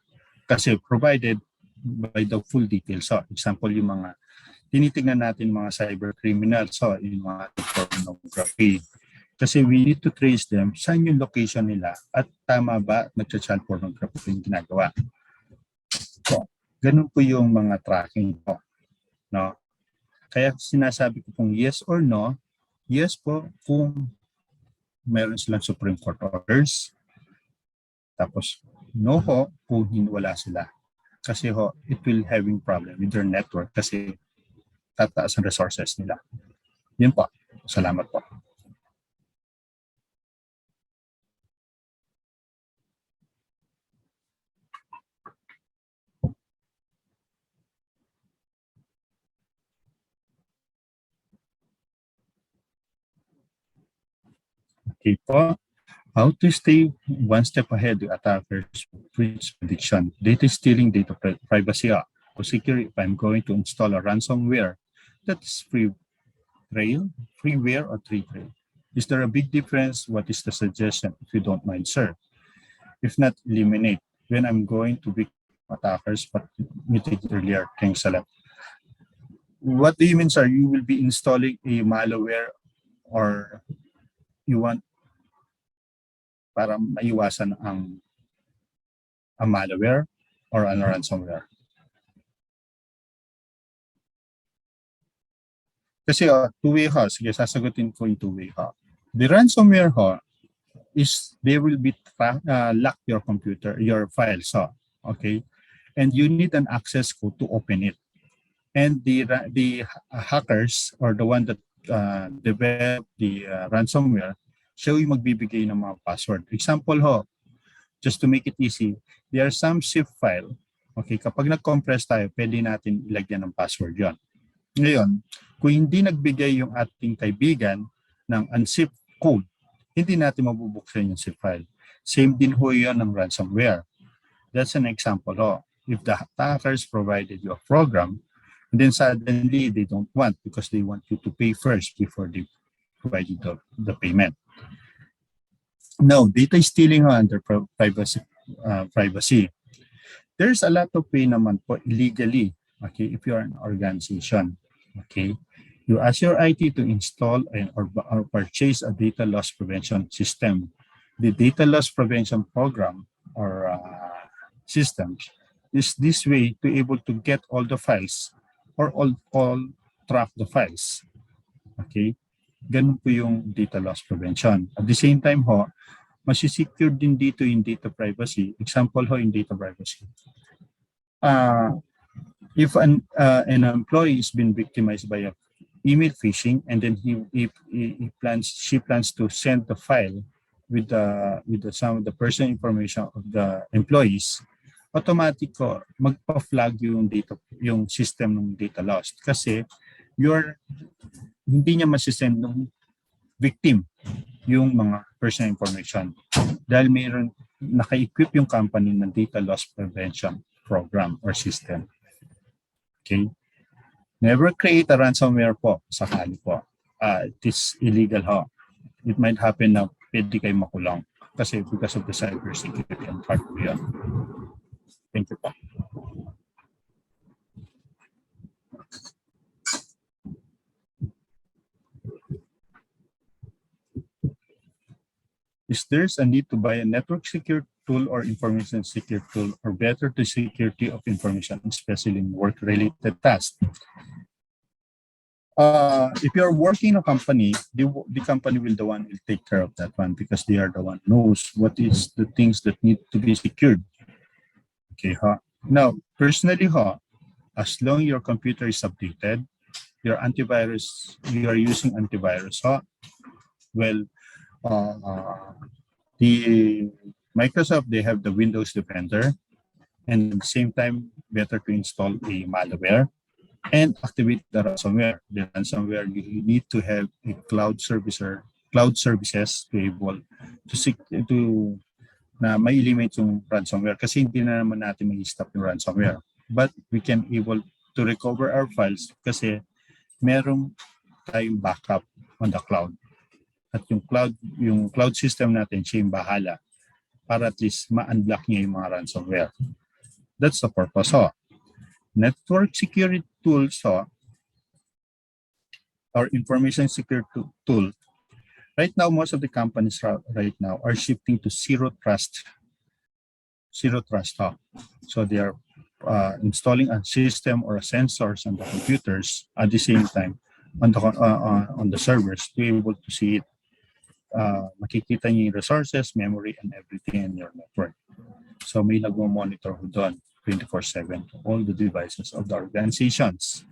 Kasi provided by the full details. So, example, yung mga tinitingnan natin mga cyber criminals, so yung mga pornography. Kasi we need to trace them, saan yung location nila at tama ba nag-child pornography yung ginagawa. So, ganun po yung mga tracking po. No? Kaya sinasabi ko pong yes or no, yes po kung meron silang Supreme Court orders. Tapos no ho kung wala sila. Kasi ho, it will having problem with their network kasi tataas ang resources nila. Yun po. Salamat po. Okay po. How to stay one step ahead of attackers' prediction. Data stealing, data privacy. For security, if I'm going to install a ransomware, that is freeware or trail. Is there a big difference? What is the suggestion, if you don't mind, sir? If not, eliminate. When I'm going to be attackers, but mitigate earlier. Thanks a lot. What do you mean, sir? You will be installing a malware or you want para maiwasan ang malware or ang ransomware? Kasi two-way ho, sige, sasagutin ko yung two-way ho. The ransomware ho is they will be lock your computer, your files ho, okay? And you need an access code to open it. And the hackers or the one that developed the ransomware, siya yung magbibigay ng mga password. Example ho, just to make it easy, there are some zip file. Okay, kapag nag-compress tayo, pwede natin ilagyan ng password yon. Ngayon, kung hindi nagbigay yung ating kaibigan ng unzip code, hindi natin mabubuksan yung zip file. Same din ho yun ng ransomware. That's an example ho. If the attackers provided you a program, and then suddenly they don't want because they want you to pay first before they provide you the payment. No, data stealing under privacy. There's a lot of way naman po illegally, okay, if you're an organization, okay. You ask your IT to install or purchase a data loss prevention system. The data loss prevention program or system is this way to able to get all the files or all track the files, okay. Ganun po yung data loss prevention. At the same time ho, masisecure din dito yung data privacy. Example ho, in data privacy. If an employee has been victimized by a email phishing and then she plans to send the file with some of the personal information of the employees, automatic ko magpa-flag yung system ng data loss kasi hindi niya masisend ng victim yung mga personal information dahil mayroon naka-equip yung company ng data loss prevention program or system. Okay? Never create a ransomware po, sakali po. It is illegal ho. It might happen na pwede kayo makulong kasi because of the cybersecurity and part po yun. Thank you po. Is there a need to buy a network security tool or information security tool, or better the security of information, especially in work-related tasks? If you're working in a company, the company will the one will take care of that one because they are the one knows what is the things that need to be secured. Okay, huh? Now, personally, huh, as long your computer is updated, your antivirus, you are using antivirus, huh? Well, the Microsoft, they have the Windows Defender, and at the same time, better to install a malware and activate the ransomware. The ransomware, you need to have a cloud services to able to na may limit yung ransomware kasi hindi na naman natin may stop yung ransomware. But we can able to recover our files kasi merong tayong backup on the cloud. At yung cloud system natin, siya yung bahala para at least ma-unblock niya yung mga ransomware. That's the purpose. So, network security tools or information security tool. Right now, most of the companies right now are shifting to zero trust. So they are installing a system or a sensors on the computers at the same time on the servers to be able to see it. Makikita niyo yung resources, memory, and everything in your network. So may nagmo-monitor ho doon 24/7 all the devices of the organizations.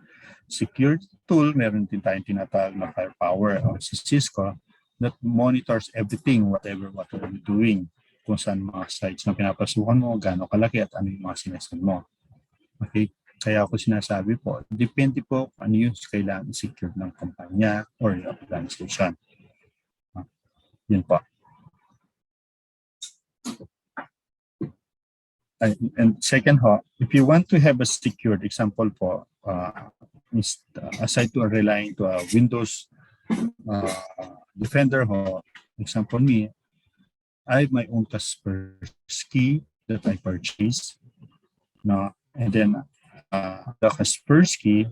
Security tool, meron din tayong tinatawag na firepower o si Cisco that monitors everything, what are you doing, kung saan mga sites na pinapasukan mo, gaano kalaki at ano yung mga sinasend mo. Okay? Kaya ako sinasabi po, depende po ano yung kailangan secure ng kumpanya or yung organization. Yun po. And second ho, if you want to have a secured example po, aside to relying to a Windows Defender ho, example me, I have my own Kaspersky that I purchased. No? And then the Kaspersky,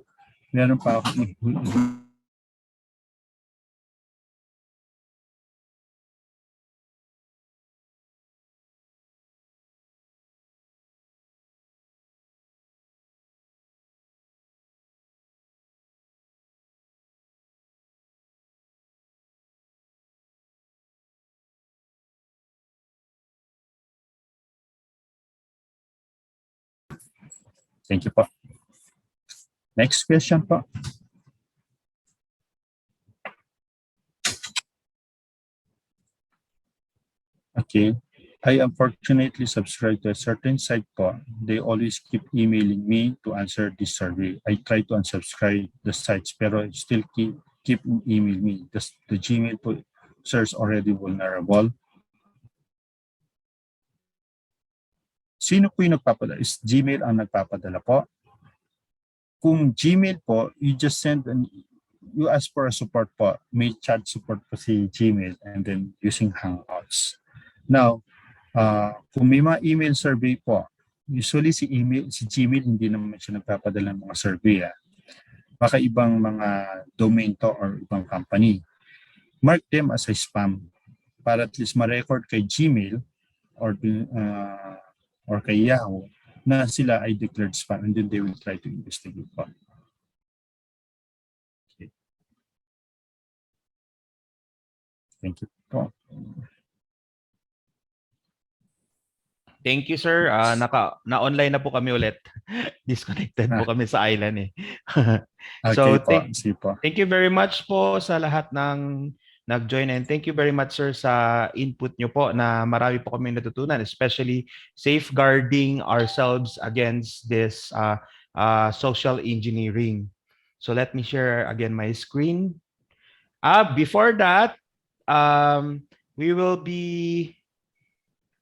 meron pa ako Thank you po. Next question po. Okay. I unfortunately subscribe to a certain site po. They always keep emailing me to answer this survey. I try to unsubscribe the sites pero still keep email me. The Gmail po, sir, is already vulnerable. Sino po yung nagpapadala? Is Gmail ang nagpapadala po? Kung Gmail po, you just send you ask for a support po. May chat support po si Gmail and then using Hangouts. Now, kung may mga email survey po, usually si Gmail hindi naman siya nagpapadala ng mga survey. Baka ibang mga domain to or ibang company. Mark them as a spam para at least ma-record kay Gmail or kay Yahoo na sila ay declared spam and then they will try to investigate po. Okay. Thank you po. Thank you, sir. Na-online na po kami ulit. Disconnected po kami sa island eh. So, Okay thank you very much po sa lahat ng nag-join and thank you very much, sir, sa input nyo po na marami po kami natutunan, especially safeguarding ourselves against this social engineering. So, let me share again my screen. Before that, we will be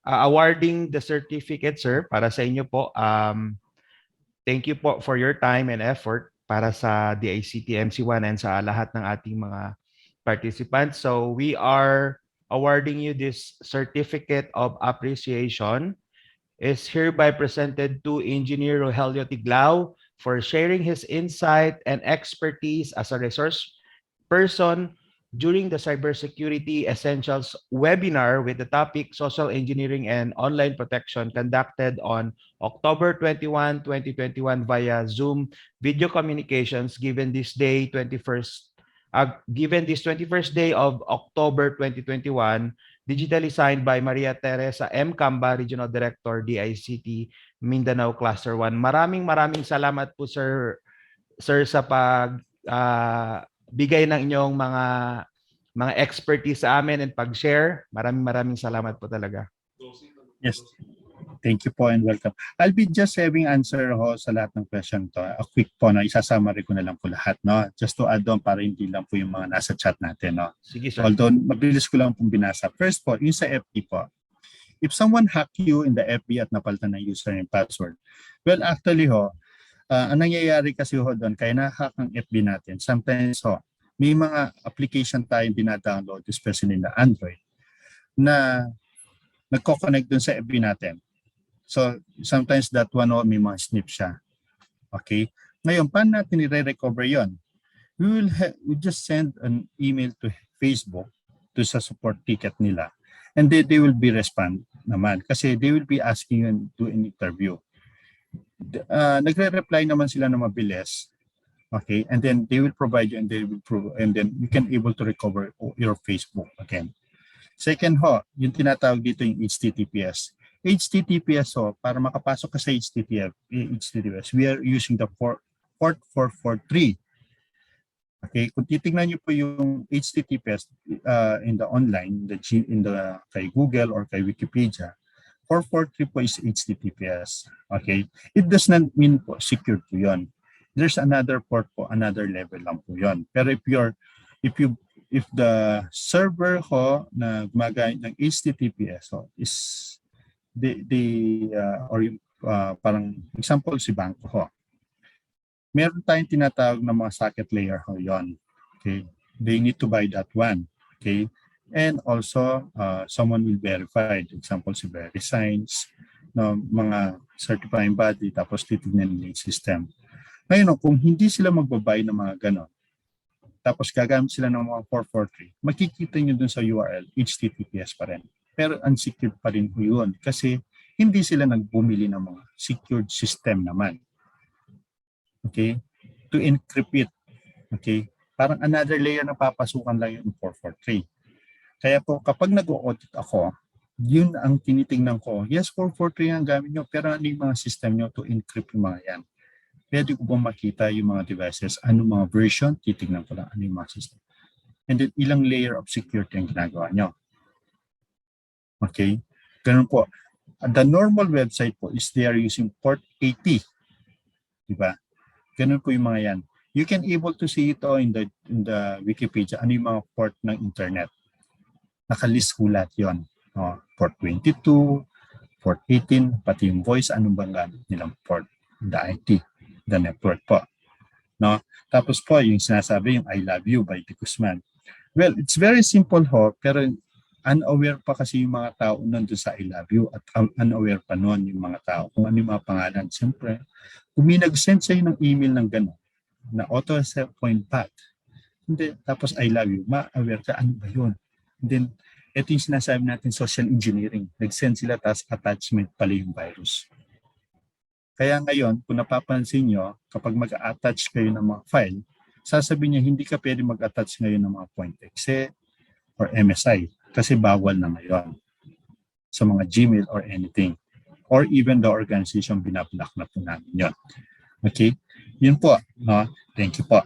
awarding the certificate, sir, para sa inyo po. Thank you po for your time and effort para sa DICT MC1 and sa lahat ng ating mga participants. So we are awarding you this certificate of appreciation is hereby presented to Engineer Rogelio Tiglao for sharing his insight and expertise as a resource person during the Cybersecurity Essentials webinar with the topic Social Engineering and Online Protection conducted on October 21, 2021 via Zoom video communications given this day 21st day of October 2021, digitally signed by Maria Teresa M. Camba, Regional Director, DICT Mindanao Cluster 1. Maraming salamat po sir sa pag bigay ng inyong mga expertise sa amin and pag-share. Maraming salamat po talaga. Yes. Thank you po and welcome. I'll be just having answer ho sa lahat ng question to. A quick po, no? Isasummary ko na lang po lahat, no? Just to add on para hindi lang po yung mga nasa chat natin, no? Sige, sir. Although mabilis ko lang pong binasa. First po, yung sa FB po. If someone hack you in the FB at napalitan ng user and password, well, actually ho, ang nangyayari kasi ho doon, kaya na-hack ang FB natin, sometimes ho, may mga application tayong dinadownload, especially na Android, na nagko-connect doon sa FB natin. So, sometimes that one ho, may mga snip siya. Okay? Ngayon, paano natin i-recover yon? We just send an email to Facebook to sa support ticket nila. And they will be respond naman kasi they will be asking you to an interview. Nagre-reply naman sila na mabilis. Okay, and then they will provide you and they will prove, and then you can able to recover your Facebook again. Second ho, yung tinatawag dito yung HTTPS. HTTPS ho, para makapasok ka sa HTTPS, we are using the port 443. Okay, kung titingnan niyo po yung HTTPS in the online, in the kay Google or kay Wikipedia, 443 po is HTTPS. Okay, it does not mean po secure po yun. There's another port po, another level lang po yun. Pero if the server ho na gumagamit ng HTTPS ho is parang example si banko ho. Meron tayong tinatawag na mga socket layer ho yon. Okay, they need to buy that one. Okay, and also someone will verify. Example si VeriSigns, no, mga certifying body, tapos titignan nila yung system. Ngayon, kung hindi sila magbabay ng mga ganon, tapos gagamit sila ng mga 443, makikita nyo dun sa URL, HTTPS pa rin. Pero unsecured pa rin po yun kasi hindi sila nagbumili ng mga secured system naman. Okay? To encrypt it. Okay? Parang another layer na papasukan lang yung 443. Kaya po kapag nag-audit ako, yun ang tinitingnan ko. Yes, 443 ang gamit nyo, pero ano yung mga system nyo to encrypt yung mga yan? Pwede ko bang makita yung mga devices, ano mga version, titignan ko lang ano yung mga system. And then ilang layer of security ang ginagawa nyo. Okay? Ganun po. The normal website po is they are using port 80. Diba? Ganun po yung mga yan. You can able to see ito in the Wikipedia, ano yung mga port ng internet. Nakalist hulat yon. Port 22, port 18, pati yung voice, anong bang gamit nilang port, the IT, the network po. No? Tapos po, yung sinasabi, yung I love you by Di Guzman. Well, it's very simple ho, pero unaware pa kasi yung mga tao nandun sa I love you at unaware pa noon yung mga tao kung ano yung mga pangalan. Siyempre, kung may nag-send sa'yo ng email ng gano'n, na auto-accept point back, hindi, tapos I love you, ma-aware ka, ano ba yun? And then, ito yung sinasabi natin, social engineering. Nag-send sila, tapos attachment pala yung virus. Kaya ngayon, kung napapansin nyo, kapag mag-attach kayo ng mga file, sasabihin niya, hindi ka pwede mag-attach ngayon ng mga .exe or MSI kasi bawal na ngayon sa mga Gmail or anything. Or even the organization, binablock na po namin yun. Okay? Yun po. No? Thank you po.